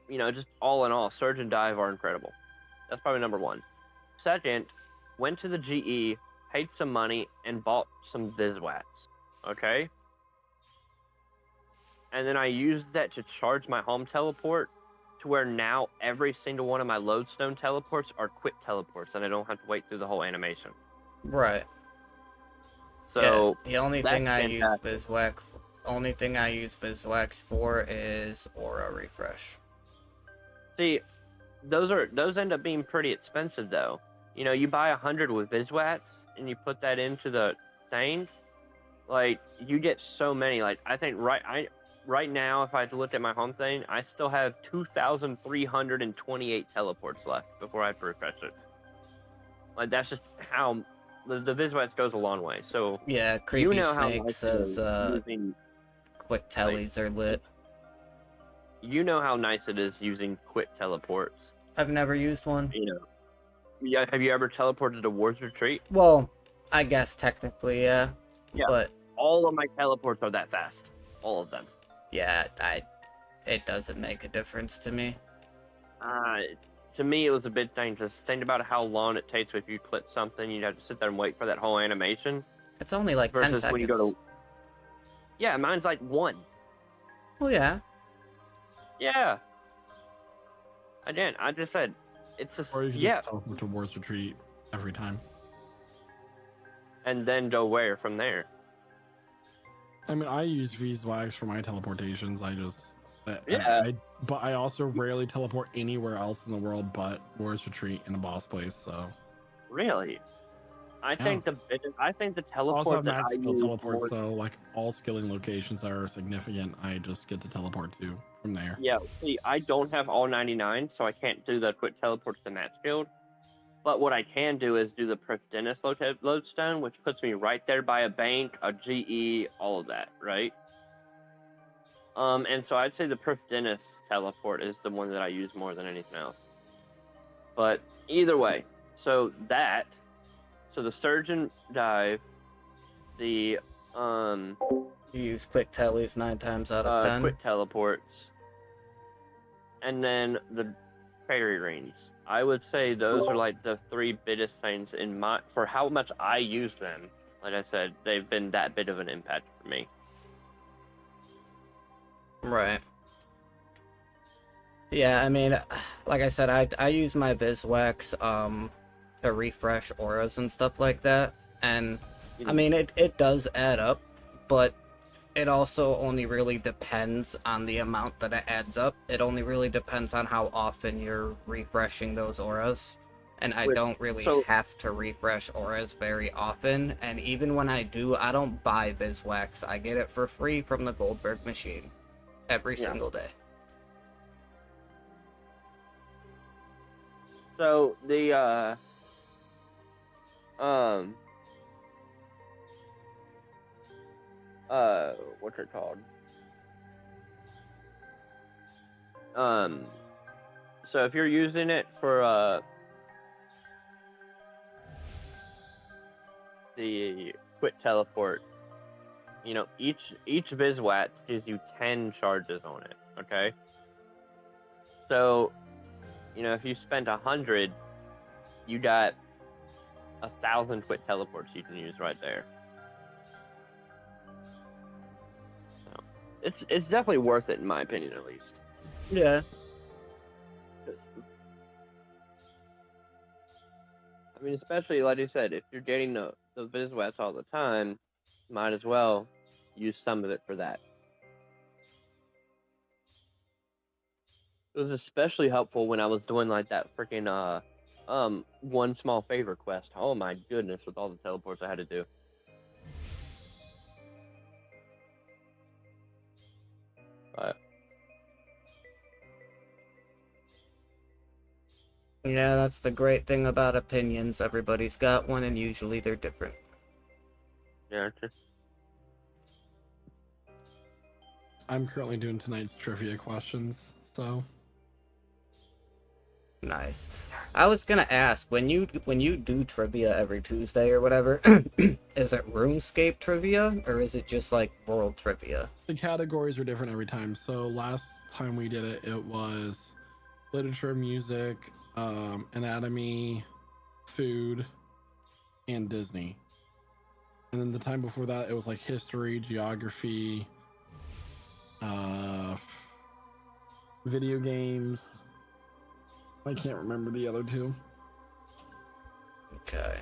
Just all in all, surge and dive are incredible. That's probably number 1. Second, went to the GE, paid some money, and bought some Viswats. Okay? And then I used that to charge my home teleport, to where now every single one of my lodestone teleports are quick teleports, and I don't have to wait through the whole animation. Right. So yeah, the only thing I use fantastic. Viswax for is aura refresh. See, those end up being pretty expensive though. You buy 100 with Viswats and you put that into the thing, like, you get so many. Like, I think right now, if I had to look at my home thing, I still have 2,328 teleports left before I refresh it. Like, that's just how the Viswats goes a long way. So Yeah, Creepy Snake nice says quick tellies are lit. You know how nice it is using quick teleports. I've never used one. Yeah, have you ever teleported to War's Retreat? Well, I guess technically, yeah. Yeah. But all of my teleports are that fast. All of them. yeah, it doesn't make a difference to me. To me, it was a bit dangerous. Think about how long it takes if you click something. You'd have to sit there and wait for that whole animation. It's only like 10 seconds. When you go to... Yeah, mine's like 1. Oh, yeah. Yeah. Again, I just said, it's just... Or you can just teleport to War's Retreat every time. And then go where from there? I mean, I use Viswax for my teleportations. But I also rarely teleport anywhere else in the world but War's Retreat and a boss place. So really, I think the teleport also have that max I skill use teleports. more... So like all skilling locations that are significant, I just get to teleport to from there. Yeah, see, I don't have all 99, so I can't do the quick teleports to Matt's guild. But what I can do is do the Dennis lodestone, which puts me right there by a bank, a GE, all of that, right? And so I'd say the Dennis teleport is the one that I use more than anything else. But either way, so the surge and dive, the You use quick tellies 9 times out of 10. quick teleports, and then the fairy rings. I would say those are like the 3 biggest things for how much I use them. Like I said, they've been that bit of an impact for me. Right. Yeah, I mean, like I said, I use my Viswax to refresh auras and stuff like that, and I mean it does add up, but it also only really depends on the amount that it adds up. It only really depends on how often you're refreshing those auras. And I don't really have to refresh auras very often. And even when I do, I don't buy Viswax. I get it for free from the Goldberg machine every single day. So the what's it called? So if you're using it for the quick teleport, you know, each Viswats gives you 10 charges on it. Okay. So, you know, if you spent 100, you got 1,000 quick teleports you can use right there. So, it's definitely worth it in my opinion, at least. Yeah. I mean, especially like I said, if you're getting the Viswats all the time, might as well use some of it for that. It was especially helpful when I was doing like that freaking one small favor quest. Oh my goodness, with all the teleports I had to do. But Yeah, that's the great thing about opinions. Everybody's got one, and usually they're different. yeah, I'm currently doing tonight's trivia questions, so Nice. I was gonna ask, when you do trivia every Tuesday or whatever, is it RuneScape trivia or is it just like world trivia? the categories are different every time. So last time we did it, it was literature, music, anatomy, food, and Disney. And then the time before that, it was like history, geography, video games. I can't remember the other two. Okay.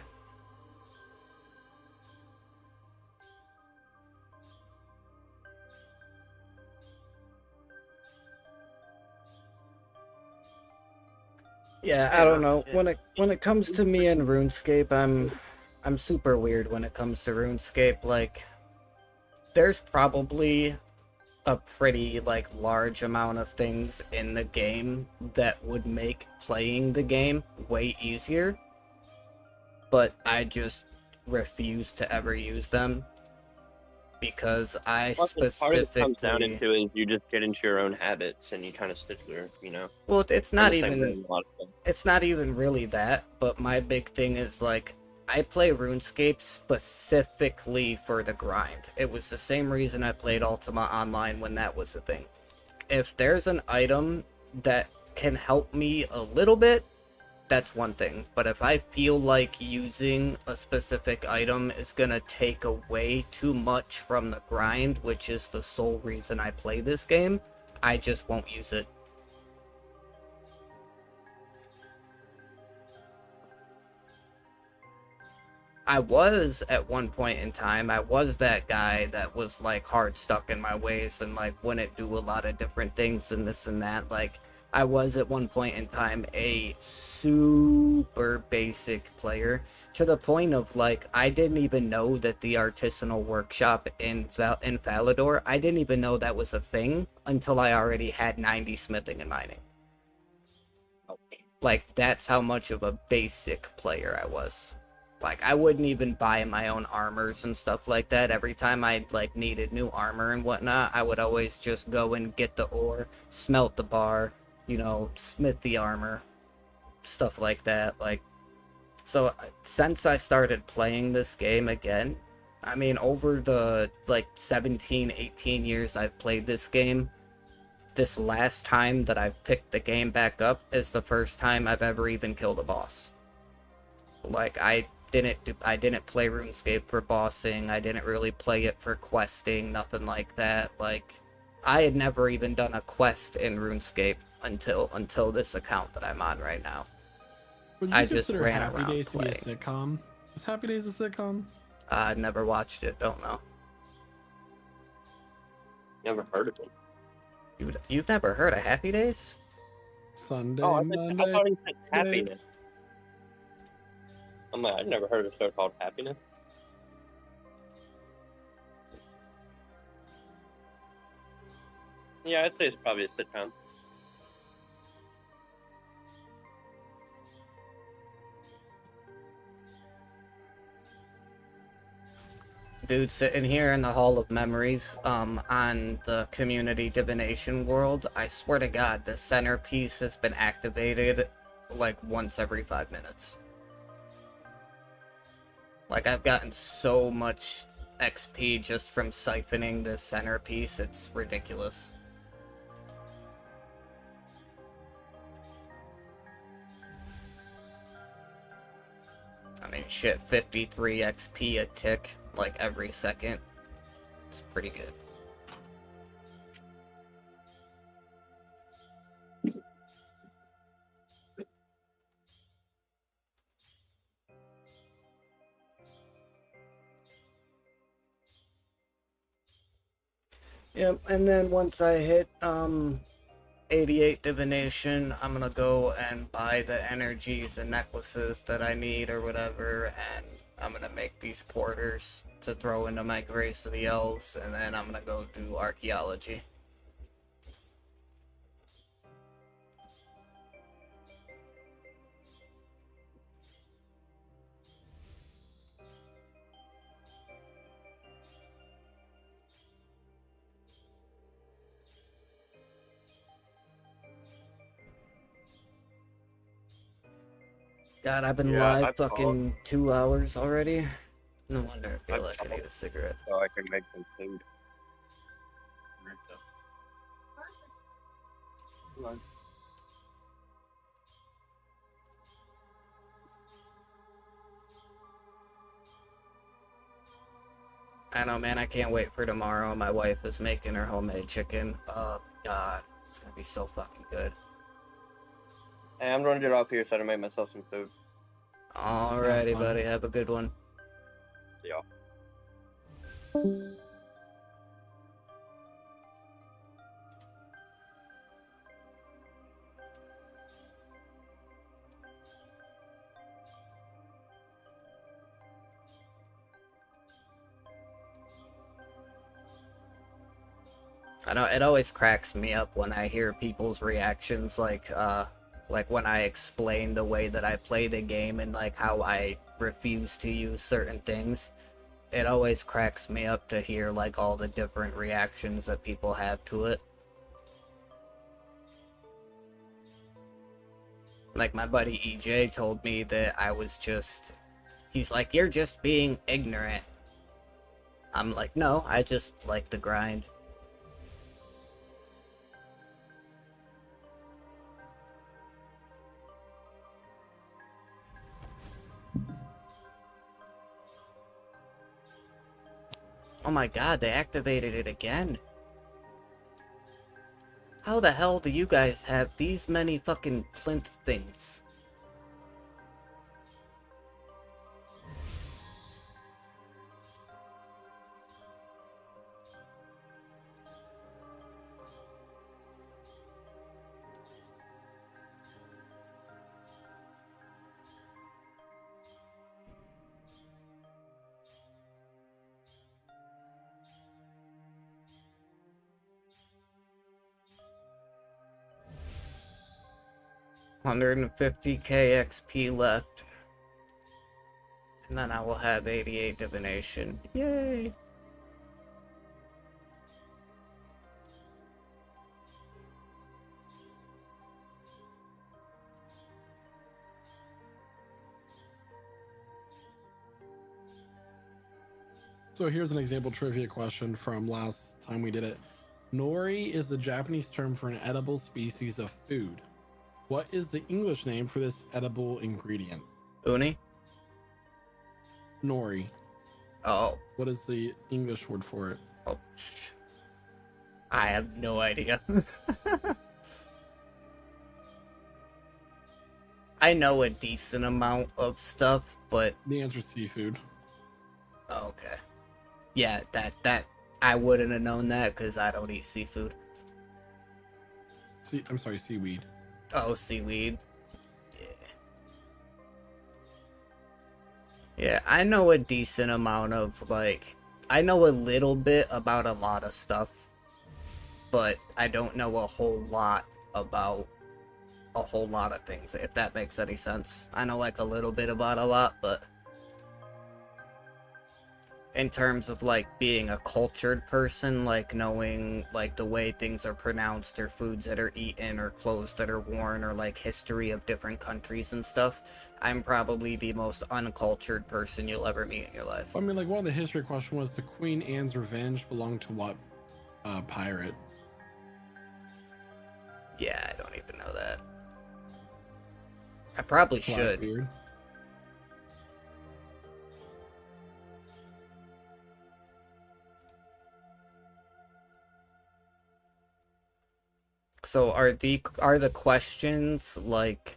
Yeah, I don't know. When it comes to me and RuneScape, I'm super weird when it comes to RuneScape. Like, there's probably a pretty like large amount of things in the game that would make playing the game way easier, but I just refuse to ever use them because I part of it comes down specifically. into is you just get into your own habits and you kind of stick there, you know. Well, it's not I'm the same way even with a lot of things. it's not even really that, but my big thing is like I play RuneScape specifically for the grind. It was the same reason I played Ultima Online when that was a thing. If there's an item that can help me a little bit, that's one thing. But if I feel like using a specific item is gonna take away too much from the grind, which is the sole reason I play this game, I just won't use it. I was at one point in time, I was that guy that was like hard stuck in my ways and like wouldn't do a lot of different things and this and that. Like, I was at one point in time a super basic player to the point of like I didn't even know that the artisanal workshop in Falador, I didn't even know that was a thing until I already had 90 smithing and mining. Like, that's how much of a basic player I was. Like, I wouldn't even buy my own armors and stuff like that. Every time I, like, needed new armor and whatnot, I would always just go and get the ore, smelt the bar, you know, smith the armor, stuff like that. Like, so, since I started playing this game again, I mean, over the, like, 17, 18 years I've played this game, this last time that I've picked the game back up is the first time I've ever even killed a boss. Like, I didn't play RuneScape for bossing. I didn't really play it for questing, nothing like that. Like, I had never even done a quest in RuneScape until this account that I'm on right now. Would you I just consider ran Happy around Days to be a playing. sitcom? Is Happy Days a sitcom? I never watched it, don't know. Never heard of it. You've never heard of Happy Days? Sunday, I Monday. thought he said happiness. I'm like, I've never heard of a show called Happiness. Yeah, I'd say it's probably a sitcom. Dude, sitting here in the Hall of Memories, on the community divination world, I swear to God, the centerpiece has been activated, like, once every 5 minutes. Like, I've gotten so much XP just from siphoning this centerpiece, it's ridiculous. I mean, shit, 53 XP a tick, like, every second. It's pretty good. Yep, and then once I hit, 88 divination, I'm gonna go and buy the energies and necklaces that I need or whatever, and I'm gonna make these porters to throw into my Grace of the Elves, and then I'm gonna go do Archaeology. God, I've been live fucking 2 hours already. No wonder I feel like I need a cigarette. So I can make some food. Come on. I know, man, I can't wait for tomorrow. My wife is making her homemade chicken. Oh, God, it's gonna be so fucking good. Hey, I'm running it off here so I can make myself some food. Alrighty, buddy, have a good one. See y'all. 'I know, it always cracks me up when I hear people's reactions, like when I explain the way that I play the game and, like, how I refuse to use certain things. It always cracks me up to hear, like, all the different reactions that people have to it. Like, my buddy EJ told me that I was just... He's like, you're just being ignorant. I'm like, no, I just like the grind. Oh my god, they activated it again. How the hell do you guys have these many fucking plinth things? $150k XP left. And then I will have 88 divination. Yay! So here's an example trivia question from last time we did it. Nori is the Japanese term for an edible species of food. What is the English name for this edible ingredient? Uni? Nori. Oh. What is the English word for it? Oh. I have no idea. I know a decent amount of stuff, but... The answer is seafood. Okay. Yeah, that I wouldn't have known that because I don't eat seafood. I'm sorry, seaweed. Oh, seaweed. Yeah. Yeah, I know a decent amount of, like... I know a little bit about a lot of stuff, but I don't know a whole lot about a whole lot of things, if that makes any sense. I know, like, a little bit about a lot, but... in terms of like being a cultured person, like knowing like the way things are pronounced or foods that are eaten or clothes that are worn or like history of different countries and stuff, I'm probably the most uncultured person you'll ever meet in your life. I mean, like, one of the history questions was the Queen Anne's Revenge belonged to what pirate? Yeah, I don't even know that. I probably should. Blackbeard. So are the questions like,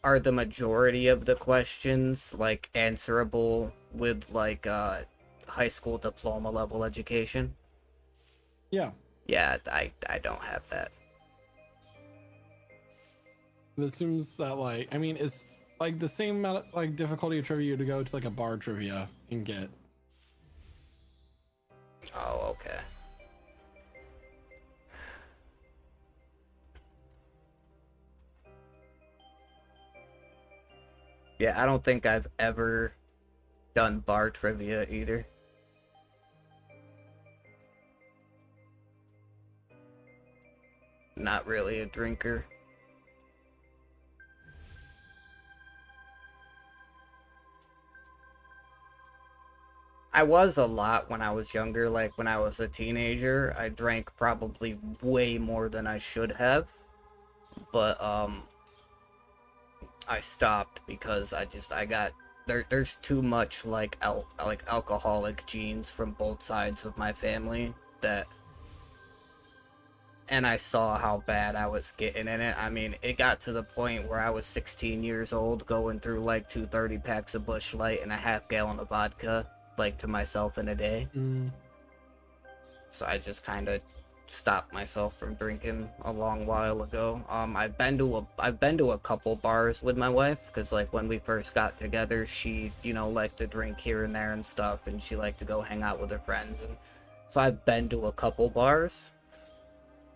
are the majority of the questions like answerable with like high school diploma level education? Yeah. Yeah, I don't have that. It assumes that, like, I mean, it's like the same amount of like difficulty of trivia to go to like a bar trivia and get. Oh, okay. Yeah, I don't think I've ever done bar trivia either. Not really a drinker. I was a lot when I was younger, like when I was a teenager. I drank probably way more than I should have. But I stopped because I got there's too much like alcoholic genes from both sides of my family that, and I saw how bad I was getting in it. I mean, it got to the point where I was 16 years old going through like 230 packs of Busch Light and a half gallon of vodka, like to myself in a day. So I just kind of stopped myself from drinking a long while ago. I've been to a couple bars with my wife because like when we first got together, she, you know, liked to drink here and there and stuff, and she liked to go hang out with her friends, and so I've been to a couple bars.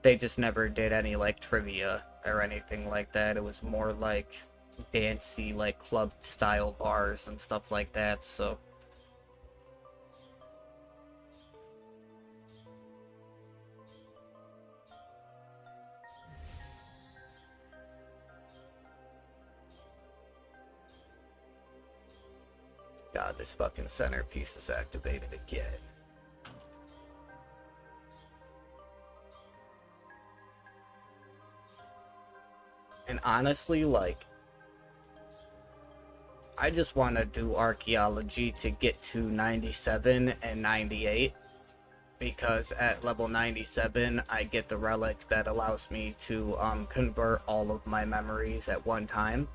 They just never did any like trivia or anything like that. It was more like dancey, like club style bars and stuff like that. So God, this fucking centerpiece is activated again. And honestly, like, I just want to do archaeology to get to 97 and 98. Because at level 97, I get the relic that allows me to convert all of my memories at one time.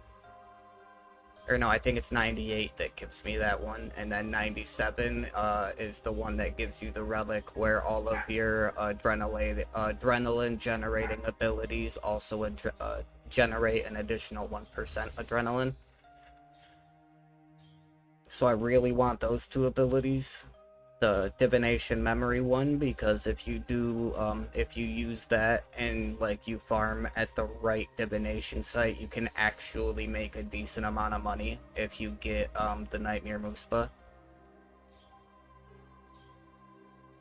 Or no, I think it's 98 that gives me that one, and then 97 is the one that gives you the relic where all of your adrenaline generating abilities also generate an additional 1% adrenaline. So I really want those two abilities. The divination memory one, because if you do if you use that and like you farm at the right divination site, you can actually make a decent amount of money if you get the nightmare muspa.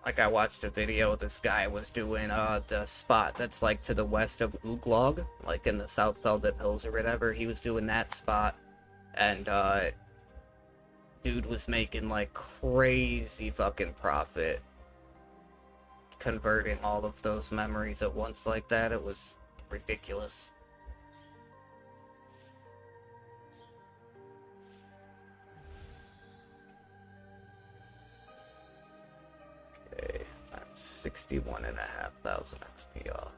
Like I watched a video, this guy was doing the spot that's like to the west of Uglog, like in the South Feldip Hills or whatever. He was doing that spot, and dude was making like crazy fucking profit converting all of those memories at once like that. It was ridiculous. Okay, I'm 61,500 XP off.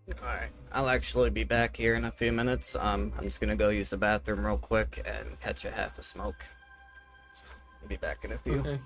Alright, I'll actually be back here in a few minutes. I'm just gonna go use the bathroom real quick and catch a half a smoke. I'll be back in a few. Okay.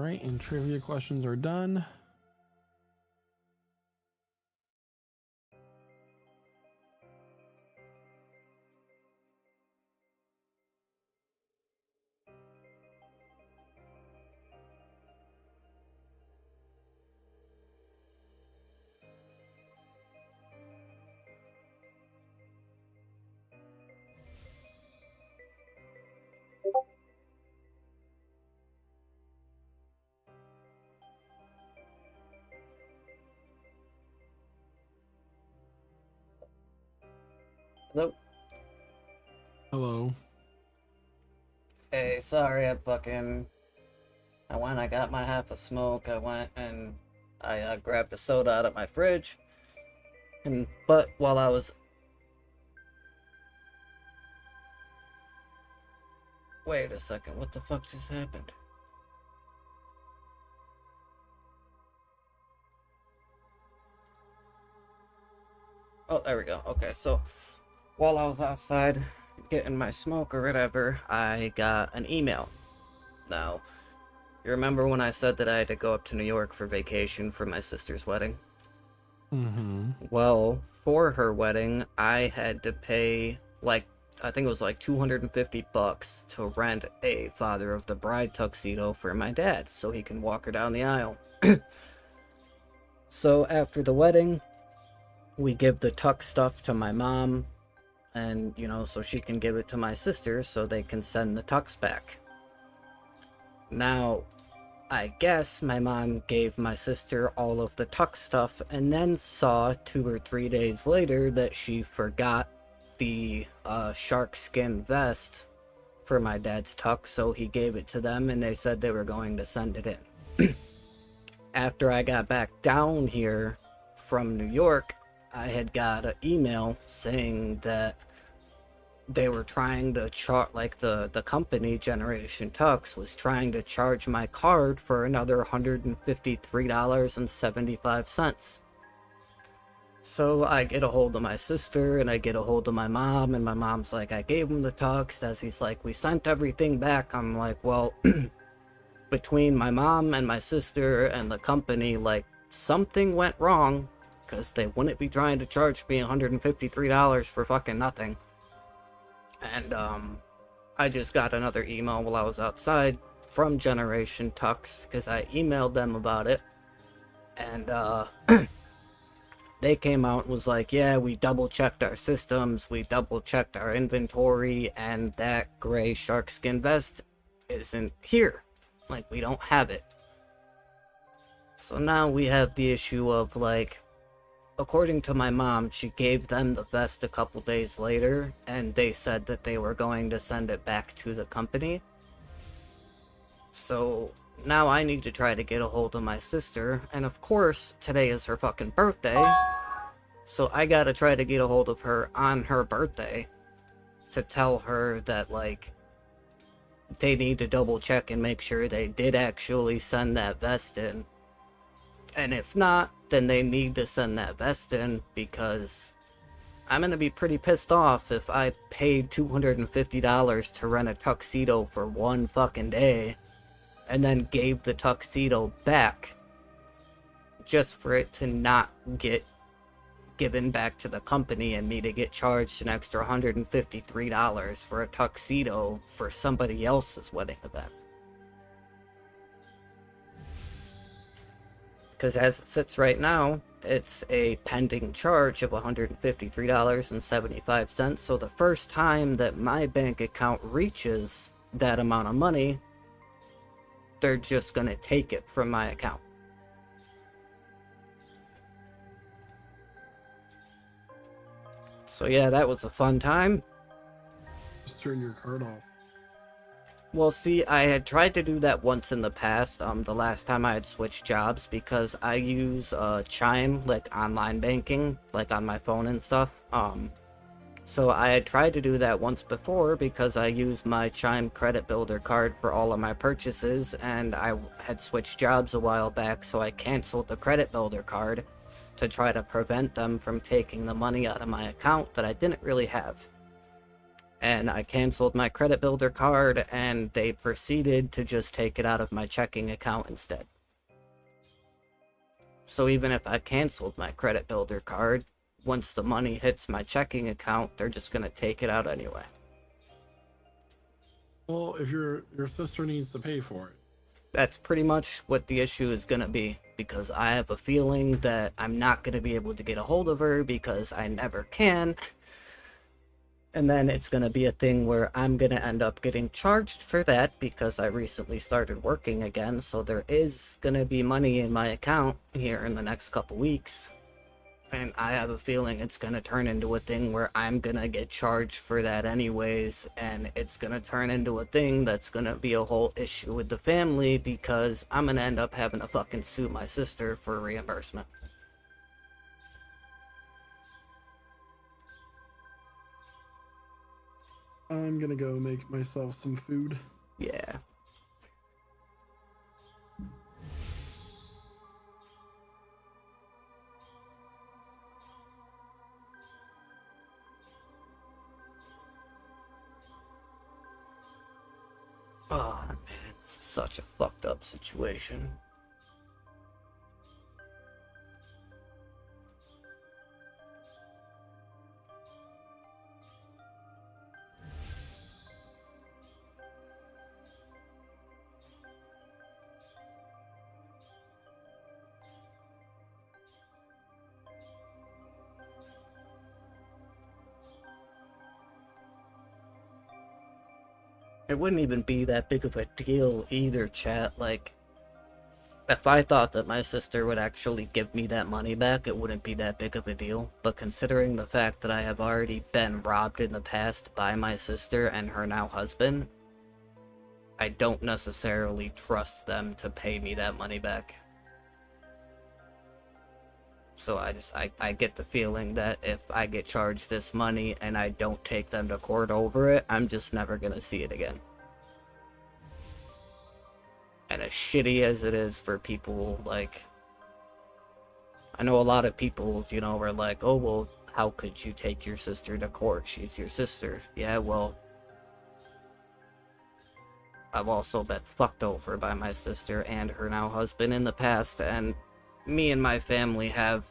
right, and trivia questions are done. Hello? Hello. Hey, sorry, I got my half a smoke, I went and I grabbed a soda out of my fridge, but while I was... Wait a second, what the fuck just happened? Oh, there we go. Okay, so while I was outside getting my smoke or whatever, I got an email. Now, you remember when I said that I had to go up to New York for vacation for my sister's wedding? Mm-hmm. Well, for her wedding, I had to pay, like, I think it was like $250 to rent a Father of the Bride tuxedo for my dad, so he can walk her down the aisle. So after the wedding, we give the tux stuff to my mom, and, you know, so she can give it to my sisters so they can send the tux back. Now, I guess my mom gave my sister all of the tux stuff and then saw 2 or 3 days later that she forgot the shark skin vest for my dad's tux, so he gave it to them and they said they were going to send it in. After I got back down here from New York, I had got an email saying that they were trying to charge, like the company Generation Tux was trying to charge my card for another $153.75. So I get a hold of my sister and I get a hold of my mom, and my mom's like, I gave him the tux. Desi's like, we sent everything back. I'm like, well, between my mom and my sister and the company, like, something went wrong, because they wouldn't be trying to charge me $153 for fucking nothing. And I just got another email while I was outside from Generation Tux, because I emailed them about it, and they came out and was like, yeah, we double checked our systems, we double checked our inventory, and that gray shark skin vest isn't here. Like, we don't have it. So now we have the issue of, like, according to my mom, she gave them the vest a couple days later, and they said that they were going to send it back to the company. So now I need to try to get a hold of my sister, and of course, today is her fucking birthday, so I gotta try to get a hold of her on her birthday to tell her that, like, they need to double check and make sure they did actually send that vest in. And if not, then they need to send that vest in, because I'm gonna be pretty pissed off if I paid $250 to rent a tuxedo for one fucking day, and then gave the tuxedo back just for it to not get given back to the company and me to get charged an extra $153 for a tuxedo for somebody else's wedding event. Because as it sits right now, it's a pending charge of $153.75, so the first time that my bank account reaches that amount of money, they're just going to take it from my account. So yeah, that was a fun time. Just turn your card off. Well, see, I had tried to do that once in the past, the last time I had switched jobs, because I use Chime, like online banking, like on my phone and stuff. So I had tried to do that once before because I used my Chime credit builder card for all of my purchases, and I had switched jobs a while back, so I canceled the credit builder card to try to prevent them from taking the money out of my account that I didn't really have. And I canceled my credit builder card, and they proceeded to just take it out of my checking account instead. So even if I canceled my credit builder card, once the money hits my checking account, they're just gonna take it out anyway. Well, if your sister needs to pay for it. That's pretty much what the issue is gonna be, because I have a feeling that I'm not gonna be able to get a hold of her because I never can. And then it's going to be a thing where I'm going to end up getting charged for that because I recently started working again. So there is going to be money in my account here in the next couple weeks. And I have a feeling it's going to turn into a thing where I'm going to get charged for that anyways. And it's going to turn into a thing that's going to be a whole issue with the family because I'm going to end up having to fucking sue my sister for reimbursement. I'm gonna go make myself some food. Yeah. Oh man, it's such a fucked up situation. It wouldn't even be that big of a deal either, chat. Like, if I thought that my sister would actually give me that money back, it wouldn't be that big of a deal. But considering the fact that I have already been robbed in the past by my sister and her now husband, I don't necessarily trust them to pay me that money back. So I get the feeling that if I get charged this money and I don't take them to court over it, I'm just never gonna see it again. And as shitty as it is for people, like, I know a lot of people, you know, are like, oh, well, how could you take your sister to court? She's your sister. Yeah, well, I've also been fucked over by my sister and her now husband in the past, and me and my family have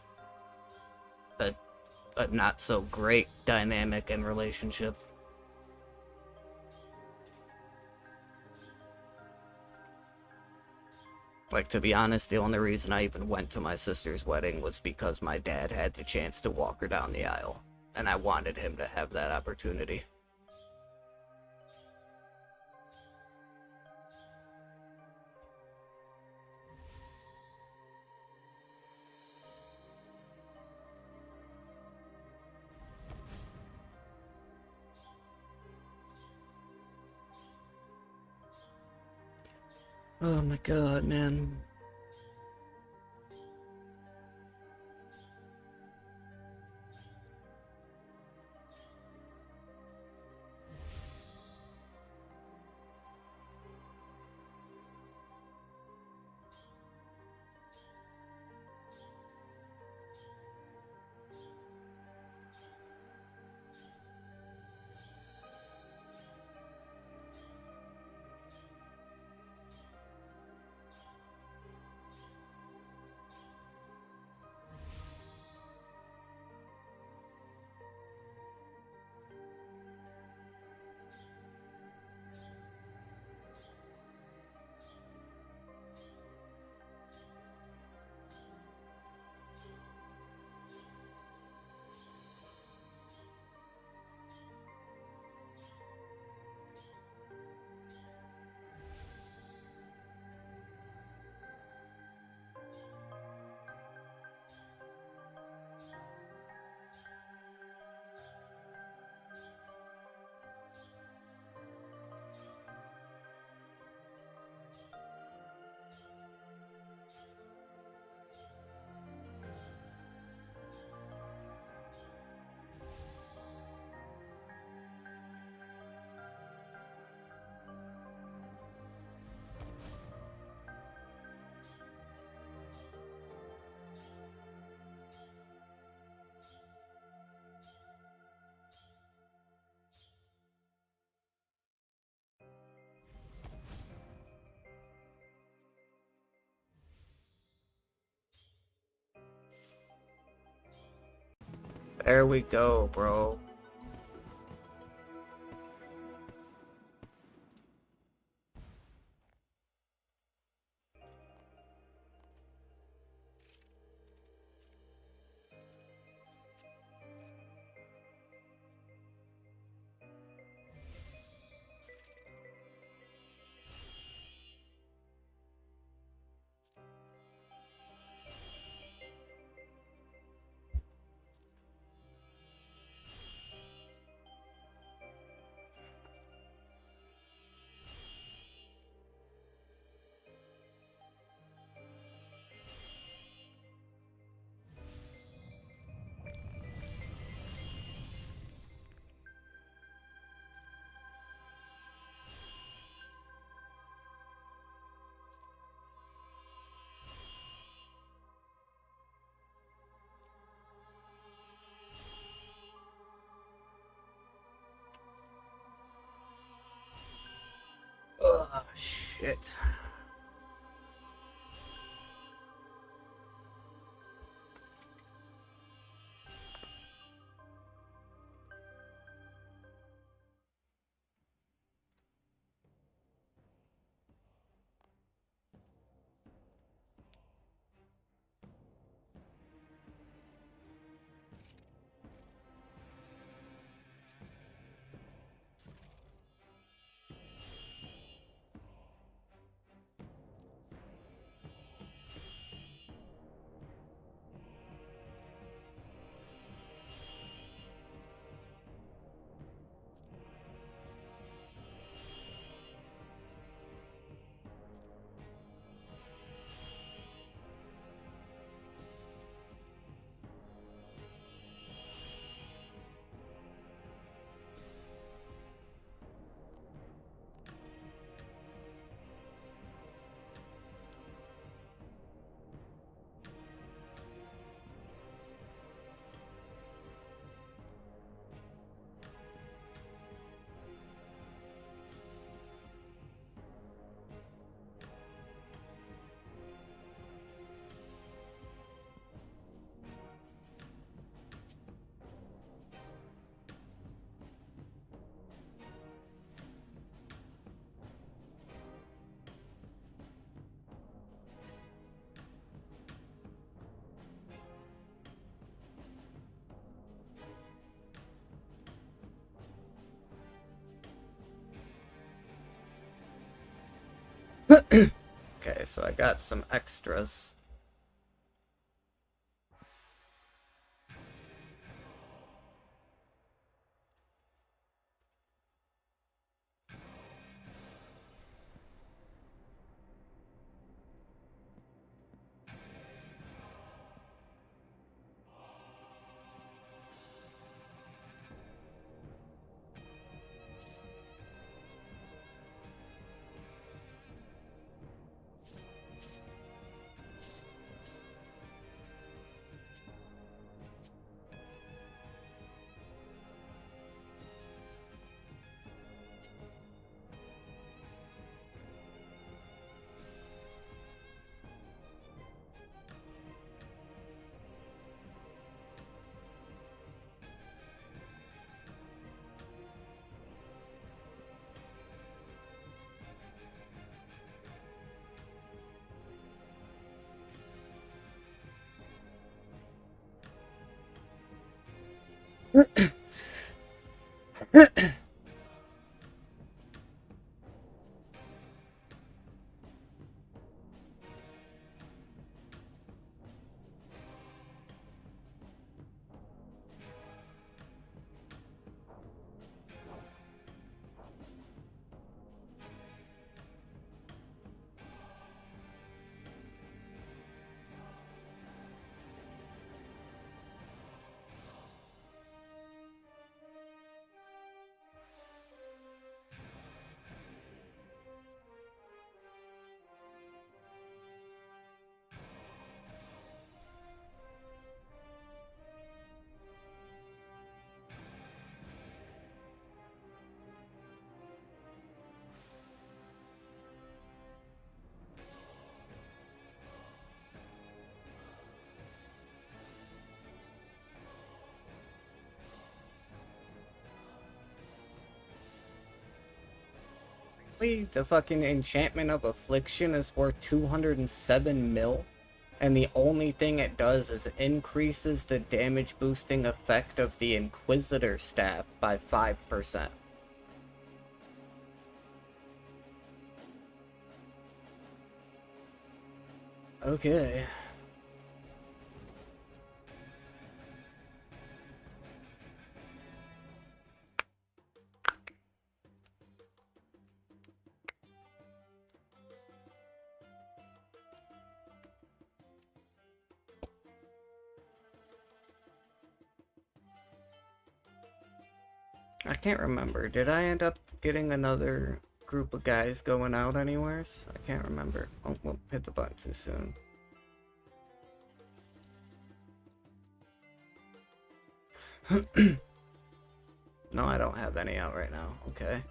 a not so great dynamic and relationship. Like, to be honest, the only reason I even went to my sister's wedding was because my dad had the chance to walk her down the aisle, and I wanted him to have that opportunity. Oh my god, man. There we go, bro. Ugh, shit. Okay, so I got some extras. apparently the fucking enchantment of affliction is worth 207 mil, and the only thing it does is increases the damage boosting effect of the Inquisitor staff by 5%. Okay. I can't remember. Did I end up getting another group of guys going out anywheres? I can't remember. Oh, well, hit the button too soon. No, I don't have any out right now. Okay.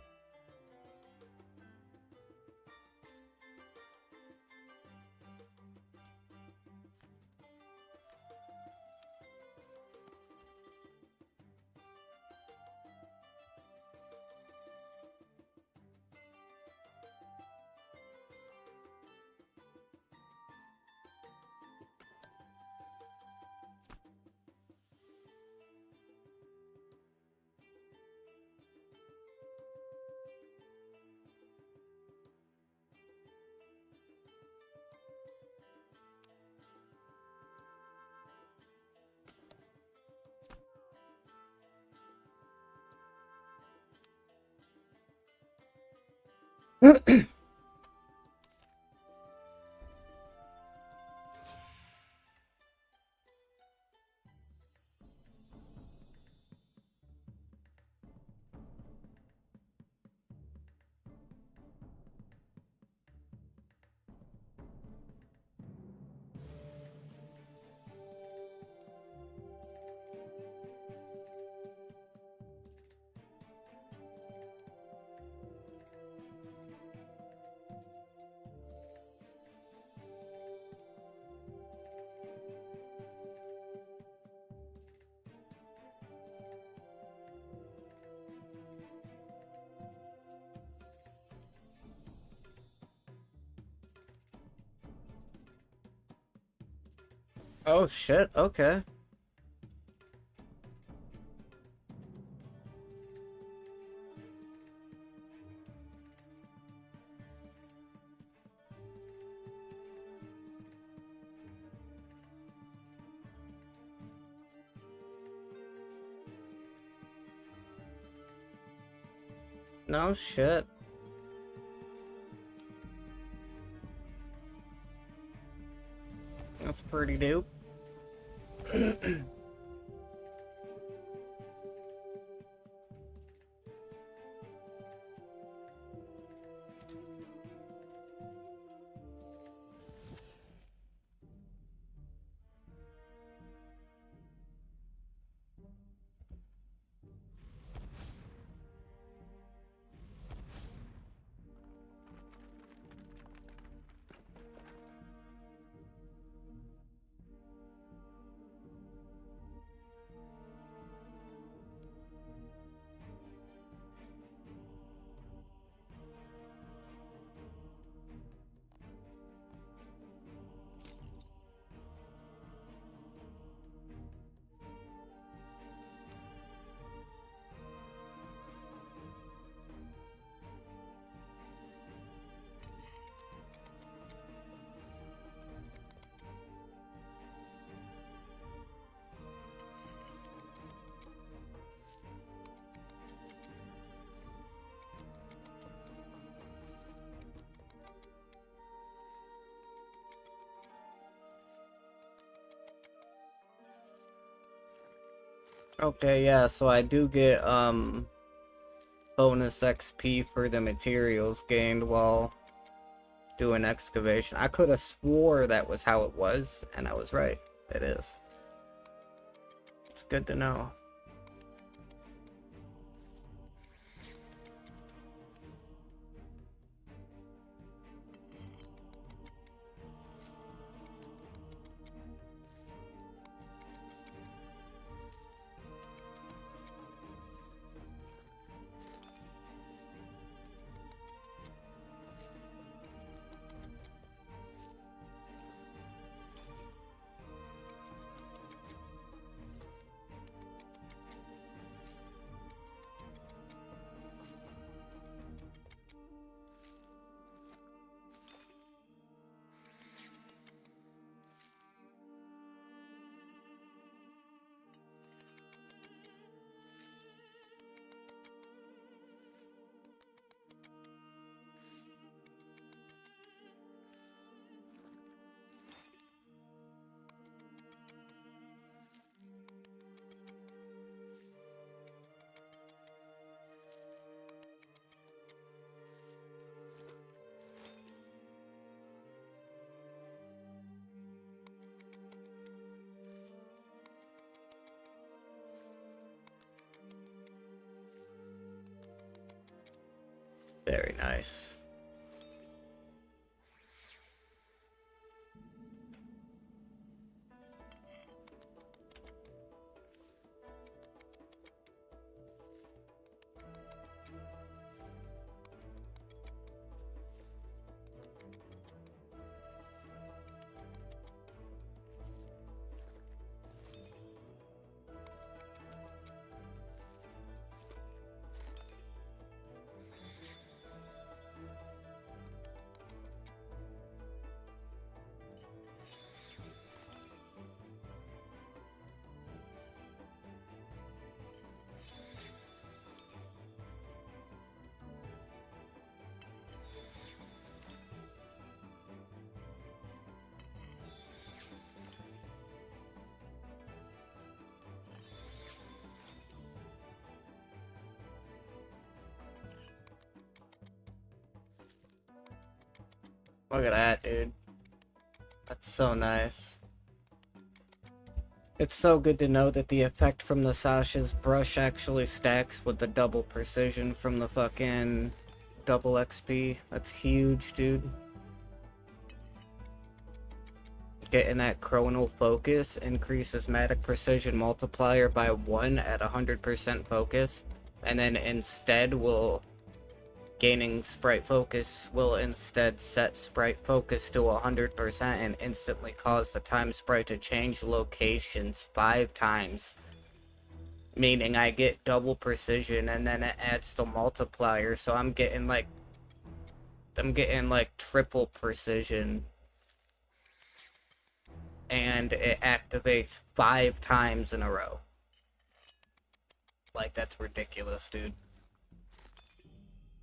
Oh shit, okay. No shit. That's pretty dope. Okay, yeah, so I do get bonus XP for the materials gained while doing excavation. I could have swore that was how it was, and I was right. It is. It's good to know. Very nice. Look at that, dude. That's so nice. It's so good to know that the effect from the Sasha's brush actually stacks with the double precision from the fucking double XP. That's huge, dude. Getting that chronal focus increases magic precision multiplier by 1 at 100% focus, and then instead gaining sprite focus will instead set sprite focus to 100% and instantly cause the time sprite to change locations 5 times. Meaning I get double precision and then it adds the multiplier, so I'm getting like triple precision. And it activates 5 times in a row. Like, that's ridiculous, dude.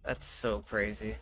That's so crazy.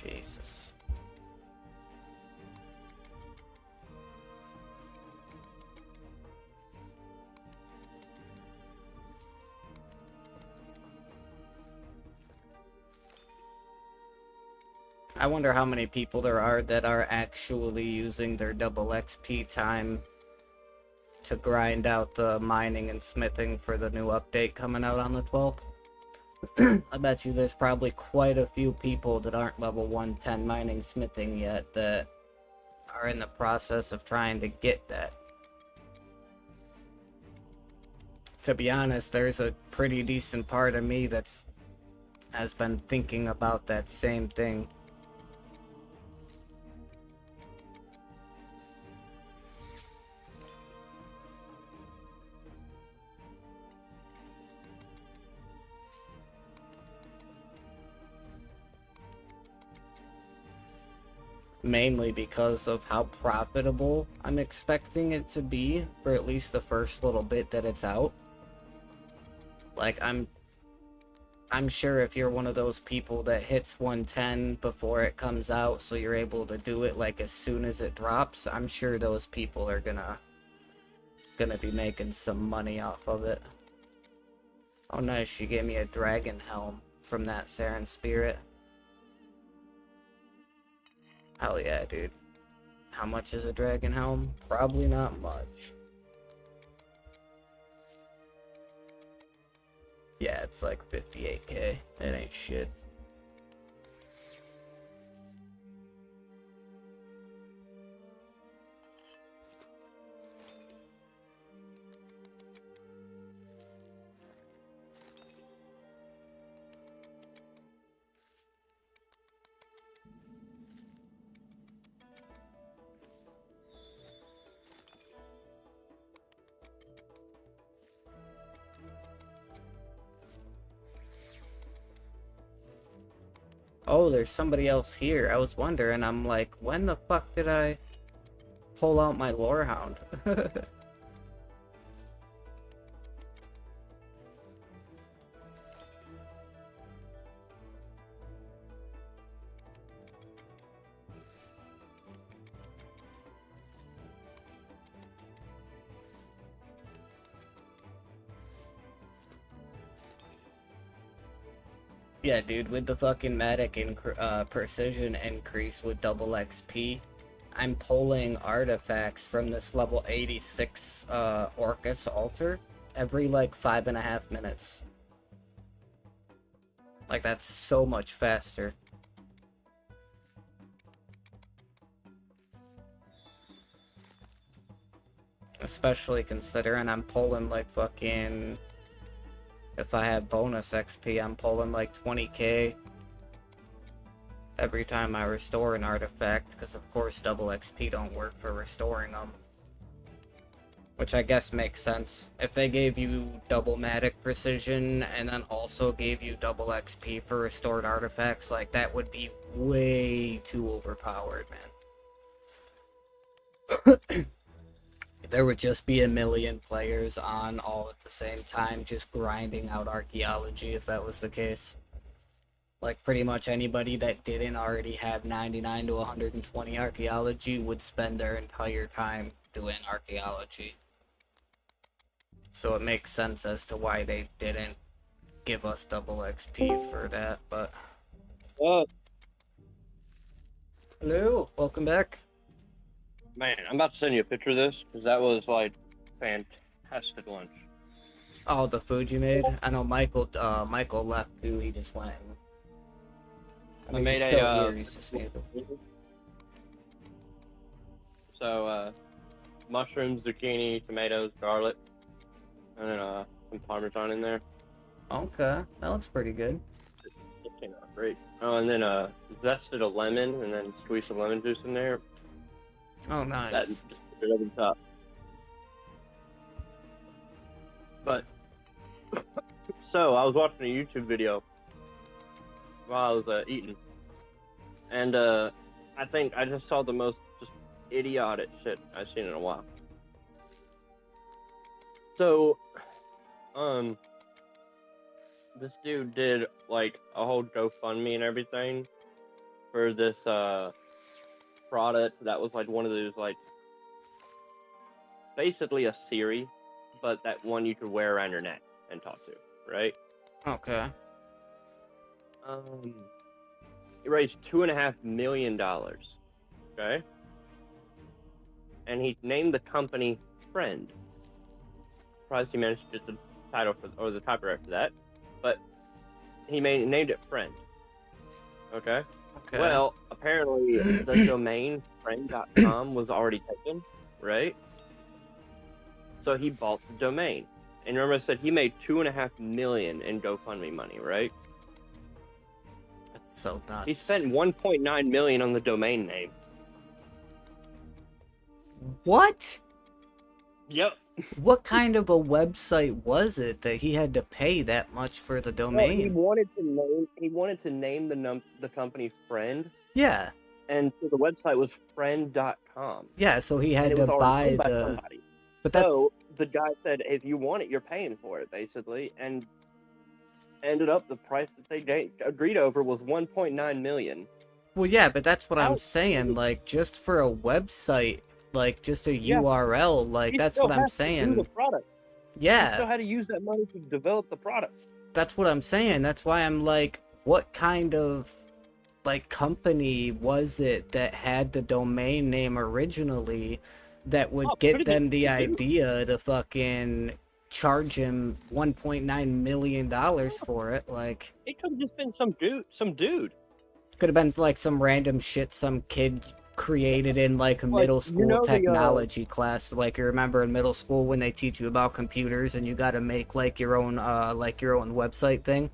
Jesus. I wonder how many people there are that are actually using their double XP time to grind out the mining and smithing for the new update coming out on the 12th. I bet you there's probably quite a few people that aren't level 110 mining smithing yet that are in the process of trying to get that. To be honest, there's a pretty decent part of me has been thinking about that same thing. Mainly because of how profitable I'm expecting it to be for at least the first little bit that it's out. Like, I'm sure if you're one of those people that hits 110 before it comes out, so you're able to do it like as soon as it drops, I'm sure those people are gonna be making some money off of it. Oh nice, she gave me a dragon helm from that Saren spirit. Hell yeah, dude. How much is a dragon helm? Probably not much. Yeah, it's like 58k. It ain't shit. Oh, there's somebody else here. I was wondering, I'm like, when the fuck did I pull out my lore hound? Yeah, dude, with the fucking magic precision increase with double XP, I'm pulling artifacts from this level 86 Orcus altar every like 5.5 minutes. Like, that's so much faster. Especially considering I'm pulling like fucking... If I have bonus XP, I'm pulling like 20k every time I restore an artifact, because of course double XP don't work for restoring them. Which I guess makes sense. If they gave you double magic precision and then also gave you double XP for restored artifacts, like that would be way too overpowered, man. There would just be a million players on all at the same time just grinding out archaeology if that was the case. Like, pretty much anybody that didn't already have 99 to 120 archaeology would spend their entire time doing archaeology. So it makes sense as to why they didn't give us double XP for that, but... Hello, welcome back. Man, I'm about to send you a picture of this, because that was, like, fantastic lunch. Oh, the food you made? I know Michael left too, he just went. I made he's still here, he's just muted. So, mushrooms, zucchini, tomatoes, garlic, and then, some Parmesan in there. Okay, that looks pretty good. It came out great. Oh, and then, zested a lemon, and then squeezed some lemon juice in there. Oh, nice. That just put it over the top. But, so, I was watching a YouTube video while I was, eating. And, I think I just saw the most just idiotic shit I've seen in a while. So, this dude did, like, a whole GoFundMe and everything for this, product that was, like, one of those, like, basically a Siri, but that one you could wear around your neck and talk to, right? Okay. He raised $2.5 million, okay? And he named the company Friend. Surprised he managed to get the title for, or the copyright for that, but he named it Friend, okay? Okay. Well, apparently the domain friend.com was already taken, right? So he bought the domain. And remember I said he made $2.5 million in GoFundMe money, right? That's so nuts. He spent $1.9 million on the domain name. What? Yep. What kind of a website was it that he had to pay that much for the domain? Well, he wanted to name the company Friend. Yeah. And so the website was friend.com. Yeah, so he had to buy the... somebody. But so the guy said, if you want it, you're paying for it, basically. And ended up the price that they agreed over was $1.9 million. Well, yeah, but that's what I'm saying. Like, just for a website, like, just a URL, like, that's what I'm saying. The product. Yeah. You still had to use that money to develop the product. That's what I'm saying. That's why I'm like, what kind of, like, company was it that had the domain name originally that would get them the idea to fucking charge him $1.9 million for it? Like, it could have just been some dude. Could have been like some random shit some kid created in like a middle school technology class. Like, you remember in middle school when they teach you about computers and you got to make like your own website thing?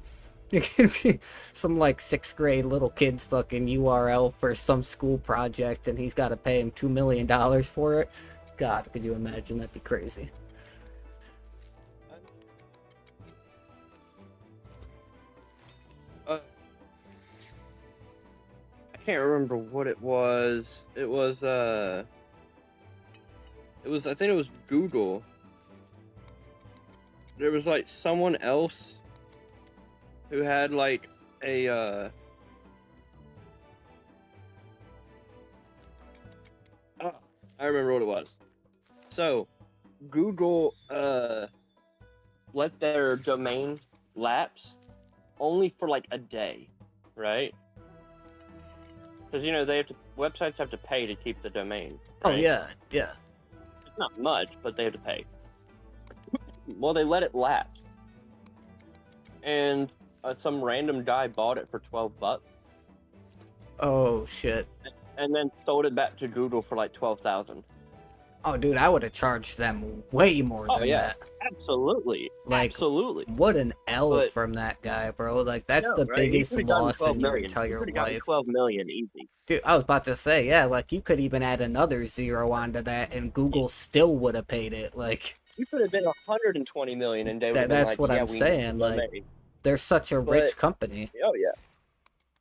It could be some like 6th grade little kid's fucking URL for some school project and he's got to pay him $2 million for it. God, could you imagine? That'd be crazy. can't remember what it was. It was I think it was Google. There was like someone else who had like a I remember what it was. So Google let their domain lapse only for like a day, right? Because websites have to pay to keep the domain. Oh right? yeah. It's not much, but they have to pay. Well, they let it lapse, and some random guy bought it for $12, Oh shit. and then sold it back to Google for like 12,000. Oh dude, I would have charged them way more Oh than yeah, that. absolutely, Like, absolutely. What an L But- from that guy, bro. Like that's No, the right? You biggest could've gotten loss 12 in your million. entire You could've gotten life. 12 million easy. Dude, I was about to say, yeah, like you could even add another zero onto that and Google still would have paid it. Like You could have been 120 million, and they would have been that's like, what yeah, I'm we need saying, the like- domain. they're such a But- rich company. Oh yeah.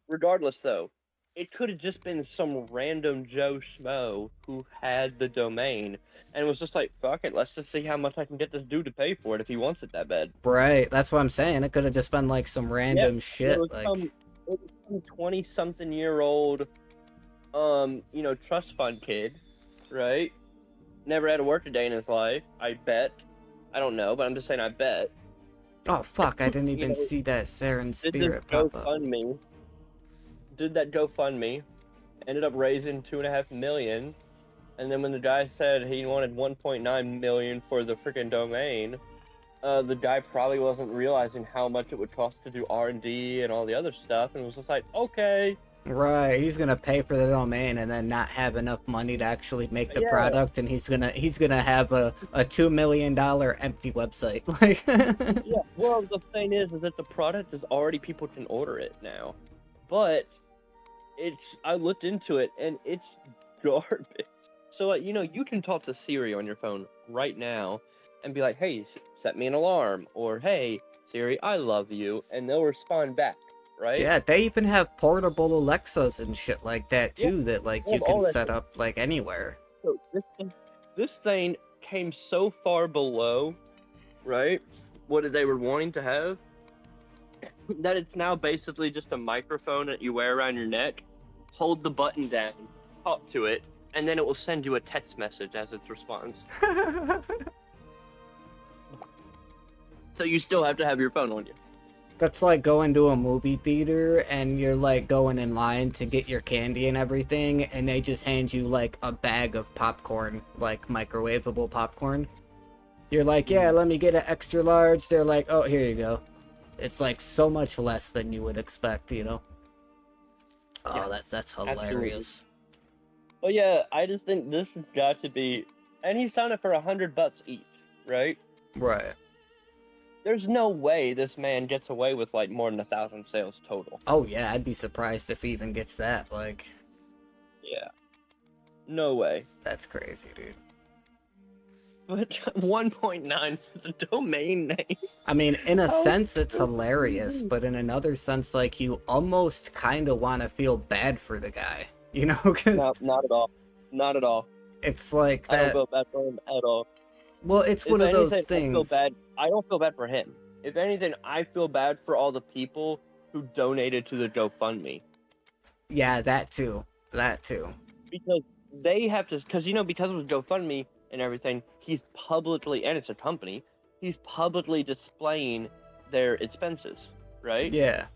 Regardless, though, it could have just been some random Joe Schmo who had the domain and was just like, "Fuck it, let's just see how much I can get this dude to pay for it if he wants it that bad." Right, that's what I'm saying. It could have just been like some random shit. It was Like some 20-something-year-old, trust fund kid, right? Never had to work a day in his life. I bet. I don't know, but I'm just saying I bet. oh fuck, I didn't even know, see that Saren Did this Spirit pop up. GoFundMe? Did that GoFundMe? Ended up raising $2.5 million, and then when the guy said he wanted $1.9 million for the freaking domain, the guy probably wasn't realizing how much it would cost to do R&D and all the other stuff, and was just like, okay. Right, he's gonna pay for the domain and then not have enough money to actually make the Yeah. product, and he's gonna have a $2 million empty website. Like, Yeah. Well, the thing is that the product is already, people can order it now, but I looked into it and it's garbage. So like, you can talk to Siri on your phone right now and be like, "Hey, set me an alarm," or "Hey, Siri, I love you," and they'll respond back, right? yeah, they even have portable Alexas and shit like that too, that like They you have all can that set shit. up like anywhere. So this thing came so far below, right, what they were wanting to have, that it's now basically just a microphone that you wear around your neck. Hold the button down, talk to it, and then it will send you a text message as its response. So you still have to have your phone on you. That's like going to a movie theater and you're like going in line to get your candy and everything, and they just hand you like a bag of popcorn, like microwavable popcorn. You're like, yeah, let me get an extra large. They're like, oh, here you go. It's like so much less than you would expect, you know? Oh, Yeah, that's hilarious. But yeah, I just think this has got to be, and he signed up for $100 each, right? Right. There's no way this man gets away with like more than 1,000 sales total. Oh yeah, I'd be surprised if he even gets that. Like, Yeah. No way. that's crazy, dude. But 1.9 for the domain name. I mean, in a How sense, it's so hilarious, cute. but in another sense, like, you almost kind of want to feel bad for the guy, you know? Because No, not at all. Not at all. it's like I don't that. feel bad for him at all. Well, it's If one of those anything, things. I don't feel bad for him. If anything, I feel bad for all the people who donated to the GoFundMe. Yeah, that too. That too. Because they have to, because because of GoFundMe and everything, he's publicly, and it's a company, he's publicly displaying their expenses, right? Yeah.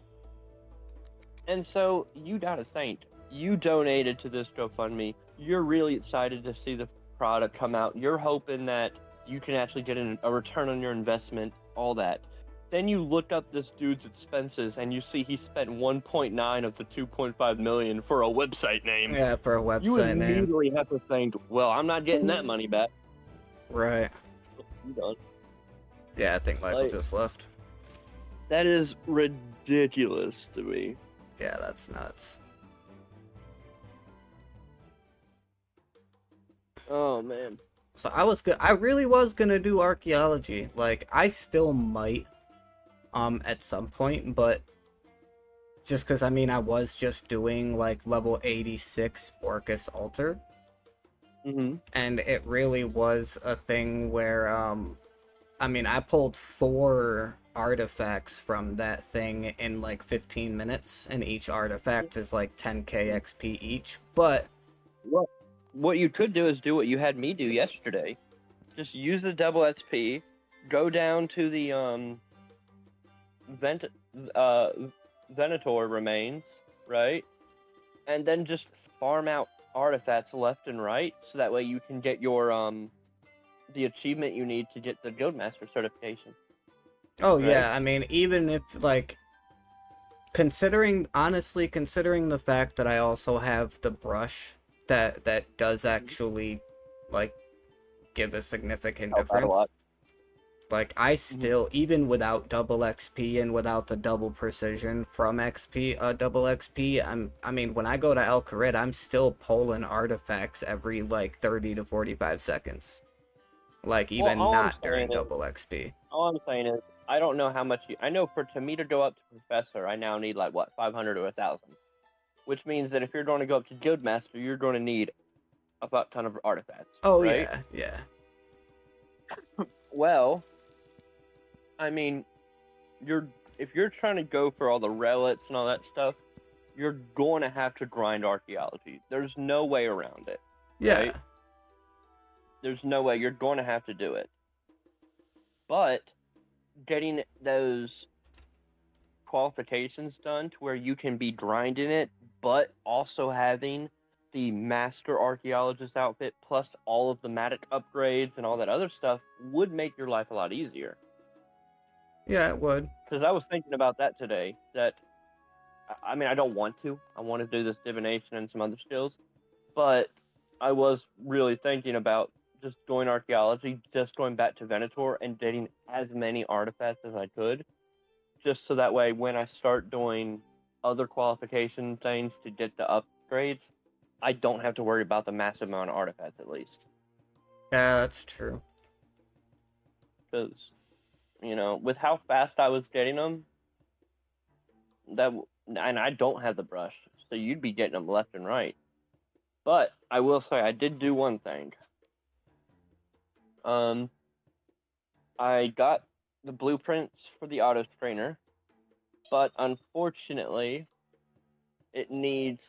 And so you gotta think, you donated to this GoFundMe, you're really excited to see the product come out, you're hoping that you can actually get a return on your investment, all that. Then you look up this dude's expenses and you see he spent 1.9 of the 2.5 million for a website name. Yeah, for a You website name. immediately have to think, well, I'm not getting that money back. Right. You done. Yeah, I think Michael Like- just left. That is ridiculous to me. Yeah, that's nuts. Oh man. So I really was gonna do archaeology. Like, I still might, at some point, but just because, I mean, I was just doing, like, level 86 Orcus Altar. Mm-hmm. And it really was a thing where, I mean, I pulled 4 artifacts from that thing in, like, 15 minutes, and each artifact is, like, 10k XP each, but... What you could do is do what you had me do yesterday. Just use the double XP, go down to the, Venator remains, right? And then just farm out artifacts left and right, so that way you can get your the achievement you need to get the Guildmaster certification. Oh right? yeah, I mean, even if, like, honestly considering the fact that I also have the brush that does actually, like, give a significant Help out a difference. lot. Like, I still, even without double XP and without the double precision from double XP, I mean, when I go to El Kharid, I'm still pulling artifacts every, like, 30 to 45 seconds. Like, even not during double XP. All I'm saying is, I don't know how much I know to me to go up to Professor, I now need, like, what, 500 or 1,000. Which means that if you're going to go up to Guildmaster, you're going to need a fuck ton of artifacts. Oh, right? yeah. Well, I mean, if you're trying to go for all the relics and all that stuff, you're going to have to grind archaeology. There's no way around it. Yeah. Right? There's no way. You're going to have to do it. But getting those qualifications done to where you can be grinding it, but also having the master archaeologist outfit plus all of the Matic upgrades and all that other stuff would make your life a lot easier. Yeah, it would. Because I was thinking about that today, that, I mean, I don't want to. I want to do this divination and some other skills, but I was really thinking about just going archaeology, just going back to Venator and getting as many artifacts as I could, just so that way when I start doing other qualification things to get the upgrades, I don't have to worry about the massive amount of artifacts, at least. Yeah, that's true. Because, you know, with how fast I was getting them, and I don't have the brush, so you'd be getting them left and right. But I will say I did do one thing. I got the blueprints for the auto strainer, but unfortunately, it needs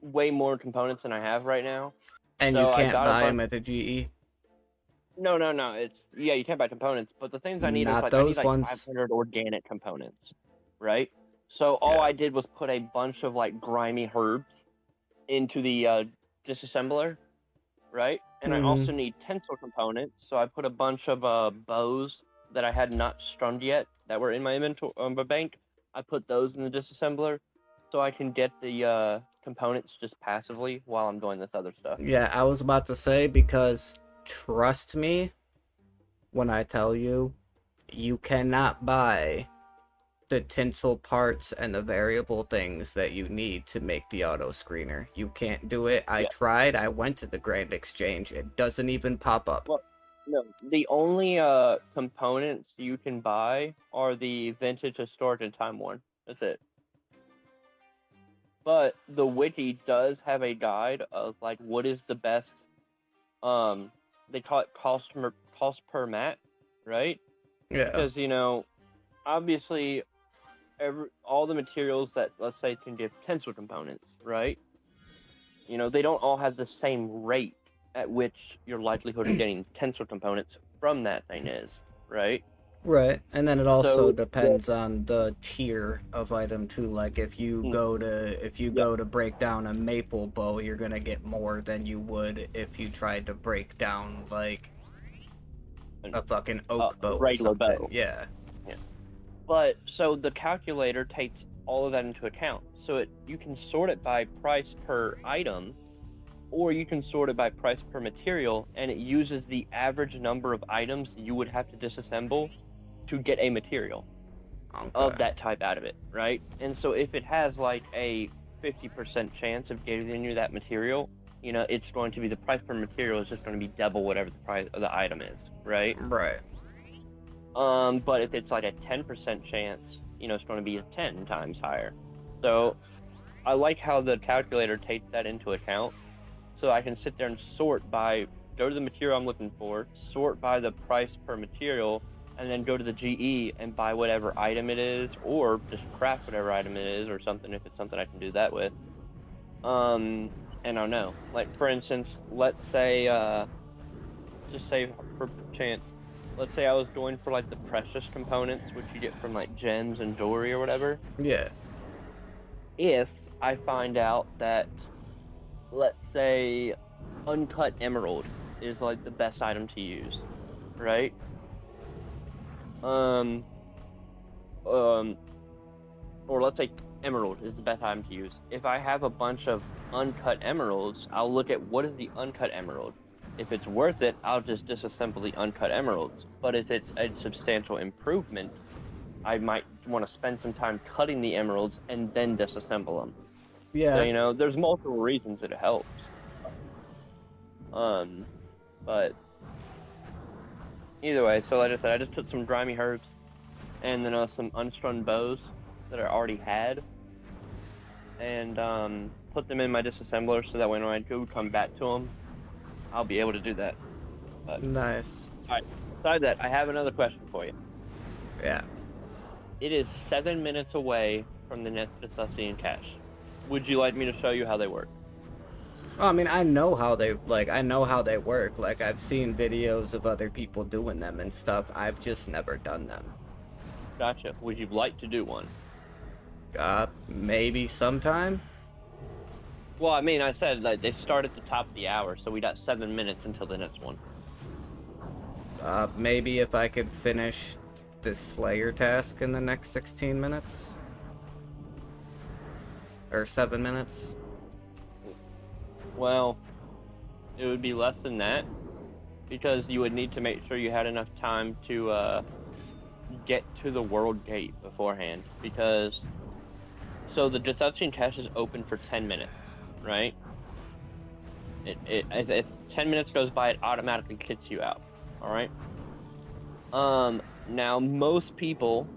way more components than I have right now. And So you can't I got buy them at the GE? No. It's, yeah, you can't buy components, but the things I need Not is, like, those I need, like, ones. 500 organic components, right? So all I did was put a bunch of, like, grimy herbs into the disassembler, right? And I also need tensile components, so I put a bunch of bows that I had not strummed yet that were in my inventory bank. I put those in the disassembler so I can get the components just passively while I'm doing this other stuff. Yeah, I was about to say, because trust me when I tell you, you cannot buy the tinsel parts and the variable things that you need to make the auto screener. You can't do it. I tried. I went to the Grand Exchange. It doesn't even pop up. Well, no, the only components you can buy are the vintage, historic, and time worn. That's it. But the wiki does have a guide of, like, what is the best. They call it cost per mat, right? Yeah. Because, you know, obviously, all the materials that, let's say, can give tensile components, right? You know, they don't all have the same rate at which your likelihood of getting tensile components from that thing is, right? Right, and then it also depends on the tier of item too. Like, if you go to break down a maple bow, you're gonna get more than you would if you tried to break down, like, a fucking oak bow or something. Bow. Yeah. But so the calculator takes all of that into account. So you can sort it by price per item, or you can sort it by price per material, and it uses the average number of items you would have to disassemble to get a material of that type out of it, right? And so if it has, like, a 50% chance of getting you that material, you know, it's going to be, the price per material is just going to be double whatever the price of the item is, right? Right. But if it's like a 10% chance, you know, it's going to be 10 times higher. So I like how the calculator takes that into account. So I can sit there and go to the material I'm looking for, sort by the price per material, and then go to the GE and buy whatever item it is, or just craft whatever item it is, or something if it's something I can do that with. And I don't know. Like, for instance, let's say, just say for chance, let's say I was going for like the precious components, which you get from like gems and jewelry or whatever. Yeah. If I find out that, let's say, uncut emerald is like the best item to use, right? Or let's say emerald is the best item to use. If I have a bunch of uncut emeralds, I'll look at what is the uncut emerald. If it's worth it, I'll just disassemble the uncut emeralds. But if it's a substantial improvement, I might want to spend some time cutting the emeralds and then disassemble them. Yeah. So, you know, there's multiple reasons it helps. But either way, so like I said, I just took some grimy herbs and then some unstrung bows that I already had, and put them in my disassembler so that when I do come back to them, I'll be able to do that. But, Nice. alright, besides that, I have another question for you. Yeah. It is 7 minutes away from the next Divination cache. Would you like me to show you how they work? Well, I mean, I know how they work. Like, I've seen videos of other people doing them and stuff. I've just never done them. Gotcha. Would you like to do one? Maybe sometime. Well, I mean, I said like they start at the top of the hour, so we got 7 minutes until the next one. Maybe if I could finish this Slayer task in the next 16 minutes. Or 7 minutes. Well, it would be less than that, because you would need to make sure you had enough time to get to the world gate beforehand. Because, so the Divination cache is open for 10 minutes, right? If 10 minutes goes by, it automatically kicks you out. All right. Now most people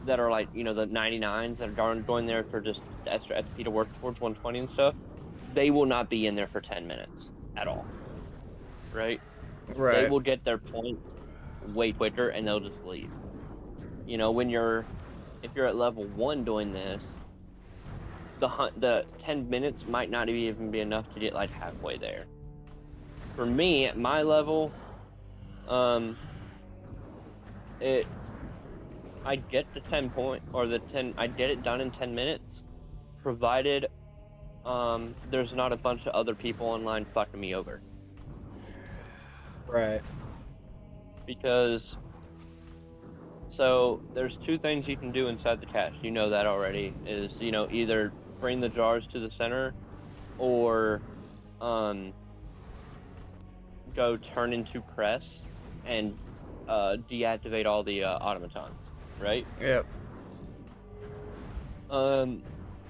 that are like, you know, the 99s that are going there for just extra XP to work towards 120 and stuff, they will not be in there for 10 minutes at all, right? Right. They will get their points way quicker and they'll just leave. You know, if you're at level 1 doing this, the 10 minutes might not even be enough to get like halfway there. For me, at my level, I get the 10 point, or I get it done in 10 minutes, provided there's not a bunch of other people online fucking me over. Right. Because, so there's 2 things you can do inside the cache. You know that already. Is, you know, either bring the jars to the center, or go turn into Cress and deactivate all the automatons, right? Yep.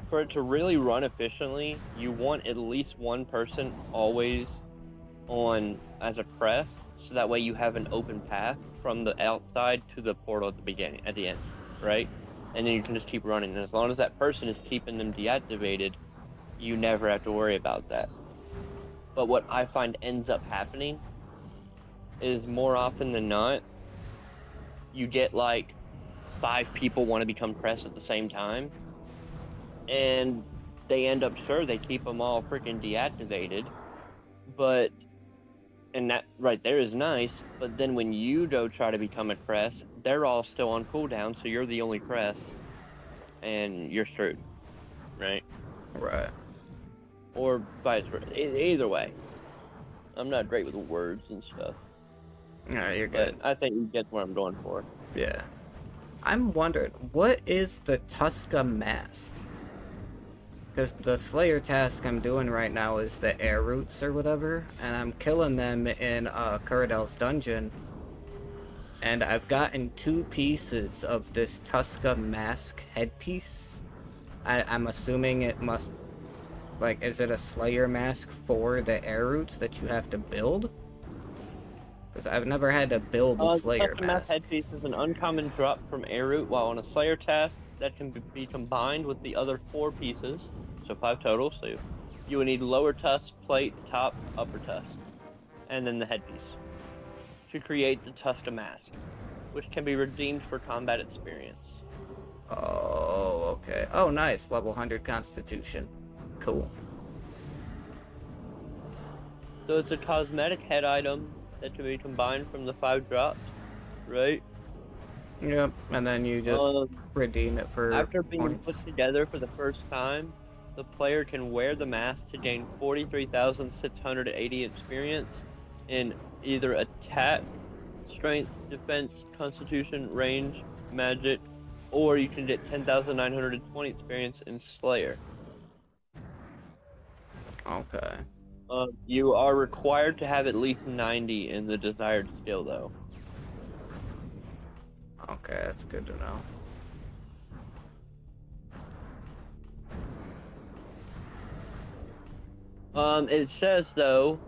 For it to really run efficiently, you want at least one person always on as a Cress, so that way you have an open path from the outside to the portal at the end, right? And then you can just keep running. And as long as that person is keeping them deactivated, you never have to worry about that. But what I find ends up happening is, more often than not, you get like 5 people want to become Cress at the same time, and they end up, sure, they keep them all freaking deactivated, and that right there is nice, but then when you go try to become a Cress, they're all still on cooldown, so you're the only Cress, and you're screwed, right? Right. Or vice versa. Either way. I'm not great with words and stuff. Yeah, you're good. But I think you get what I'm going for. Yeah. I'm wondering, what is the Tuska mask? Because the Slayer task I'm doing right now is the air roots or whatever, and I'm killing them in Caradel's dungeon. And I've gotten 2 pieces of this Tuska mask headpiece. I'm assuming it must, like, is it a Slayer mask for the air roots that you have to build? Because I've never had to build a The Slayer custom mask mask. headpiece is an uncommon drop from air root while on a Slayer task that can be combined with the other 4 pieces, so 5 total. So you would need lower tusk, plate, top, upper tusk, and then the headpiece to create the custom mask, which can be redeemed for combat experience. Oh, okay. Oh, nice. Level 100 Constitution. Cool. So it's a cosmetic head item that can be combined from the 5 drops, right? Yep, and then you just redeem it for After being points. put together for the first time, the player can wear the mask to gain 43,680 experience in either attack, strength, defense, constitution, range, magic, or you can get 10,920 experience in Slayer. Okay. You are required to have at least 90 in the desired skill, though. Okay, that's good to know. It says, though,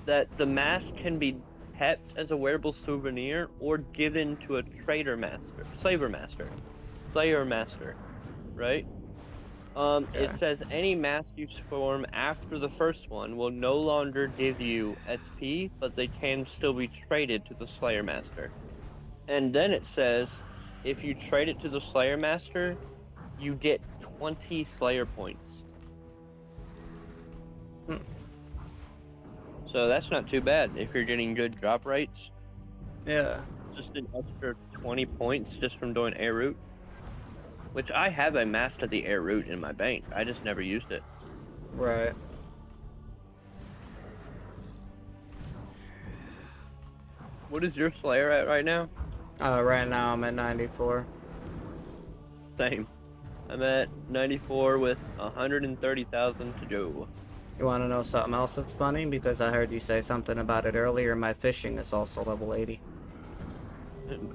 that the mask can be kept as a wearable souvenir or given to a slayer master, right? Okay. It says any mask you form after the first one will no longer give you XP, but they can still be traded to the Slayer Master. And then it says, if you trade it to the Slayer Master, you get 20 Slayer points. So that's not too bad if you're getting good drop rates. Yeah. Just an extra 20 points just from doing air route. Which I have a mask of the air route in my bank. I just never used it. Right. What is your Slayer at right now? Right now I'm at 94. Same. I'm at 94 with 130,000 to go. You want to know something else that's funny? Because I heard you say something about it earlier. My fishing is also level 80.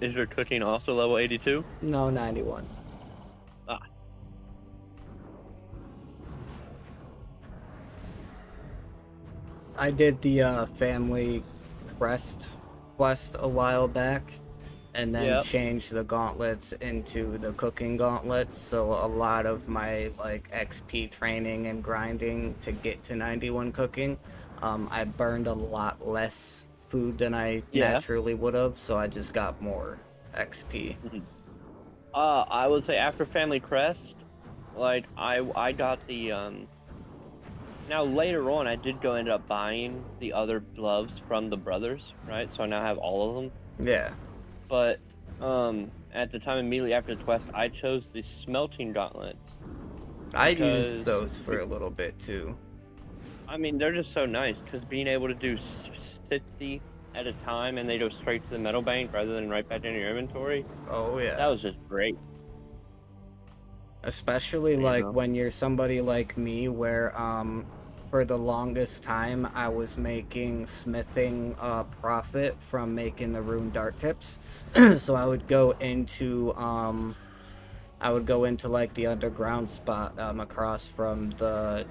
Is your cooking also level 82? No, 91. Ah. I did the family crest quest a while back, and then changed the gauntlets into the cooking gauntlets, so a lot of my like XP training and grinding to get to 91 cooking, I burned a lot less food than I naturally would have, so I just got more XP. I would say after family crest, like I got the now later on I did end up buying the other gloves from the brothers, right? So I now have all of them. Yeah. But at the time immediately after the quest, I chose the smelting gauntlets. I used those for a little bit too. I mean, they're just so nice because being able to do 60 at a time and they go straight to the metal bank rather than right back into your inventory. Oh yeah. That was just great. Especially like when you're somebody like me where for the longest time I was making smithing profit from making the rune dart tips. So I would go into like the underground spot across from the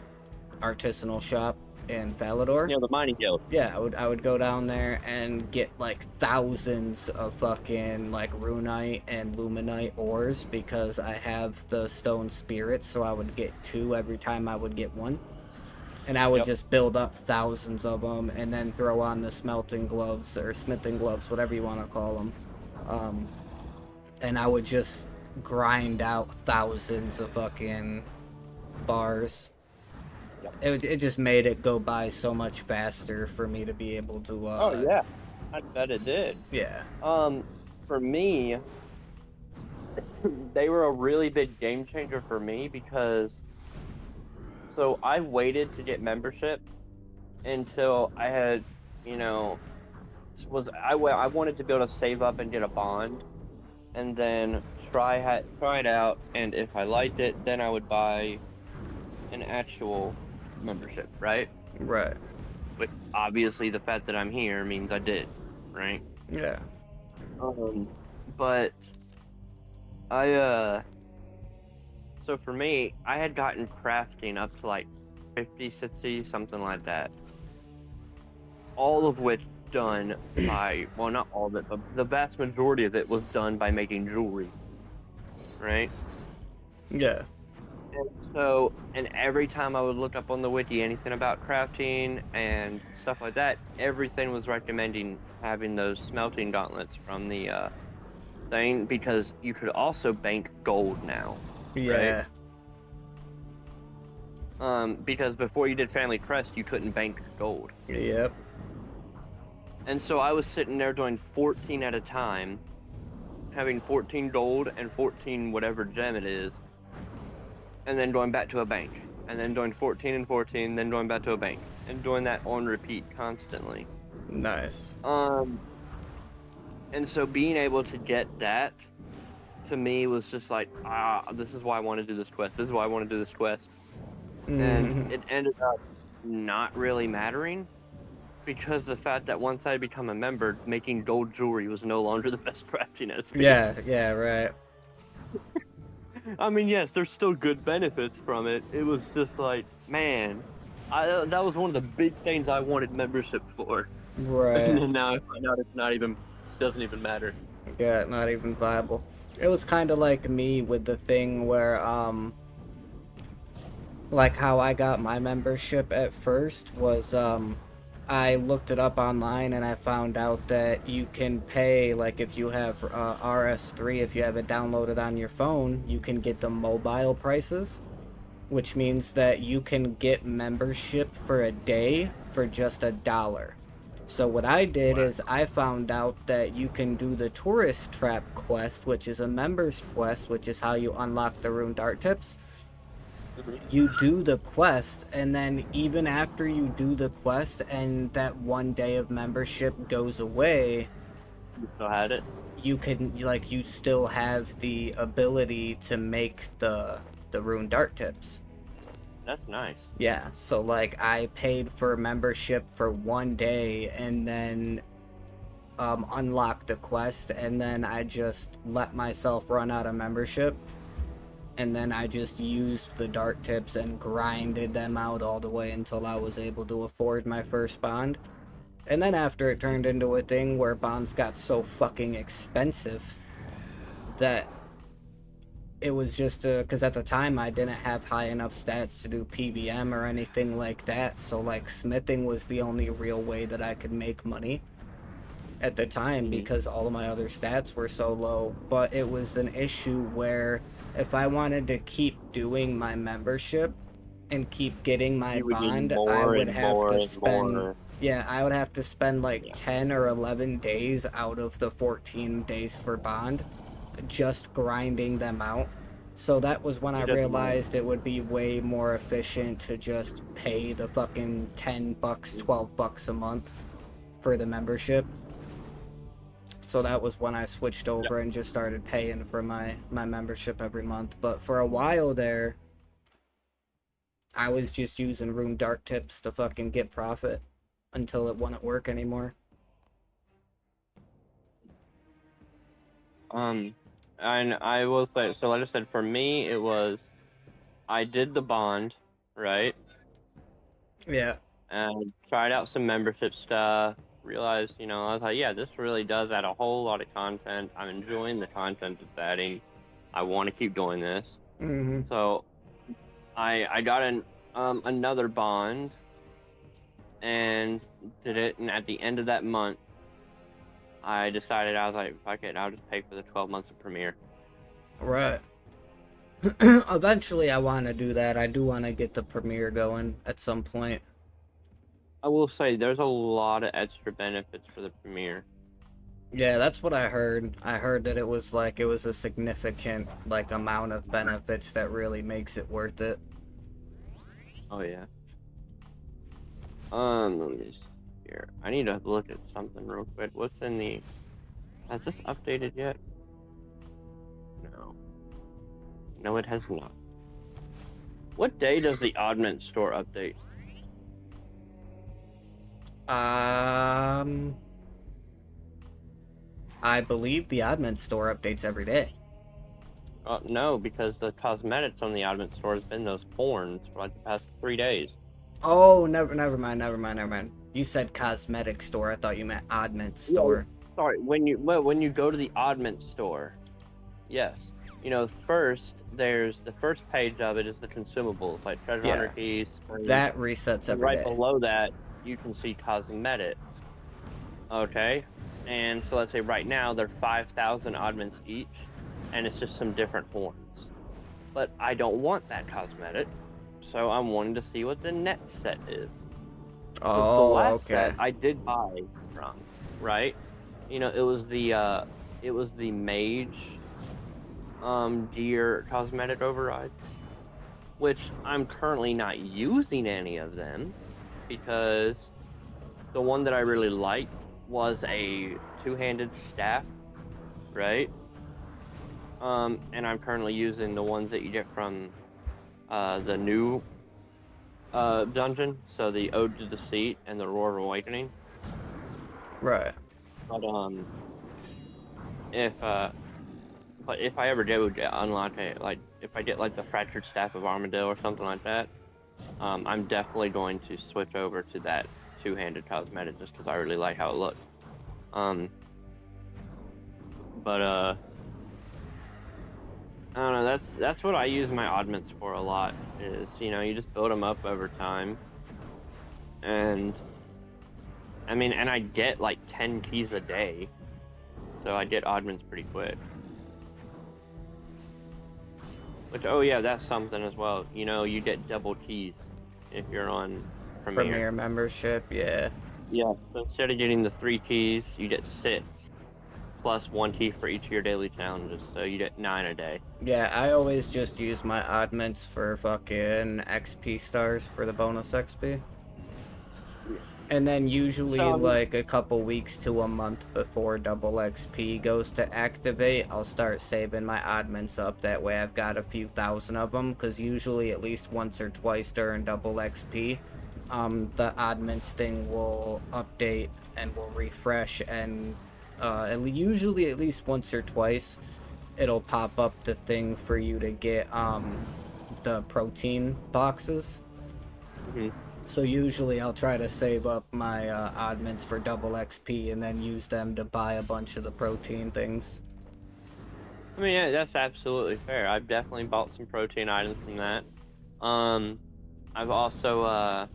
artisanal shop in Falador. Yeah, the mining guild. Yeah, I would go down there and get like thousands of fucking like runite and luminite ores because I have the stone spirits, so I would get 2 every time I would get 1. And I would just build up thousands of them and then throw on the smelting gloves or smithing gloves, whatever you want to call them. And I would just grind out thousands of fucking bars. It just made it go by so much faster for me to be able to oh yeah, I bet it did. Yeah. For me, they were a really big game changer for me because so I waited to get membership until I had, I wanted to be able to save up and get a bond and then try it out, and if I liked it, then I would buy an actual membership, right? Right. But obviously the fact that I'm here means I did, right? Yeah. But so for me, I had gotten crafting up to like 50, 60, something like that. All of which done by, well, not all of it, but the vast majority of it was done by making jewelry, right? Yeah. And every time I would look up on the wiki anything about crafting and stuff like that, everything was recommending having those smelting gauntlets from the thing, because you could also bank gold now, Yeah. right? Because before you did Family Crest, you couldn't bank gold. Yep. And so I was sitting there doing 14 at a time, having 14 gold and 14 whatever gem it is, and then going back to a bank, and then doing 14 and 14, then going back to a bank, and doing that on repeat constantly. Nice. And so being able to get that, to me, was just like, this is why I want to do this quest. This is why I want to do this quest. And it ended up not really mattering, because the fact that once I become a member, making gold jewelry was no longer the best crafting SP. Yeah, right. I mean, yes, there's still good benefits from it. It was just like, man, that was one of the big things I wanted membership for. Right. And then now I find out doesn't even matter. Yeah, not even viable. It was kind of like me with the thing where, like how I got my membership at first was, I looked it up online and I found out that you can pay, like if you have RS3, if you have it downloaded on your phone, you can get the mobile prices, which means that you can get membership for a day for just $1. So what I did is I found out that you can do the tourist trap quest, which is a members quest, which is how you unlock the rune dart tips. You do the quest, and then even after you do the quest and that 1 day of membership goes away, You still had it? you can, like, you still have the ability to make the rune dart tips. That's nice. Yeah, so like I paid for membership for 1 day and then unlocked the quest, and then I just let myself run out of membership, and then I just used the dart tips and grinded them out all the way until I was able to afford my first bond. And then after it turned into a thing where bonds got so fucking expensive that it was just because at the time I didn't have high enough stats to do PVM or anything like that, so like smithing was the only real way that I could make money at the time, because all of my other stats were so low. But it was an issue where if I wanted to keep doing my membership and keep getting my bond, I would have to spend, yeah, I would have to spend like 10 or 11 days out of the 14 days for bond just grinding them out. So that was when I realized it would be way more efficient to just pay the fucking $10, $12 a month for the membership. So that was when I switched over and just started paying for my membership every month. But for a while there, I was just using rune dart tips to fucking get profit until it wouldn't work anymore. And I will say, so like I said, for me, it was, I did the bond, right? Yeah. And tried out some membership stuff, realized, I was like, yeah, this really does add a whole lot of content. I'm enjoying the content it's adding. I want to keep doing this. So I got another bond and did it, and at the end of that month, I decided, I was like, fuck it, I'll just pay for the 12 months of Premiere. Right. Eventually I want to do that. I do want to get the Premiere going at some point. I will say, there's a lot of extra benefits for the Premiere. Yeah, that's what I heard. I heard that it was a significant, like, amount of benefits that really makes it worth it. Oh, yeah. Let me see here. I need to look at something real quick. What's in the... Has this updated yet? No. No, it has not. What day does the Oddment store update? I believe the Oddment store updates every day. No, because the cosmetics on the Oddment store has been those horns for like the past 3 days. Oh, never mind. You said cosmetic store. I thought you meant oddment store. Sorry, when you go to the oddment store, yes. You know, first there's the first page of it is the consumables like treasure hunter keys. That resets every right day. below that, you can see cosmetics. Okay, and so let's say right now they're 5,000 oddments each, and it's just some different horns. But I don't want that cosmetic, so I'm wanting to see what the next set is. Oh, the last okay. set I did buy from, right? You know, it was the mage gear cosmetic override, which I'm currently not using any of them because the one that I really liked was a two-handed staff, right? And I'm currently using the ones that you get from the new dungeon, so the Ode to Deceit and the Roar of Awakening. Right. But if I ever do unlock it, like if I get like the Fractured Staff of Armadillo or something like that, I'm definitely going to switch over to that two-handed cosmetic just because I really like how it looks. But I don't know. That's what I use my oddments for a lot. Is, you know, you just build them up over time, and I mean, and I get like 10 keys a day, so I get oddments pretty quick. Which, oh yeah, that's something as well. You know, you get double keys if you're on Premier membership. Yeah. Yeah. So instead of getting the 3 keys, you get 6. Plus 1 key for each of your daily challenges, so you get 9 a day. Yeah, I always just use my oddments for fucking XP stars for the bonus XP. And then usually like a couple weeks to a month before double XP goes to activate, I'll start saving my oddments up. That way I've got a few thousand of them, because usually at least once or twice during double XP, the oddments thing will update and will refresh, and usually at least once or twice it'll pop up the thing for you to get the protein boxes. So usually I'll try to save up my oddments for double XP and then use them to buy a bunch of the protein things. I mean, yeah, that's absolutely fair. I've definitely bought some protein items from that. I've also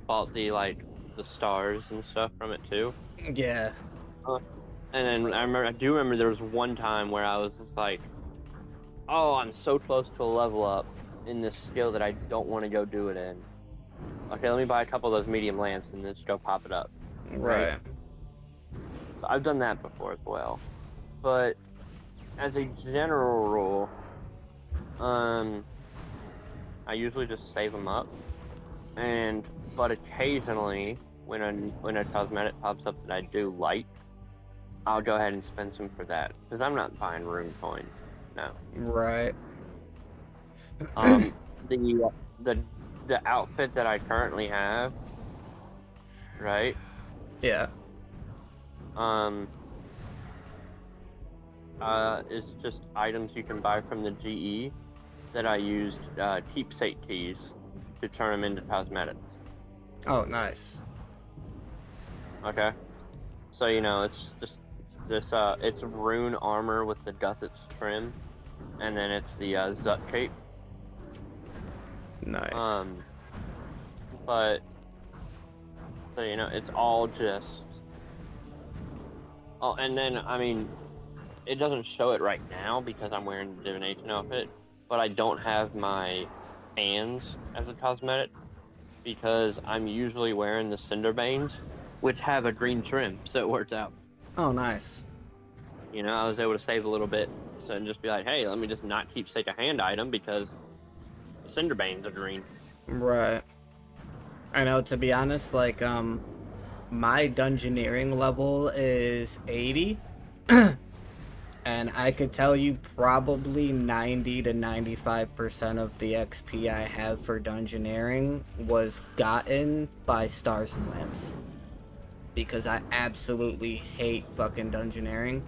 bought the stars and stuff from it too. Yeah. And then I do remember there was one time where I was just like, oh, I'm so close to a level up in this skill that I don't want to go do it in. Okay, let me buy a couple of those medium lamps and then just go pop it up. Right. So I've done that before as well. But as a general rule, I usually just save them up. But occasionally, when a cosmetic pops up that I do like, I'll go ahead and spend some for that, because I'm not buying rune coins. No. Right. The outfit that I currently have, right? Yeah. Is just items you can buy from the GE that I used keepsake keys to turn them into cosmetics. Oh, nice. Okay. So, you know, it's just this, it's rune armor with the gussets trim, and then it's the Zut cape. Nice. But, so, you know, it's all just... Oh, and then, I mean, it doesn't show it right now because I'm wearing the Divination outfit, but I don't have my hands as a cosmetic because I'm usually wearing the Cinderbanes, which have a green trim, so it works out. Oh, nice. You know, I was able to save a little bit, so and just be like, hey, let me just not keep a hand item because the Cinderbanes are green. Right. I know, to be honest, like, my Dungeoneering level is 80, and I could tell you probably 90 to 95% of the XP I have for Dungeoneering was gotten by Stars and Lamps. Because I absolutely hate fucking Dungeoneering.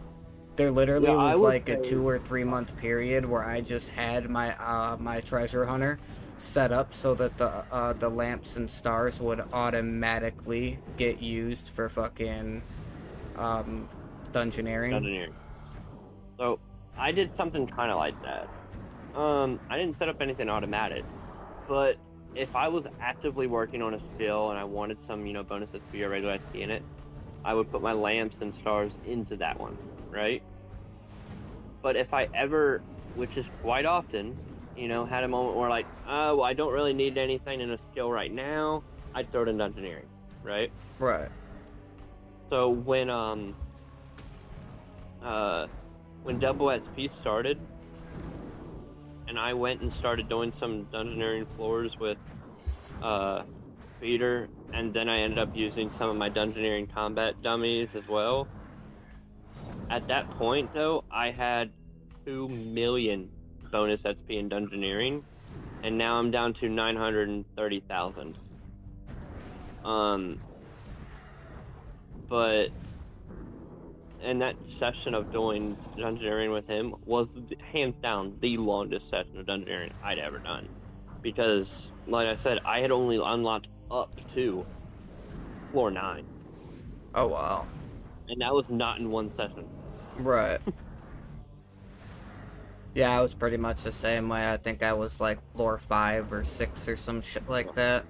There literally was like a 2 or 3 month period where I just had my my treasure hunter set up so that the lamps and stars would automatically get used for fucking dungeoneering. Dungeoneering. So I did something kind of like that. I didn't set up anything automatic, but if I was actively working on a skill and I wanted some, bonus XP or regular XP in it, I would put my lamps and stars into that one, right? But if I ever, which is quite often, had a moment where like, oh, well, I don't really need anything in a skill right now, I'd throw it in Dungeoneering, right? Right. So when Double XP started, and I went and started doing some Dungeoneering floors with Peter, and then I ended up using some of my Dungeoneering combat dummies as well. At that point, though, I had 2 million bonus XP in Dungeoneering, and now I'm down to 930,000. But and that session of doing Dungeoneering with him was hands down the longest session of Dungeoneering I'd ever done, because, like I said, I had only unlocked up to floor 9. Oh wow. And that was not in one session. Right. Yeah, I was pretty much the same way. I think I was like floor 5 or 6 or some shit like that.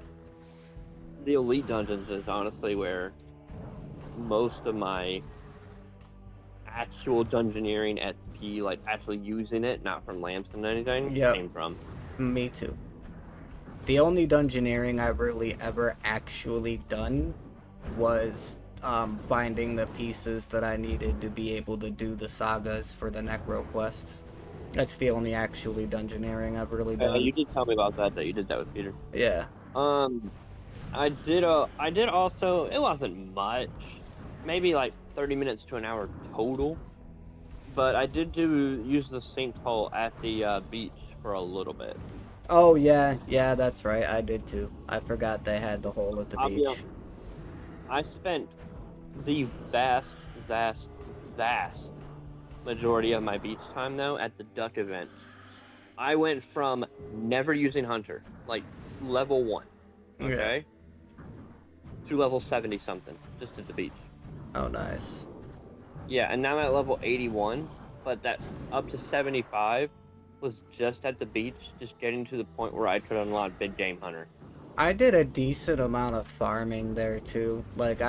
The elite dungeons is honestly where most of my actual Dungeoneering XP, like actually using it, not from lamps and anything, came from. Me too. The only Dungeoneering I've really ever actually done was finding the pieces that I needed to be able to do the sagas for the Necro quests. That's the only actually Dungeoneering I've really done. You did tell me about that you did that with Peter. Yeah. I did also, it wasn't much, maybe like 30 minutes to an hour total, but I did use the sinkhole at the beach for a little bit. Oh yeah, that's right, I did too. I forgot they had the hole at the beach. I spent the vast majority of my beach time, though, at the duck event. I went from never using Hunter, like level 1, okay, to level 70 something, just at the beach. Oh, nice. Yeah, and now I'm at level 81, but that up to 75 was just at the beach, just getting to the point where I could unlock Big Game Hunter. I did a decent amount of farming there too. Like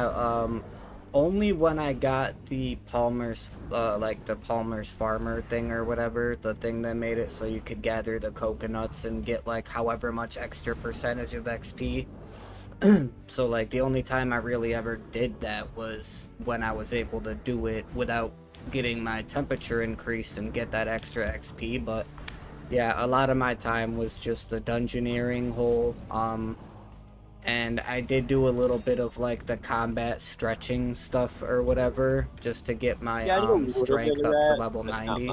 only when I got the Palmer's the Palmer's farmer thing or whatever, the thing that made it so you could gather the coconuts and get like however much extra percentage of XP. So like the only time I really ever did that was when I was able to do it without getting my temperature increased and get that extra XP. But yeah, a lot of my time was just the Dungeoneering hole. And I did do a little bit of like the combat stretching stuff or whatever, just to get my strength up to level 90.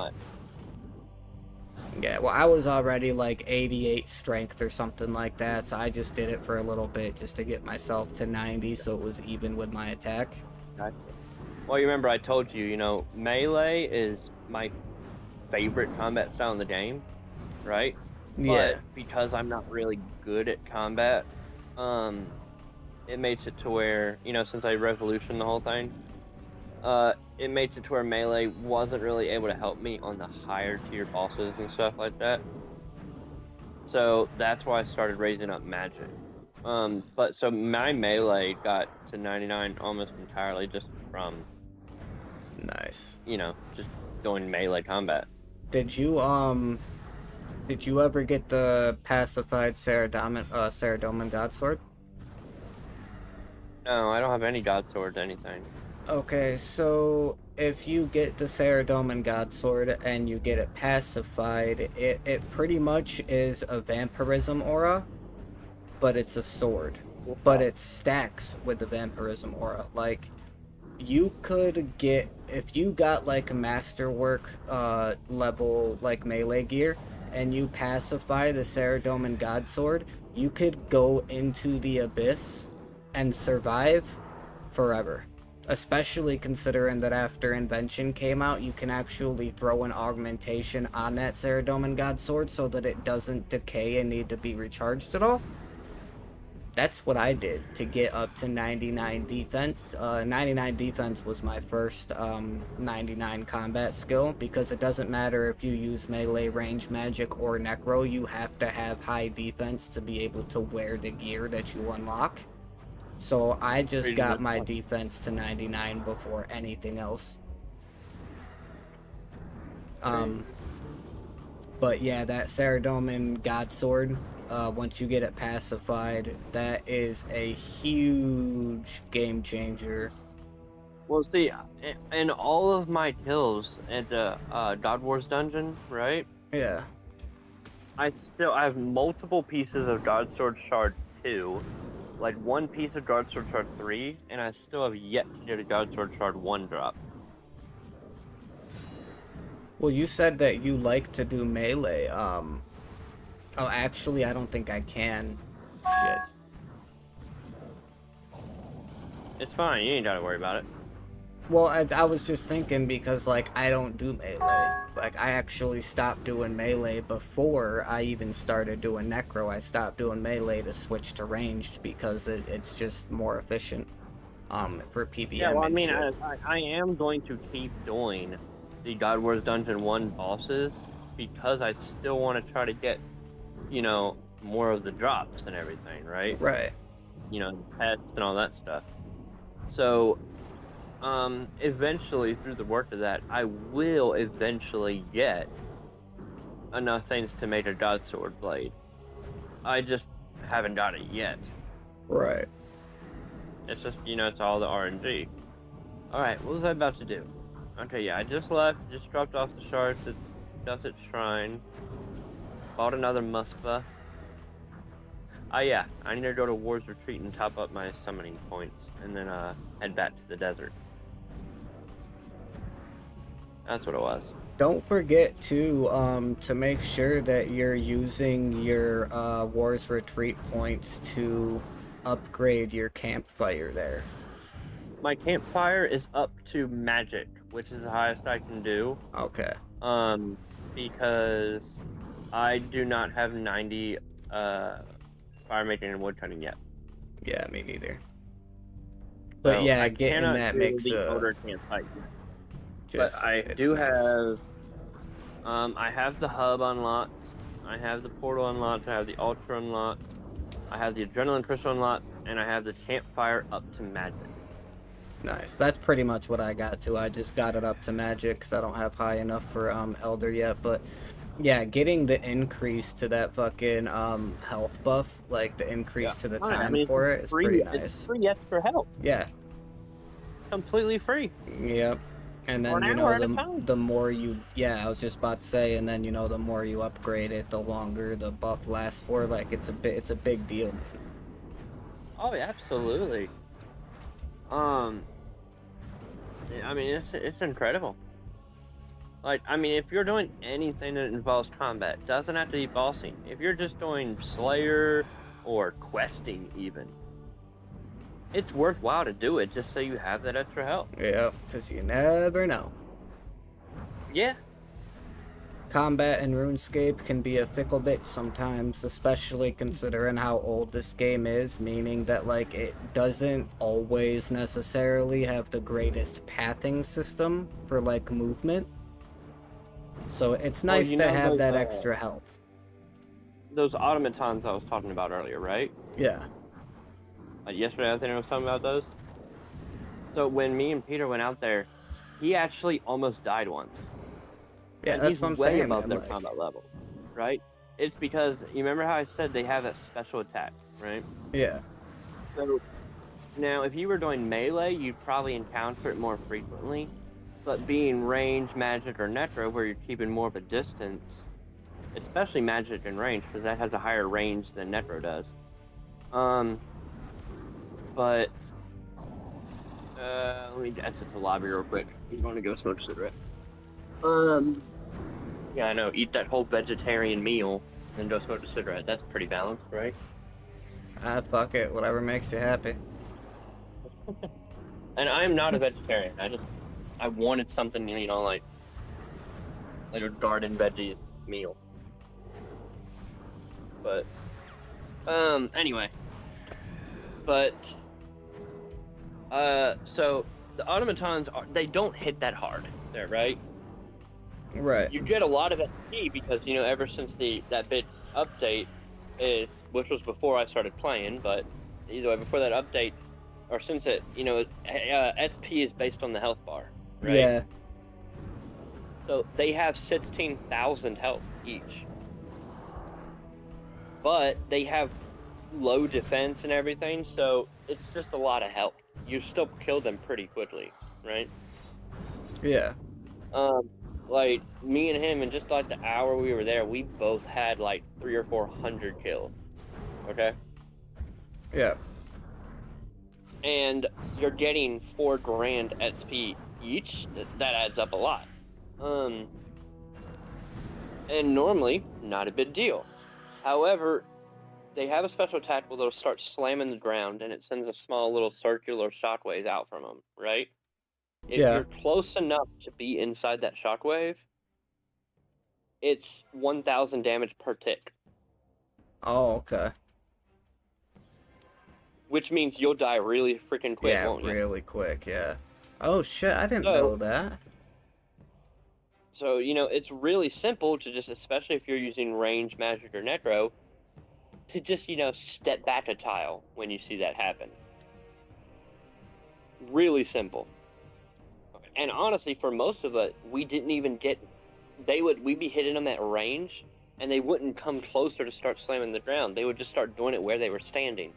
Yeah, well, I was already like 88 strength or something like that, so I just did it for a little bit just to get myself to 90 so it was even with my attack. Well, you remember I told you, melee is my favorite combat style in the game, right? Yeah. But because I'm not really good at combat, it makes it to where, since I revolutioned the whole thing, it makes it to where melee wasn't really able to help me on the higher tier bosses and stuff like that. So that's why I started raising up magic. But so my melee got to 99 almost entirely just from Nice. Just doing melee combat. Did you ever get the pacified Saradomin Godsword? No, I don't have any God Swords, anything. Okay, so if you get the Saradomin Godsword and you get it pacified, it pretty much is a vampirism aura, but it's a sword. But it stacks with the vampirism aura. Like, you could get, if you got like a masterwork level like melee gear, and you pacify the Saradomin Godsword, you could go into the abyss and survive forever. Especially considering that after Invention came out, you can actually throw an augmentation on that Saradomin God Sword so that it doesn't decay and need to be recharged at all. That's what I did to get up to 99 defense. 99 defense was my first 99 combat skill, because it doesn't matter if you use melee, range, magic, or necro, you have to have high defense to be able to wear the gear that you unlock. So I just got my defense to 99 before anything else. But yeah, that Saradomin God Sword, once you get it pacified, that is a huge game changer. Well, see, in all of my kills at the God Wars dungeon, right? Yeah. I have multiple pieces of God Sword Shard 2, like one piece of God Sword Shard 3, and I still have yet to get a God Sword Shard 1 drop. Well, you said that you like to do melee. Oh, actually, I don't think I can. Shit. It's fine, you ain't gotta worry about it. Well, I was just thinking, because, like, I don't do melee. Like, I actually stopped doing melee before I even started doing necro. I stopped doing melee to switch to ranged because it's just more efficient for PvM. Yeah, well, I mean, shit. I am going to keep doing the God Wars Dungeon 1 bosses because I still want to try to get, you know, more of the drops and everything, right? Right. You know, pets and all that stuff. So, eventually, through the work of that, I will eventually get enough things to make a God Sword blade. I just haven't got it yet. Right. It's just, you know, it's all the RNG. Alright, what was I about to do? Okay, yeah, I just left, just dropped off the shards at Dusset Shrine. Bought another Muspa. Yeah, I need to go to War's Retreat and top up my summoning points, and then head back to the desert. That's what it was. Don't forget to make sure that you're using your War's Retreat points to upgrade your campfire there. My campfire is up to magic, which is the highest I can do. Okay. Because I do not have 90 fire making and wood cutting yet. Yeah, me neither. But so yeah, getting that makes the older campsite. But I do have I have the hub unlocked, I have the portal unlocked, I have the ultra unlocked, I have the adrenaline crystal unlocked, and I have the campfire up to magic. Nice. That's pretty much what I got to. I just got it up to magic because I don't have high enough for elder yet. But yeah, getting the increase to that fucking health buff, like the increase to the time for it, is pretty nice. It's free extra health. Yeah. Completely free. Yep. And then, you know, the more you, I was just about to say, and then, you know, the more you upgrade it, the longer the buff lasts for. Like, it's a big deal, man. Oh, yeah, absolutely. I mean, it's incredible. Like, I mean, if you're doing anything that involves combat, it doesn't have to be bossing. If you're just doing Slayer or questing even, it's worthwhile to do it just so you have that extra health. Yeah, because you never know. Yeah. Combat in RuneScape can be a fickle bitch sometimes, especially considering how old this game is, meaning that, like, it doesn't always necessarily have the greatest pathing system for, like, movement. So it's nice to have that extra health. Those automatons I was talking about earlier, right? Yeah. Yesterday I think I was talking about those. So when me and Peter went out there, he actually almost died once. Yeah, that's what I'm saying. He's way above their combat level, right? It's because, you remember how I said they have that special attack, right? Yeah. So, now, if you were doing melee, you'd probably encounter it more frequently. But being range, magic, or necro, where you're keeping more of a distance, especially magic and range, because that has a higher range than necro does. But, let me exit the lobby real quick. You want to go smoke a cigarette? Yeah, I know. Eat that whole vegetarian meal, then go smoke a cigarette. That's pretty balanced, right? Fuck it. Whatever makes you happy. And I'm not a vegetarian. I wanted something, like a garden veggie meal. But anyway. But so the automatons they don't hit that hard there, right? Right. You get a lot of XP because ever since that big update which was before I started playing, but either way, before that update, or since it, XP is based on the health bar, right? Yeah. So they have 16,000 health each, but they have low defense and everything, so it's just a lot of health. You still kill them pretty quickly, right? Yeah. Like me and him, in just like the hour we were there, we both had like 300 or 400 kills. Okay. Yeah. And you're getting 4 grand XP each. That adds up a lot. And normally not a big deal. However, they have a special attack where they'll start slamming the ground, and it sends a small little circular shockwave out from them, right? If Yeah. you're close enough to be inside that shockwave, it's 1,000 damage per tick. Oh, okay. Which means you'll die really freaking quick, won't you? Yeah, really quick, yeah. Oh, shit, I didn't know that. So, it's really simple to just, especially if you're using range, magic, or necro, to just, step back a tile when you see that happen. Really simple. And honestly, for most of it, we didn't even get... We'd be hitting them at range, and they wouldn't come closer to start slamming the ground. They would just start doing it where they were standing.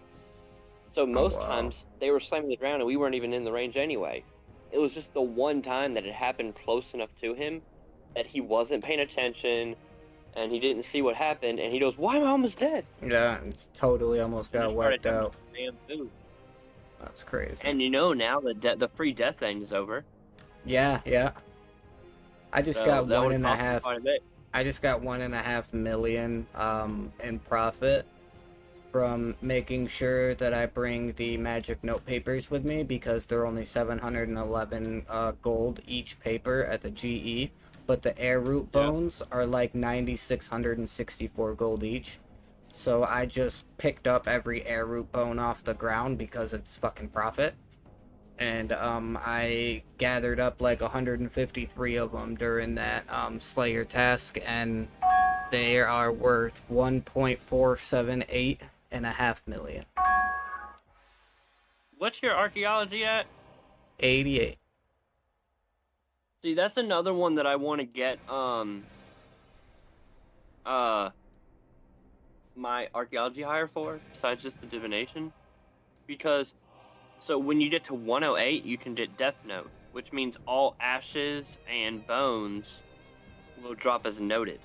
So most times, they were slamming the ground, and we weren't even in the range anyway. It was just the one time that it happened close enough to him that he wasn't paying attention, and he didn't see what happened, and he goes, "Why am I almost dead?" Yeah, it's totally almost got wiped out. That's crazy. And now the free death thing is over. Yeah, yeah. I just got 1.5. I just got 1.5 million in profit from making sure that I bring the magic note papers with me, because they're only 711 gold each paper at the GE, but the air root bones are like 9,664 gold each. So I just picked up every air root bone off the ground because it's fucking profit. And I gathered up like 153 of them during that Slayer task, and they are worth 1.478.5 million. What's your archaeology at? 88. See, that's another one that I want to get my archaeology hire for, besides just the divination. Because so when you get to 108, you can get Death Note, which means all ashes and bones will drop as noted.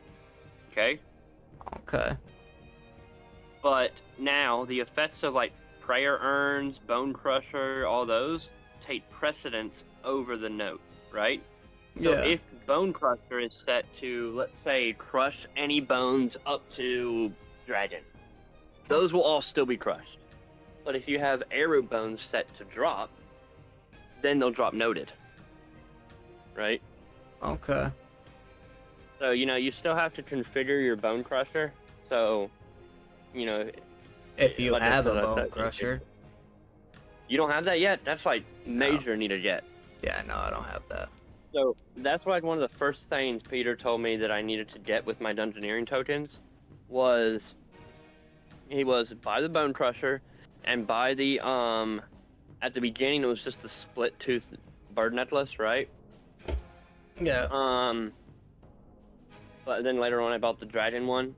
Okay? Okay. But now the effects of like prayer urns, bone crusher, all those take precedence over the note, right? So Yeah. if bone crusher is set to, let's say, crush any bones up to dragon, those will all still be crushed. But if you have arrow bones set to drop, then they'll drop noted. Right? Okay. So, you still have to configure your bone crusher. So, if you like have a bone crusher. You don't have that yet? That's like major needed yet. Yeah, no, I don't have that. So that's like one of the first things Peter told me that I needed to get with my Dungeoneering tokens was buy the bone crusher and buy the at the beginning it was just the split tooth bird necklace, right? Yeah. But then later on I bought the dragon one.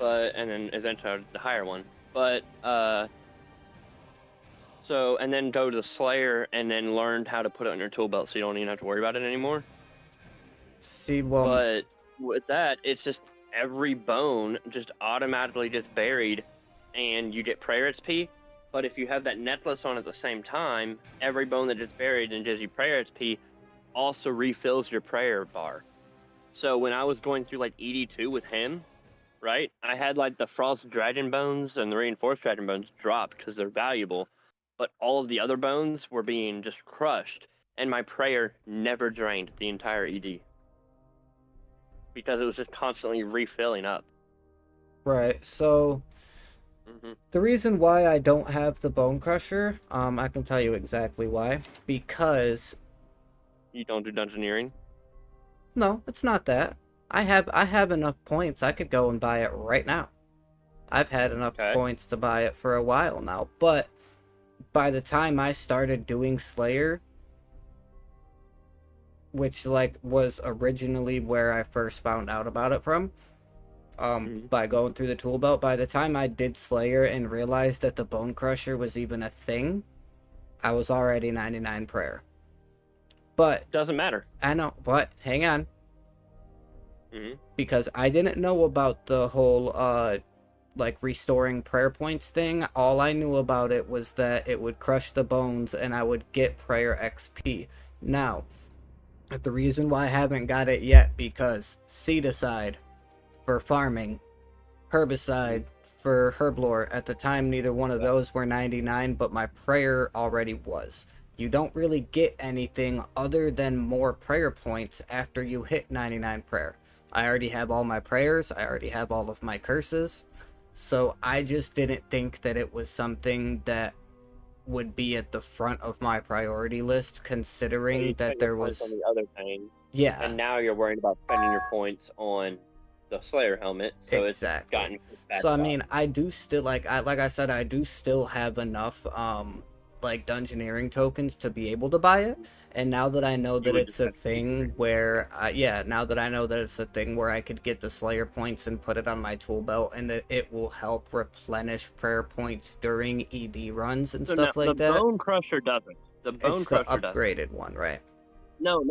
And then eventually I did the higher one. But so, and then go to the Slayer and then learn how to put it on your tool belt so you don't even have to worry about it anymore. See, well... But with that, it's just every bone just automatically gets buried and you get prayer XP. But if you have that necklace on at the same time, every bone that gets buried and gives you prayer XP also refills your prayer bar. So when I was going through like ED2 with him, right, I had like the frost dragon bones and the reinforced dragon bones drop because they're valuable. but all of the other bones were being just crushed, and my prayer never drained the entire ED because it was just constantly refilling up. Right. So the reason why I don't have the Bone Crusher, I can tell you exactly why. Because you don't do Dungeoneering? No, it's not that. I have enough points. I could go and buy it right now. I've had enough points to buy it for a while now, but by the time I started doing Slayer, which like was originally where I first found out about it from, by going through the tool belt, by the time I did Slayer and realized that the Bone Crusher was even a thing, I was already 99 prayer. But doesn't matter. I know, but hang on. Because I didn't know about the whole like restoring prayer points thing. All I knew about it was that it would crush the bones and I would get prayer XP. Now, the reason why I haven't got it yet, because seedicide for farming, herbicide for herblore, at the time neither one of those were 99, but my prayer already was. You don't really get anything other than more prayer points after you hit 99 prayer. I already have all my prayers, I already have all of my curses, so I just didn't think that it was something that would be at the front of my priority list, considering that there was on the other thing. Yeah. And now you're worried about spending your points on the Slayer helmet, so exactly. It's gotten so I mean, I do still like I said, I do still have enough like Dungeoneering tokens to be able to buy it. And now that I know that it's a thing where, now that I know that it's a thing where I could get the Slayer points and put it on my tool belt, and that it will help replenish prayer points during ED runs and stuff like that. The Bone Crusher doesn't. The Bone Crusher doesn't. It's the upgraded one, right? No.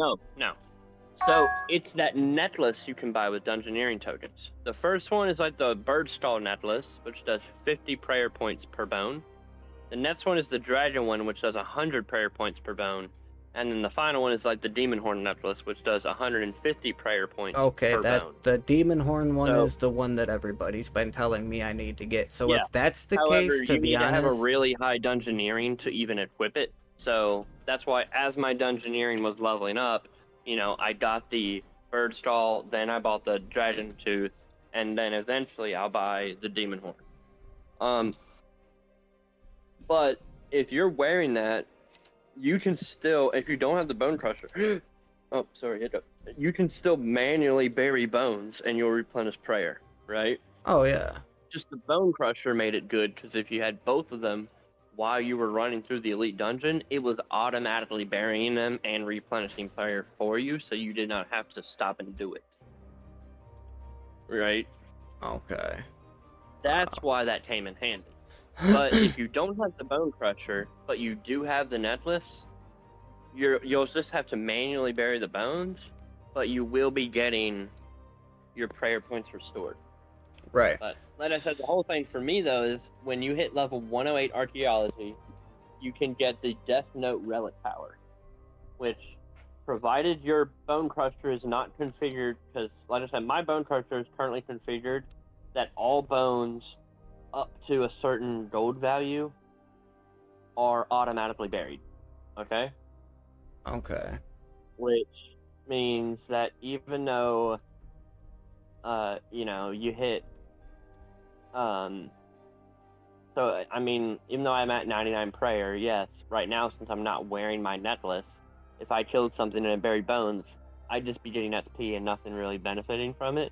So it's that necklace you can buy with Dungeoneering tokens. The first one is like the Bird Stall necklace, which does 50 prayer points per bone. The next one is the Dragon one, which does 100 prayer points per bone. And then the final one is like the Demon Horn necklace, which does 150 prayer points per bone. The Demon Horn one is the one that everybody's been telling me I need to get. So if that's the case, to be honest, you need to have a really high Dungeoneering to even equip it. So that's why, as my Dungeoneering was leveling up, you know, I got the Bird Stall, then I bought the Dragon Tooth, and then eventually I'll buy the Demon Horn. But if you're wearing that, you can still, if you don't have the Bone Crusher, oh, sorry, hiccup. You can still manually bury bones and you'll replenish prayer, right? Oh, yeah. Just the Bone Crusher made it good, because if you had both of them while you were running through the Elite Dungeon, it was automatically burying them and replenishing prayer for you, so you did not have to stop and do it. Right? Okay. That's why that came in handy. But if you don't have the Bone Crusher, but you do have the necklace, you'll just have to manually bury the bones, but you will be getting your prayer points restored. Right. But like I said, the whole thing for me, though, is when you hit level 108 Archaeology, you can get the Death Note Relic power, which, provided your Bone Crusher is not configured, because, like I said, my Bone Crusher is currently configured that all bones up to a certain gold value are automatically buried. Okay? Okay. Which means that even though, you know, you hit, so, I mean, even though I'm at 99 prayer, yes, right now, since I'm not wearing my necklace, if I killed something and it buried bones, I'd just be getting XP and nothing really benefiting from it.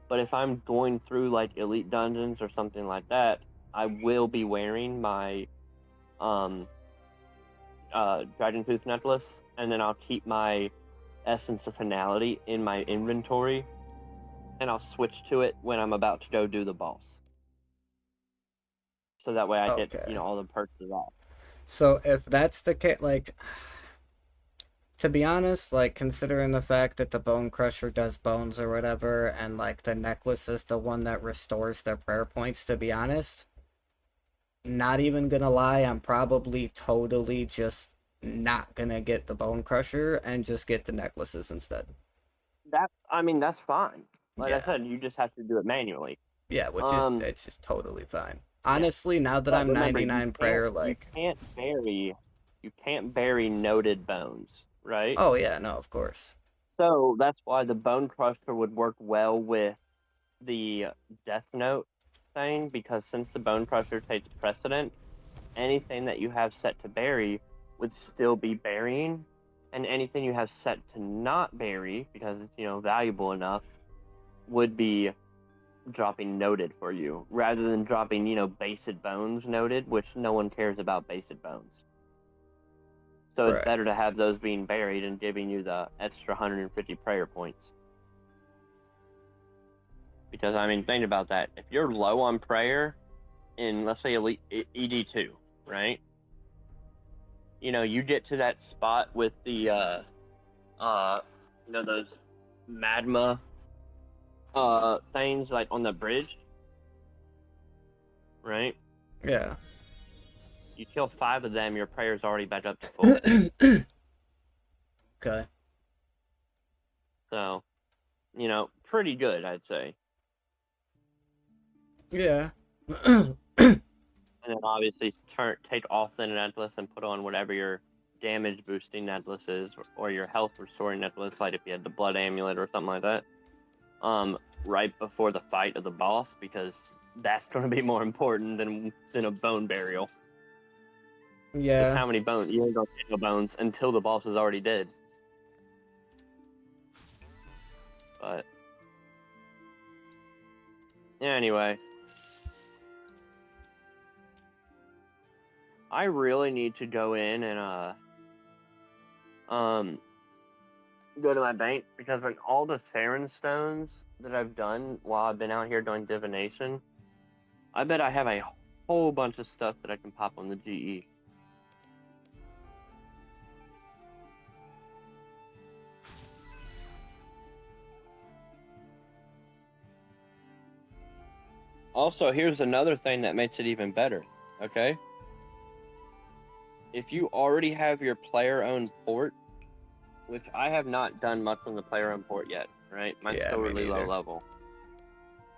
But if I'm going through, like, Elite Dungeons or something like that, I will be wearing my Dragon Tooth necklace, and then I'll keep my Essence of Finality in my inventory, and I'll switch to it when I'm about to go do the boss. So that way I get, you know, all the perks of that. So if that's the case, like, to be honest, like, considering the fact that the Bone Crusher does bones or whatever, and, like, the necklace is the one that restores their prayer points, to be honest, not even gonna lie, I'm probably totally just not gonna get the Bone Crusher and just get the necklaces instead. I mean, that's fine. Like I said, you just have to do it manually. Yeah, which is, it's just totally fine. Honestly, now that But I'm remember, 99 prayer, like... you can't bury noted bones, right? Oh, yeah, no, of course. So that's why the Bone Crusher would work well with the Death Note thing, because since the Bone Crusher takes precedent, anything that you have set to bury would still be burying, and anything you have set to not bury, because it's, valuable enough, would be dropping noted for you, rather than dropping, based bones noted, which no one cares about based bones. So it's Right. better to have those being buried and giving you the extra 150 prayer points. Because, think about that. If you're low on prayer in, let's say, Elite ED2, right? You get to that spot with the, those magma things, like, on the bridge, right? Yeah. You kill 5 of them, your prayer's already back up to full. Okay. So, pretty good, I'd say. Yeah. And then obviously take off the necklace and put on whatever your damage boosting necklace is, or your health restoring necklace, like if you had the blood amulet or something like that. Right before the fight of the boss, because that's going to be more important than a bone burial. Yeah. How many bones? You ain't gonna get no bones until the boss is already dead. But yeah, anyway. I really need to go in and go to my bank, because in all the Saren stones that I've done while I've been out here doing divination, I bet I have a whole bunch of stuff that I can pop on the GE. Also, here's another thing that makes it even better, okay? If you already have your player-owned port, which I have not done much on the player-owned port yet, right? Mine's Yeah, still me really low neither. level.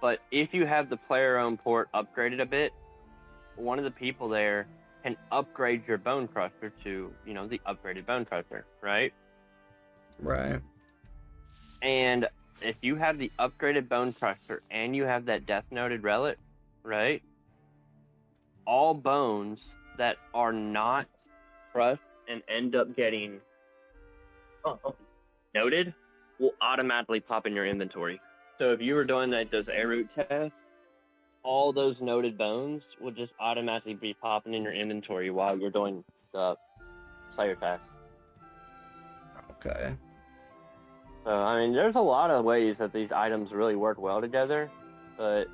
But if you have the player-owned port upgraded a bit, one of the people there can upgrade your Bone Crusher to, the upgraded Bone Crusher, right? Right. And if you have the upgraded Bone Crusher and you have that Death Noted relic, right? All bones that are not crushed and end up getting noted will automatically pop in your inventory. So if you were doing those air root tests, all those noted bones will just automatically be popping in your inventory while you're doing the Slayer task. Okay. So, there's a lot of ways that these items really work well together, but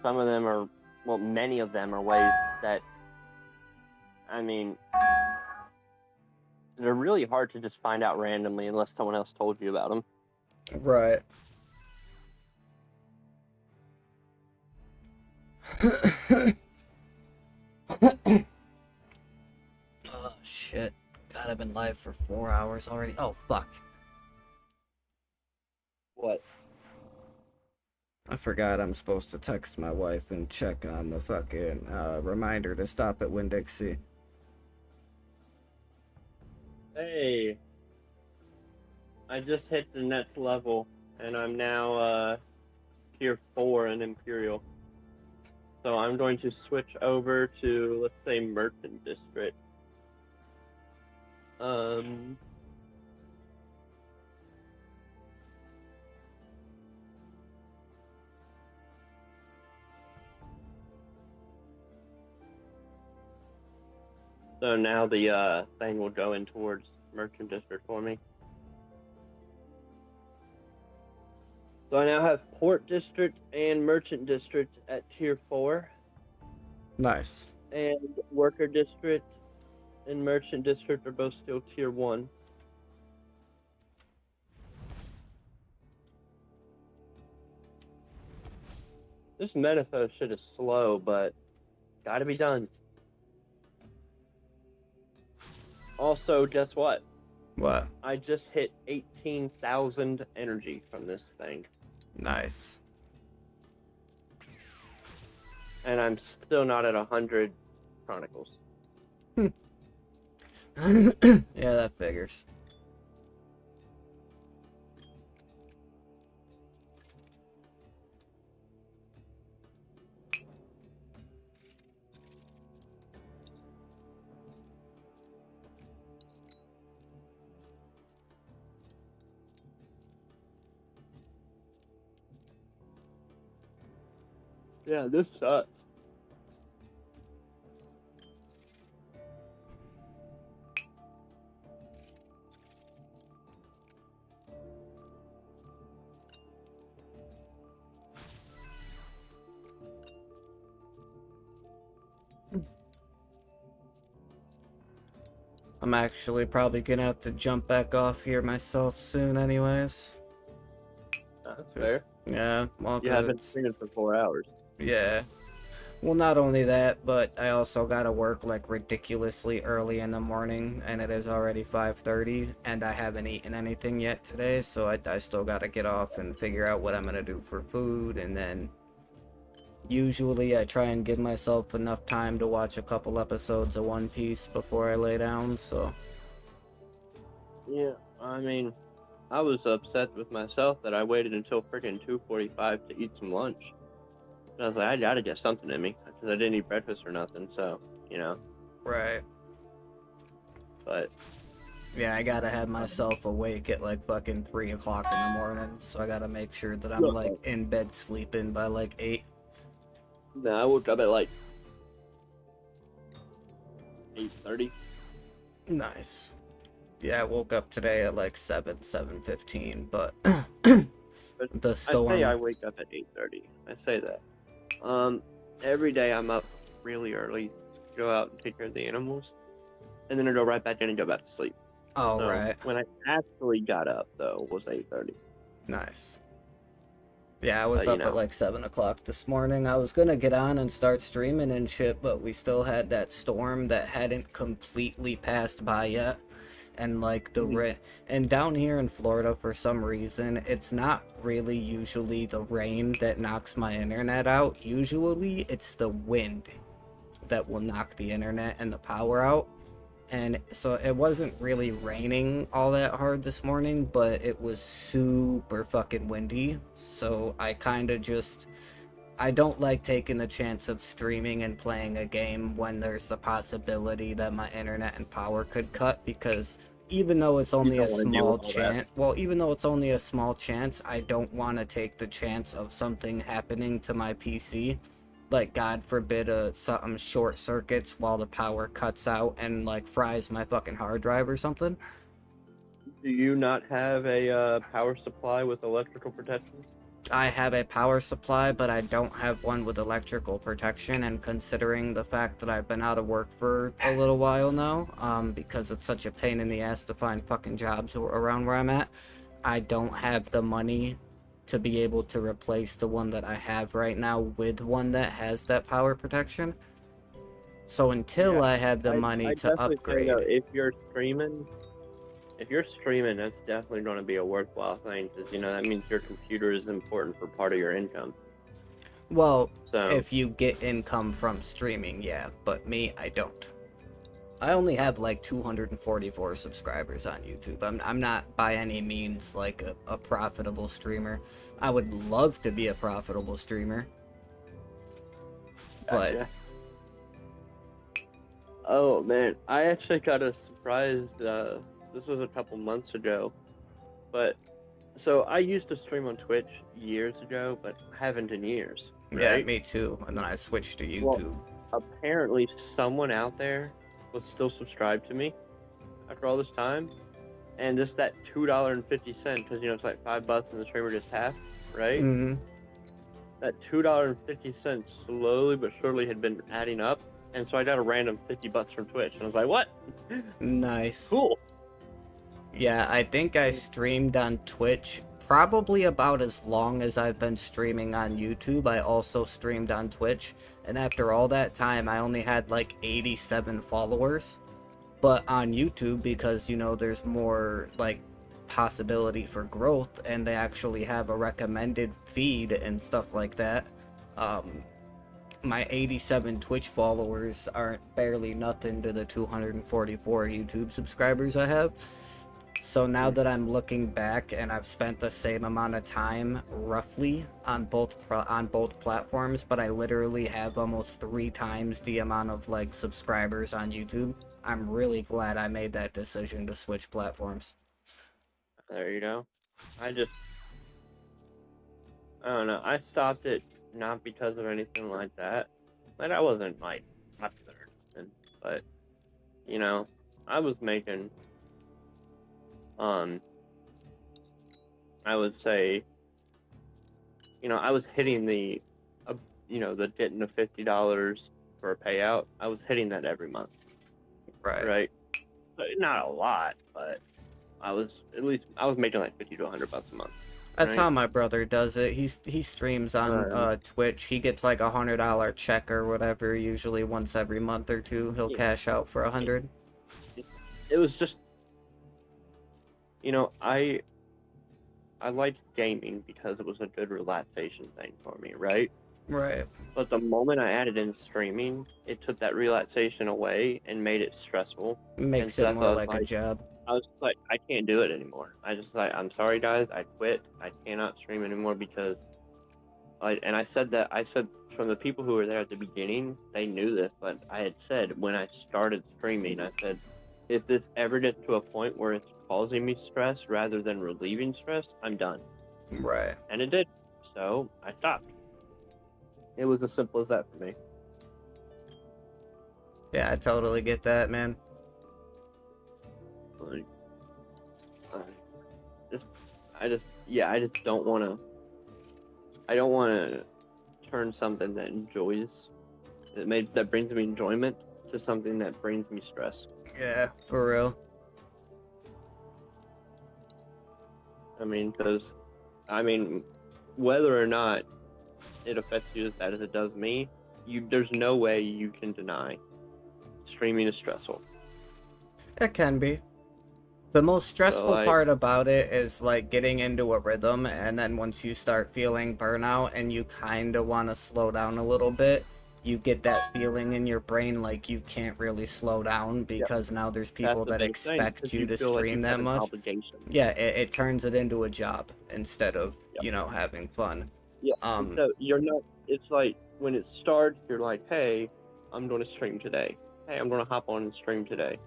some of them are, many of them are ways that, they're really hard to just find out randomly unless someone else told you about them. Right. Oh, shit. God, I've been live for 4 hours already. Oh, fuck. What? I forgot I'm supposed to text my wife and check on the fucking reminder to stop at Winn-Dixie. Hey. I just hit the next level, and I'm now tier 4 in Imperial. So I'm going to switch over to, let's say, Merchant District. So now the thing will go in towards Merchant District for me. So I now have Port District and Merchant District at tier 4. Nice. And Worker District and Merchant District are both still tier 1. This Menaphos shit is slow, but gotta be done. Also, guess what? What? I just hit 18,000 energy from this thing. Nice. and I'm still not at 100 Chronicles. Yeah, that figures. Yeah, this sucks. I'm actually probably gonna have to jump back off here myself soon anyways. That's fair. Yeah, well, You have been streaming for 4 hours. yeah. Well, not only that, but I also gotta work like ridiculously early in the morning, and it is already 5:30, and I haven't eaten anything yet today, so I still gotta get off and figure out what I'm gonna do for food, and then usually I try and give myself enough time to watch a couple episodes of One Piece before I lay down, so... Yeah, I mean, I was upset with myself that I waited until freaking 2:45 to eat some lunch. I was like, I gotta get something in me, because I didn't eat breakfast or nothing, so, you know. Right. But... yeah, I gotta have myself awake at like fucking 3 o'clock in the morning, so I gotta make sure that I'm like in bed sleeping by like 8. No, I woke up at like 8:30. Nice. Yeah, I woke up today at like 7:15, but But the storm... I say I wake up at 8:30. I say that. Every day I'm up really early, go out and take care of the animals, and then I go right back in and go back to sleep. Oh, So right. when I actually got up, though, was 8:30. Nice. Yeah, I was But, up you know. at like 7 o'clock this morning. I was gonna get on and start streaming and shit, but we still had that storm that hadn't completely passed by yet. And like and down here in Florida, for some reason, it's not really usually the rain that knocks my internet out. Usually it's the wind that will knock the internet and the power out. And so it wasn't really raining all that hard this morning, but it was super fucking windy. So I kind of just... I don't like taking the chance of streaming and playing a game when there's the possibility that my internet and power could cut, because even though it's only a small chance, even though it's only a small chance, I don't want to take the chance of something happening to my PC. Like, God forbid, something short circuits while the power cuts out and like fries my fucking hard drive or something. Do you not have a power supply with electrical protection? I have a power supply, but I don't have one with electrical protection, and considering the fact that I've been out of work for a little while now, because it's such a pain in the ass to find fucking jobs around where I'm at, I don't have the money to be able to replace the one that I have right now with one that has that power protection. So until I have the money to upgrade... say, though, if you're streaming, that's definitely going to be a worthwhile thing, because, you know, that means your computer is important for part of your income. Well, so, if you get income from streaming, yeah, but me, I don't. I only have like 244 subscribers on YouTube. I'm not by any means like a profitable streamer. I would love to be a profitable streamer. But... gotcha. Oh, man, I actually got a surprise, this was a couple months ago, but, so I used to stream on Twitch years ago, but haven't in years, right? Yeah, me too, and then I switched to YouTube. Well, apparently someone out there was still subscribed to me after all this time, and just that $2.50, because, you know, it's like $5 and the streamer just half, right? Mm-hmm. That $2.50 slowly but surely had been adding up, and so I got a random $50 from Twitch, and I was like, what? Nice. Cool. Yeah, I think I streamed on Twitch probably about as long as I've been streaming on YouTube. I also streamed on Twitch, and after all that time, I only had like 87 followers. But on YouTube, because, you know, there's more like possibility for growth, and they actually have a recommended feed and stuff like that, my 87 Twitch followers aren't barely nothing to the 244 YouTube subscribers I have. So now that I'm looking back and I've spent the same amount of time roughly on both platforms, but I literally have almost 3 times the amount of like subscribers on YouTube, I'm really glad I made that decision to switch platforms. There you go. I don't know. I stopped it not because of anything like that. Like, I wasn't like popular or nothing, but you know, I was making I would say, you know, I was hitting the the getting the $50 for a payout. I was hitting that every month. Right. But not a lot, but I was making like $50 to $100 a month. That's right? how my brother does it. He streams on Twitch. He gets like $100 check or whatever, usually once every month or two. He'll cash out for 100. It was just, you know, I liked gaming because it was a good relaxation thing for me, right? Right. But the moment I added in streaming, it took that relaxation away and made it stressful. Makes it more like a job. I was like, I can't do it anymore. I just like, I'm sorry guys, I quit. I cannot stream anymore because I said from the people who were there at the beginning, they knew this, but I had said when I started streaming, I said, if this ever gets to a point where it's causing me stress rather than relieving stress, I'm done. Right. And it did. So I stopped. It was as simple as that for me. Yeah, I totally get that, man. Like, I just don't want to. I don't want to turn something that brings me enjoyment to something that brings me stress. Yeah, for real. Whether or not it affects you as bad as it does me, there's no way you can deny streaming is stressful. It can be. The most stressful part about it is like getting into a rhythm, and then once you start feeling burnout and you kind of want to slow down a little bit, you get that feeling in your brain like you can't really slow down because now there's people that expect you to stream that much. Yeah, it turns it into a job instead of, having fun. Yeah, so you're not, it's like when it starts, you're like, hey, I'm going to stream today. Hey, I'm going to hop on and stream today.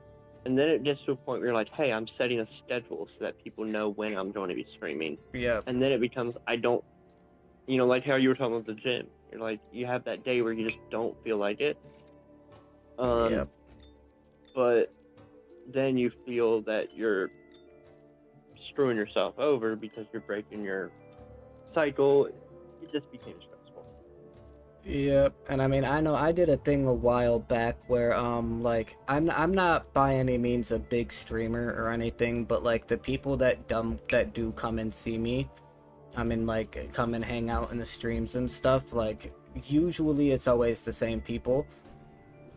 And then it gets to a point where you're like, hey, I'm setting a schedule so that people know when I'm going to be streaming. Yeah. And then it becomes, like how you were talking about the gym. You're like, you have that day where you just don't feel like it. But then you feel that you're screwing yourself over because you're breaking your cycle. It just became stressful. Yep, and I know I did a thing a while back where I'm not by any means a big streamer or anything, but like the people that do come and see me, come and hang out in the streams and stuff, like usually it's always the same people.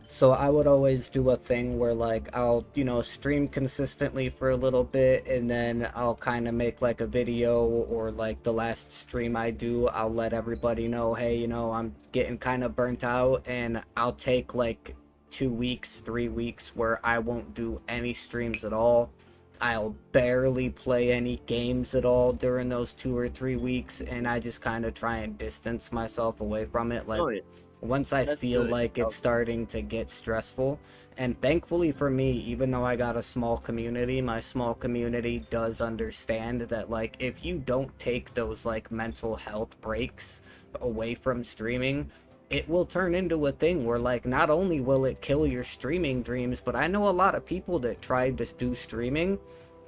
So I would always do a thing where like I'll, stream consistently for a little bit, and then I'll kind of make like a video, or like the last stream I do, I'll let everybody know, hey, I'm getting kind of burnt out, and I'll take like 2 weeks, 3 weeks where I won't do any streams at all. I'll barely play any games at all during those 2 or 3 weeks, and I just kind of try and distance myself away from it. Like, once I feel like it's starting to get stressful, and thankfully for me, even though I got a small community, my small community does understand that, like, if you don't take those, like, mental health breaks away from streaming, it will turn into a thing where, like, not only will it kill your streaming dreams, but I know a lot of people that tried to do streaming,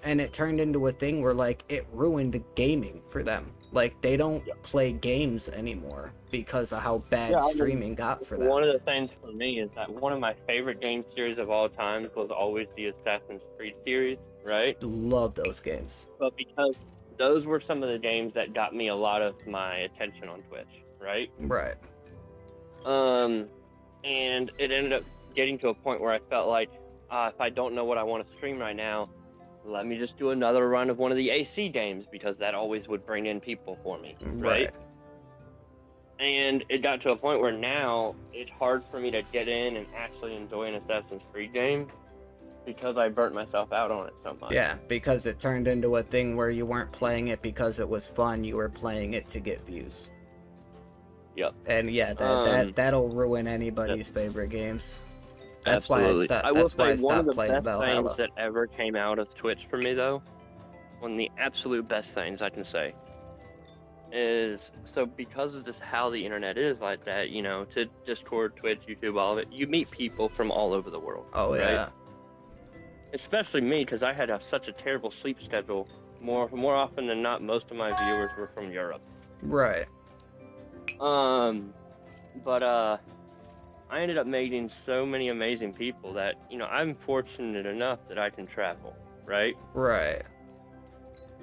and it turned into a thing where, like, it ruined gaming for them. Like, they don't play games anymore because of how bad streaming got for them. One of the things for me is that one of my favorite game series of all time was always the Assassin's Creed series, right? Love those games. But because those were some of the games that got me a lot of my attention on Twitch, right? Right. And it ended up getting to a point where I felt like, if I don't know what I want to stream right now, let me just do another run of one of the AC games, because that always would bring in people for me, right? And it got to a point where now it's hard for me to get in and actually enjoy an Assassin's Creed game because I burnt myself out on it so much. Yeah, because it turned into a thing where you weren't playing it because it was fun, you were playing it to get views. Yep. And yeah, that'll ruin anybody's favorite games. That's absolutely. why I stopped one of the playing best Valhalla. things that ever came out of Twitch for me, though, one of the absolute best things I can say, is so because of just how the internet is like that, you know, to Discord, Twitch, YouTube, all of it, you meet people from all over the world. Oh, right? yeah. Especially me, because I had such a terrible sleep schedule. More often than not, most of my viewers were from Europe. Right. But I ended up meeting so many amazing people that, you know, I'm fortunate enough that I can travel, right? Right.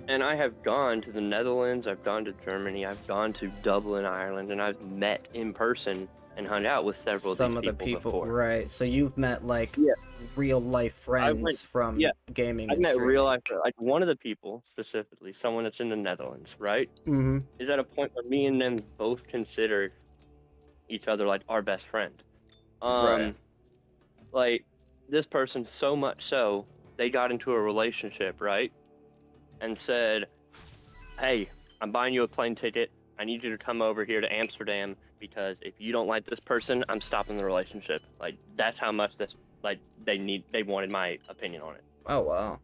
And I have gone to the Netherlands, I've gone to Germany, I've gone to Dublin, Ireland, and I've met in person and hung out with several Some of the these people before. Right. So you've met like Yeah. real life friends from gaming. I've and met streaming. real life, like one of the people specifically, someone that's in the Netherlands, right? Mm-hmm. Is at a point where me and them both consider each other like our best friend. Right. Like this person, so much so they got into a relationship, right? And said, "Hey, I'm buying you a plane ticket. I need you to come over here to Amsterdam because if you don't like this person, I'm stopping the relationship." Like that's how much this, like they wanted my opinion on it. Oh, wow.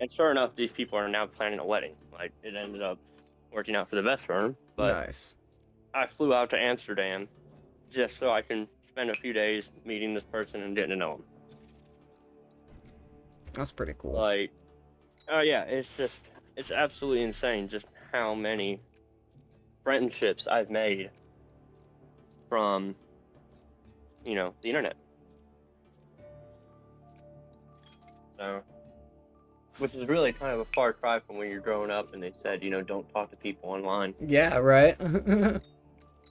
And sure enough, these people are now planning a wedding. Like it ended up working out for the best for them. But Nice. I flew out to Amsterdam just so I can spend a few days meeting this person and getting to know him. That's pretty cool. Like, oh yeah, it's absolutely insane just how many friendships I've made from, you know, the internet. So, which is really kind of a far cry from when you're growing up and they said, you know, don't talk to people online. Yeah, right.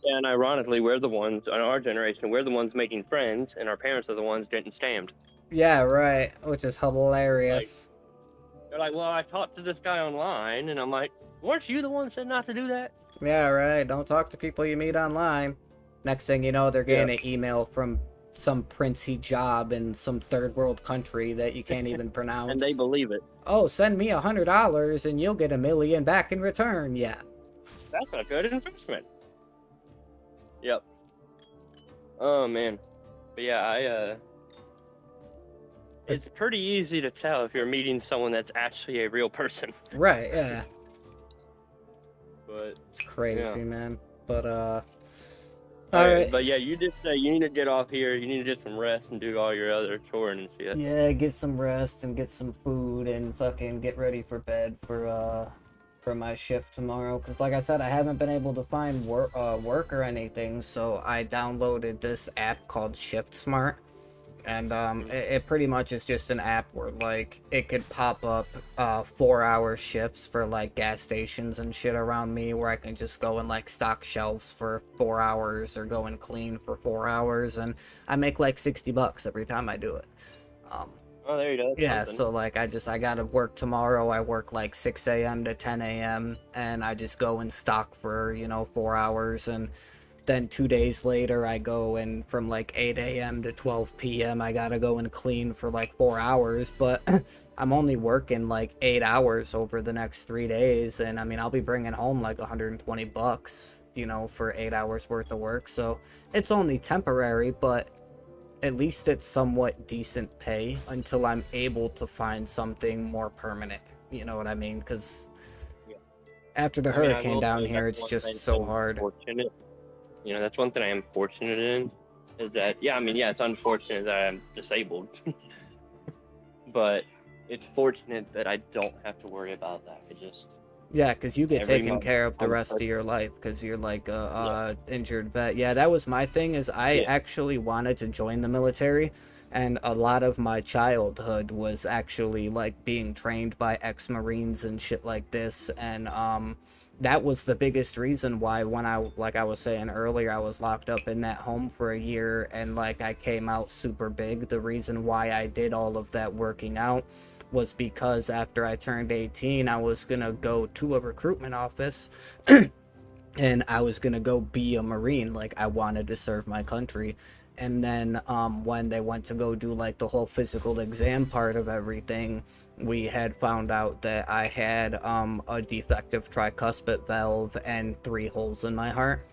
And ironically, we're the ones, in our generation, we're the ones making friends, and our parents are the ones getting scammed. Yeah, right. Which is hilarious. They're like, well, I talked to this guy online, and I'm like, weren't you the one said not to do that? Yeah, right. Don't talk to people you meet online. Next thing you know, they're getting an email from some princey job in some third world country that you can't even pronounce. And they believe it. Oh, send me $100 and you'll get $1 million back in return. Yeah. That's a good investment. Yep. Oh, man. But yeah, it's pretty easy to tell if you're meeting someone that's actually a real person. Right, yeah. But it's crazy, man. But, alright. But yeah, you just say you need to get off here, you need to get some rest and do all your other choring and shit. Yeah, get some rest and get some food and fucking get ready for bed for my shift tomorrow. Because like I said, I haven't been able to find work or anything, so I downloaded this app called Shift Smart. And it pretty much is just an app where like it could pop up 4-hour shifts for like gas stations and shit around me, where I can just go and like stock shelves for 4 hours or go and clean for 4 hours, and I make like $60 every time I do it. Oh, there you go. Yeah, so like I gotta work tomorrow. I work like 6 a.m. to 10 a.m. and I just go and stock for, you know, 4 hours, and then 2 days later I go and from like 8 a.m. to 12 p.m. I gotta go and clean for like 4 hours, but I'm only working like 8 hours over the next 3 days, and I mean I'll be bringing home like $120, you know, for 8 hours worth of work. So it's only temporary, but at least it's somewhat decent pay until I'm able to find something more permanent. You know what I mean? Because after the hurricane down here, it's just so hard. Fortunate. You know, that's one thing I am fortunate in, is that, yeah, I mean, yeah, it's unfortunate that I'm disabled. But it's fortunate that I don't have to worry about that. It just... Yeah, because you get taken care of the rest of your life because you're like a injured vet. Yeah, that was my thing, is I actually wanted to join the military, and a lot of my childhood was actually like being trained by ex-Marines and shit like this, and that was the biggest reason why when I, like I was saying earlier, I was locked up in that home for a year and like I came out super big. The reason why I did all of that working out was because after I turned 18, I was gonna go to a recruitment office and I was gonna go be a Marine. Like, I wanted to serve my country. And then when they went to go do like the whole physical exam part of everything, we had found out that I had a defective tricuspid valve and 3 holes in my heart.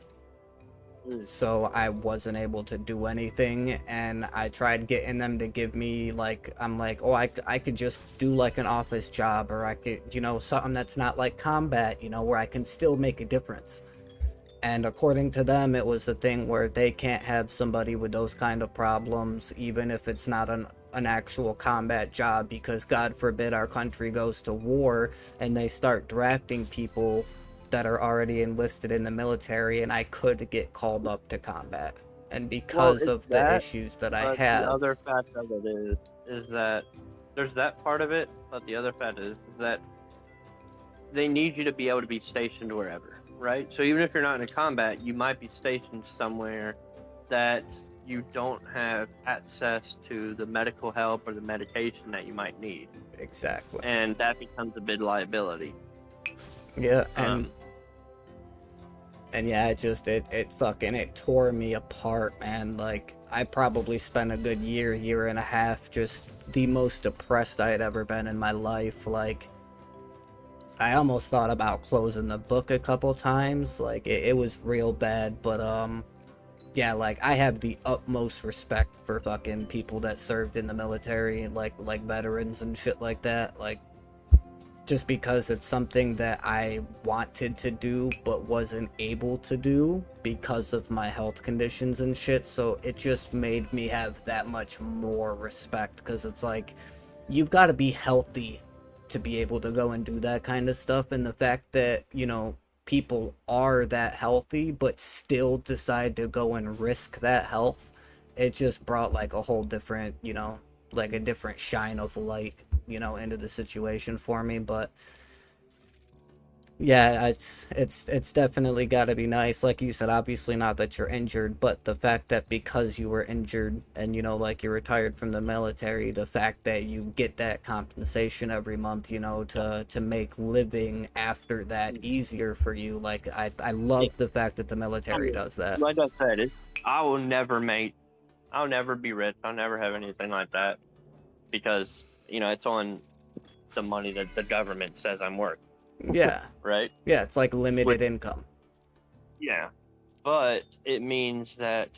So I wasn't able to do anything, and I tried getting them to give me, like, I'm like, oh, I could just do like an office job, or I could, you know, something that's not like combat, you know, where I can still make a difference. And according to them, it was a thing where they can't have somebody with those kind of problems, even if it's not an actual combat job, because God forbid our country goes to war and they start drafting people that are already enlisted in the military, and I could get called up to combat. And because of the issues that I have, the other fact of it is that there's that part of it, but the other fact is that they need you to be able to be stationed wherever, right? So even if you're not in a combat, you might be stationed somewhere that you don't have access to the medical help or the medication that you might need. Exactly. And that becomes a big liability. Yeah, and yeah, it tore me apart, man. Like, I probably spent a good year and a half just the most depressed I had ever been in my life. Like, I almost thought about closing the book a couple times. Like, it was real bad, but yeah, like, I have the utmost respect for fucking people that served in the military, like veterans and shit like that. Like, just because it's something that I wanted to do but wasn't able to do because of my health conditions and shit. So it just made me have that much more respect, because it's like, you've got to be healthy to be able to go and do that kind of stuff. And the fact that, you know, people are that healthy but still decide to go and risk that health, it just brought like a whole different, you know, like a different shine of light, you know, into the situation for me. But yeah, it's definitely got to be nice, like you said, obviously not that you're injured, but the fact that because you were injured and, you know, like, you're retired from the military, the fact that you get that compensation every month, you know, to make living after that easier for you. Like, I love the fact that the military does that. Like I said, I'll never be rich, I'll never have anything like that, because, you know, it's on the money that the government says I'm worth. Yeah. Right? Yeah, it's like limited income. Yeah. But it means that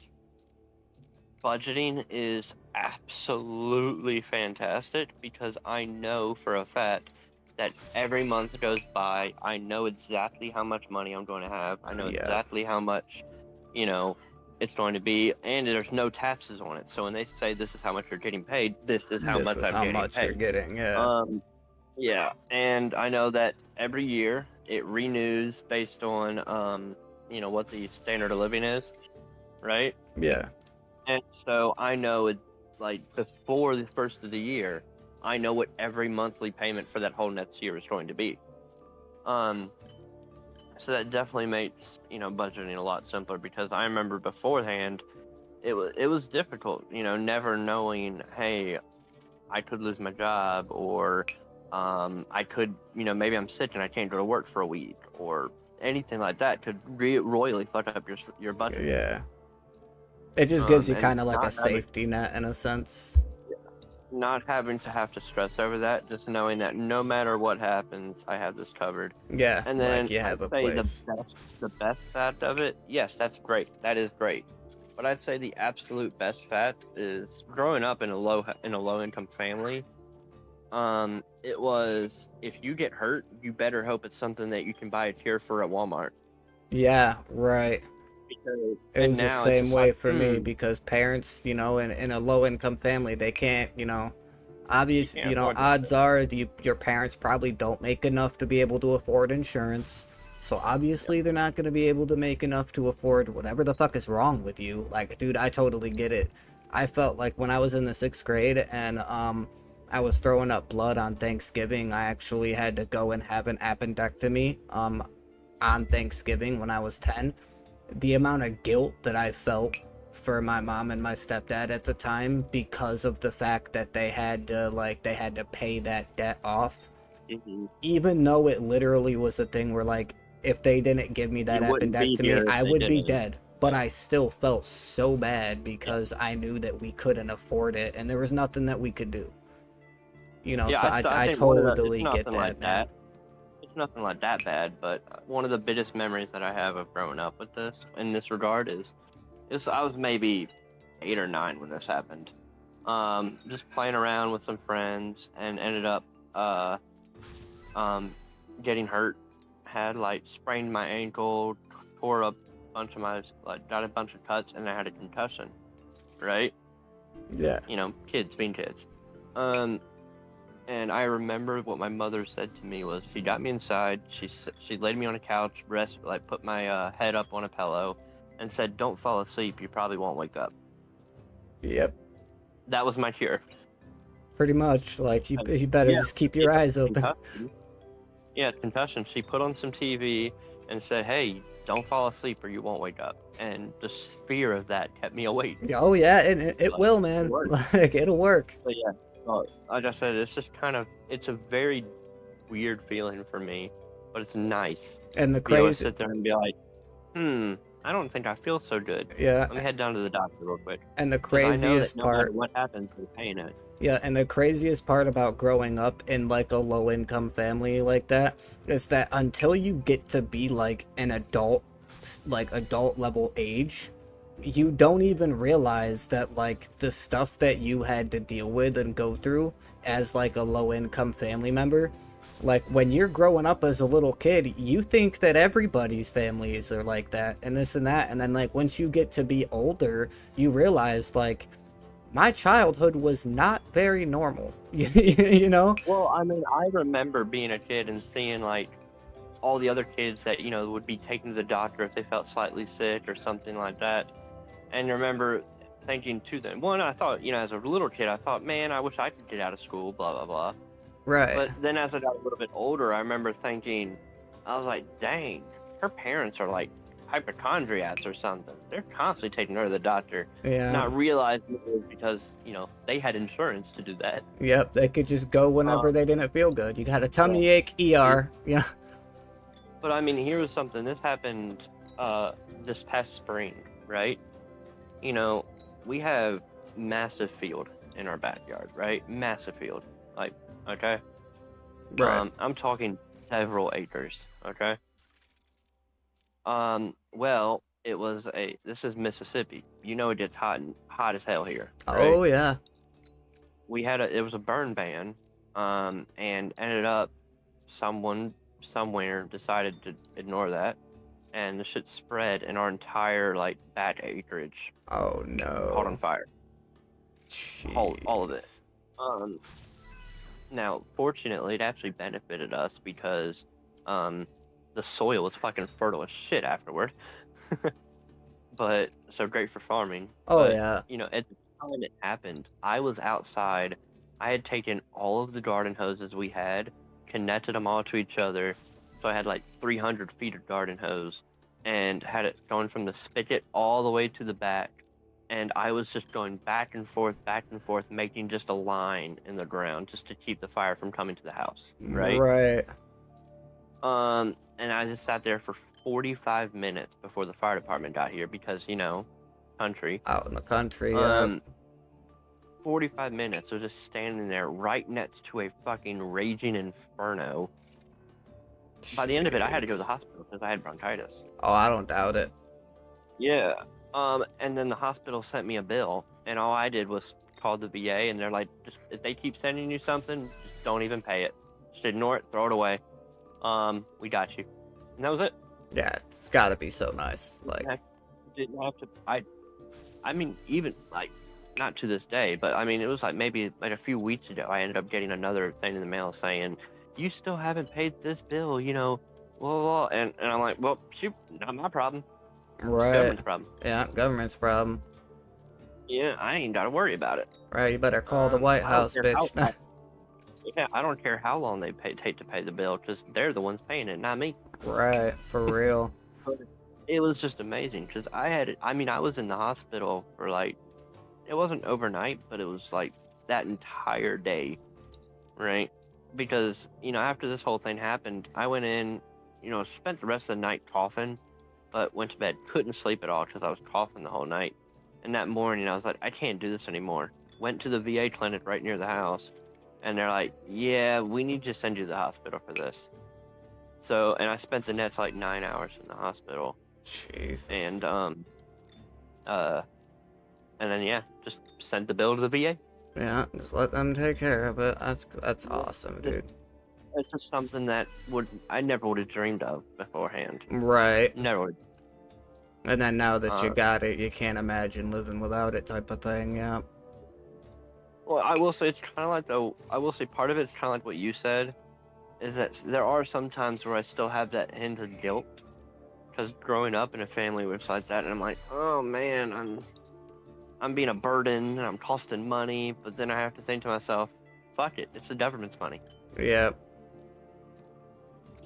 budgeting is absolutely fantastic, because I know for a fact that every month goes by, I know exactly how much money I'm going to have. I know exactly how much, you know, it's going to be, and there's no taxes on it. So when they say this is how much you're getting paid, this is how much you're getting. Yeah. Yeah, and I know that every year it renews based on, you know, what the standard of living is, right? Yeah. And so I know it, like, before the first of the year, I know what every monthly payment for that whole next year is going to be. So that definitely makes, you know, budgeting a lot simpler, because I remember beforehand, it was difficult, you know, never knowing, hey, I could lose my job, or I could, you know, maybe I'm sick and I can't go to work for a week, or anything like that could royally fuck up your budget. Yeah. It just gives you kind of like a safety net in a sense. Not having to have to stress over that, just knowing that no matter what happens, I have this covered. Yeah, and then like you have a place. The best fact of it, yes, that's great. That is great. But I'd say the absolute best fact is growing up in a low income family. It was, if you get hurt, you better hope it's something that you can buy a cure for at Walmart. Yeah, right. Because, it was the same way for me, because parents, you know, in a low income family, they can't, you know, obviously, you know, odds are your parents probably don't make enough to be able to afford insurance. So obviously they're not going to be able to make enough to afford whatever the fuck is wrong with you. Like, dude, I totally get it. I felt like when I was in the 6th grade and I was throwing up blood on Thanksgiving, I actually had to go and have an appendectomy on Thanksgiving when I was 10. The amount of guilt that I felt for my mom and my stepdad at the time, because of the fact that they had to pay that debt off. Even though it literally was a thing where, like, if they didn't give me that You wouldn't be appendectomy, here if I they would be didn't. dead. But I still felt so bad because I knew that we couldn't afford it and there was nothing that we could do. You know, Yeah, so I I think one of the, it's totally get nothing like that, man. that. It's nothing like that bad, but one of the biggest memories that I have of growing up with this, in this regard, is I was maybe 8 or 9 when this happened. Just playing around with some friends and ended up getting hurt. Had like sprained my ankle, tore up a bunch of my got a bunch of cuts, and I had a concussion. Right? Yeah. You know, kids being kids. And I remember what my mother said to me was she got me inside. She laid me on a couch, put my head up on a pillow, and said, "Don't fall asleep. You probably won't wake up." Yep. That was my cure. Pretty much. Like you better Yeah, just keep your eyes open. concussion. Yeah, concussion. She put on some TV and said, "Hey, don't fall asleep or you won't wake up." And the fear of that kept me awake. Oh yeah, it will, man. Like it'll work. But yeah, like I said, it's just it's a very weird feeling for me, but it's nice. And the To be able to crazy, sit there and be like, I don't think I feel so good. yeah. Let me head down to the doctor real quick. And the 'Cause I know that craziest no matter part, what happens, they're paying it. yeah, and the craziest part about growing up in like a low income family like that is that until you get to be like an adult, like adult level age, you don't even realize that like the stuff that you had to deal with and go through as like a low income family member, like when you're growing up as a little kid, you think that everybody's families are like that and this and that, and then like once you get to be older, you realize like my childhood was not very normal. You know? Well, I mean, I remember being a kid and seeing like all the other kids that would be taken to the doctor if they felt slightly sick or something like that. And I remember thinking to them, one, I thought, as a little kid, I thought, man, I wish I could get out of school, blah, blah, blah. Right. But then as I got a little bit older, I remember thinking, I was like, dang, her parents are like hypochondriacs or something. They're constantly taking her to the doctor. Yeah. Not realizing it was because, they had insurance to do that. Yep, they could just go whenever they didn't feel good. You got a tummy ache, ER. Yeah. But I mean, here was something. This happened this past spring, right? We have massive field in our backyard, right? Massive field. Like, okay? Right. I'm talking several acres, okay? Well, this is Mississippi. It gets hot as hell here. Right? Oh yeah. It was a burn ban, and ended up someone somewhere decided to ignore that, and the shit spread and our entire back acreage Oh no. caught on fire. All of it. Jeez. Now, fortunately, it actually benefited us because the soil was fucking fertile as shit afterward. But so great for farming. Oh But, yeah. at the time it happened, I was outside. I had taken all of the garden hoses we had, connected them all to each other. So I had 300 feet of garden hose and had it going from the spigot all the way to the back. And I was just going back and forth, making just a line in the ground just to keep the fire from coming to the house. Right? Right. And I just sat there for 45 minutes before the fire department got here because, country. Out in the country. 45 minutes of just standing there right next to a fucking raging inferno. By the end of it, I had to go to the hospital because I had bronchitis. Oh, I don't doubt it. Yeah. And then the hospital sent me a bill, and all I did was call the VA, and they're like, just if they keep sending you something, just don't even pay it. Just ignore it, throw it away. We got you. And that was it. Yeah, it's gotta be so nice. Didn't have to. I mean, even not to this day, but I mean, it was maybe a few weeks ago. I ended up getting another thing in the mail saying, "You still haven't paid this bill," blah, blah, blah. And I'm like, well, shoot, not my problem. Right. Government's problem. Yeah, government's problem. Yeah, I ain't gotta worry about it. Right, you better call the White House, bitch. Yeah, I don't care how long they take to pay the bill because they're the ones paying it, not me. Right, for real. It was just amazing because I was in the hospital for it wasn't overnight, but it was that entire day, right? Because, after this whole thing happened, I went in, spent the rest of the night coughing, but went to bed. Couldn't sleep at all because I was coughing the whole night. And that morning, I was like, I can't do this anymore. Went to the VA clinic right near the house, and they're like, yeah, we need to send you to the hospital for this. So, and I spent the next like 9 hours in the hospital. Jesus. And then yeah, just sent the bill to the VA. Yeah, just let them take care of it. That's awesome, dude. It's just something that I never would have dreamed of beforehand. Right. Never would. And then now that you got it, you can't imagine living without it, type of thing. Yeah. Well, I will say it's kind of like I will say part of it's kind of like what you said, is that there are some times where I still have that hint of guilt, because growing up in a family where it's like that, and I'm like, oh man, I'm being a burden and I'm costing money, but then I have to think to myself, fuck it, it's the government's money. Yep.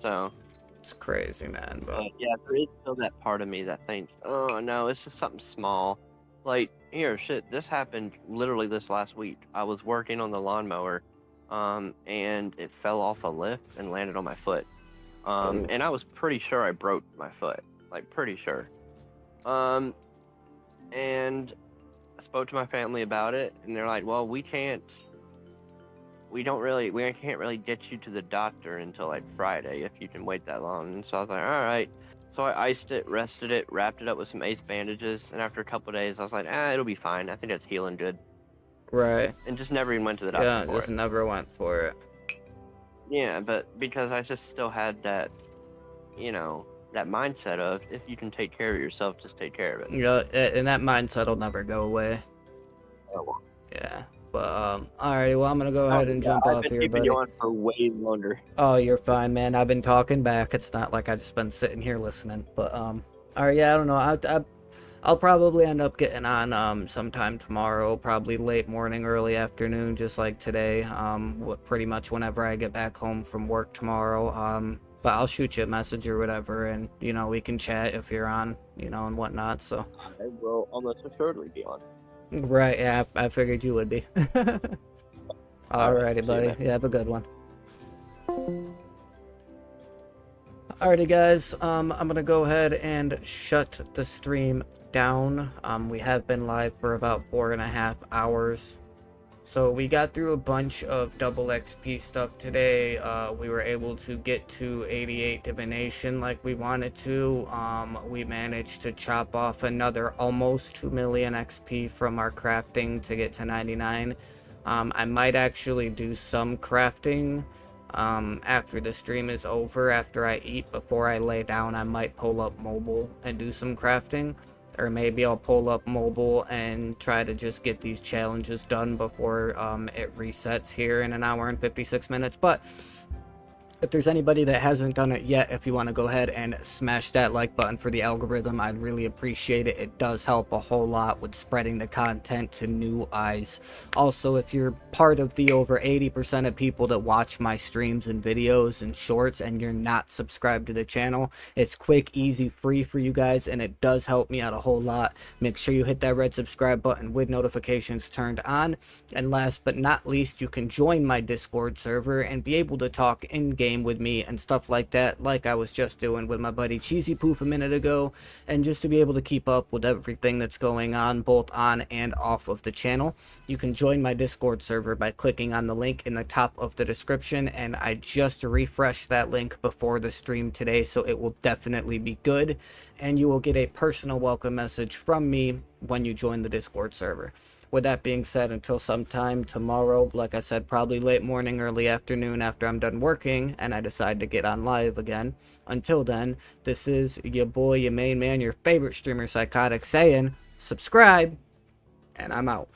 So it's crazy, man. But yeah, there is still that part of me that thinks, oh no, it's just something small. Like, here, shit, this happened literally this last week. I was working on the lawnmower, and it fell off a lift and landed on my foot. And I was pretty sure I broke my foot. Like, pretty sure. And I spoke to my family about it, and they're like, well, we can't really get you to the doctor until like Friday if you can wait that long. And so I was like, all right. So I iced it, rested it, wrapped it up with some ace bandages, and after a couple of days, I was like, it'll be fine. I think it's healing good. right. And just never even went to the doctor Yeah, for just it. never went for it. Yeah, but because I just still had that, that mindset of, if you can take care of yourself, just take care of it. Yeah, and that mindset will never go away. Oh, well. Yeah. But alrighty, well, I'm gonna go ahead and jump off here, buddy. I've been on for way longer. Oh, you're fine, man. I've been talking back. It's not like I've just been sitting here listening. But alright, yeah, I don't know. I'll probably end up getting on sometime tomorrow, probably late morning, early afternoon, just like today. Pretty much whenever I get back home from work tomorrow. But I'll shoot you a message or whatever, and we can chat if you're on, and whatnot. So I will almost assuredly be on. right, yeah, I figured you would be. Alrighty, buddy. Yeah, have a good one. Alrighty, guys. I'm gonna go ahead and shut the stream down. We have been live for about 4.5 hours. So we got through a bunch of double XP stuff today. We were able to get to 88 divination like we wanted to. We managed to chop off another almost 2 million XP from our crafting to get to 99. I might actually do some crafting after the stream is over. After I eat, before I lay down, I might pull up mobile and do some crafting. Or maybe I'll pull up mobile and try to just get these challenges done before it resets here in 1 hour and 56 minutes. But if there's anybody that hasn't done it yet, if you want to go ahead and smash that like button for the algorithm, I'd really appreciate it. It does help a whole lot with spreading the content to new eyes. Also, if you're part of the over 80% of people that watch my streams and videos and shorts and you're not subscribed to the channel, it's quick, easy, free for you guys, and it does help me out a whole lot. Make sure you hit that red subscribe button with notifications turned on. And last but not least, you can join my Discord server and be able to talk in-game with me and stuff like that, like I was just doing with my buddy Cheesy Poof a minute ago, and just to be able to keep up with everything that's going on both on and off of the channel. You can join my Discord server by clicking on the link in the top of the description, and I just refreshed that link before the stream today, so it will definitely be good, and you will get a personal welcome message from me when you join the Discord server. With that being said, until sometime tomorrow, like I said, probably late morning, early afternoon after I'm done working and I decide to get on live again. Until then, this is your boy, your main man, your favorite streamer, Psychotic, saying subscribe, and I'm out.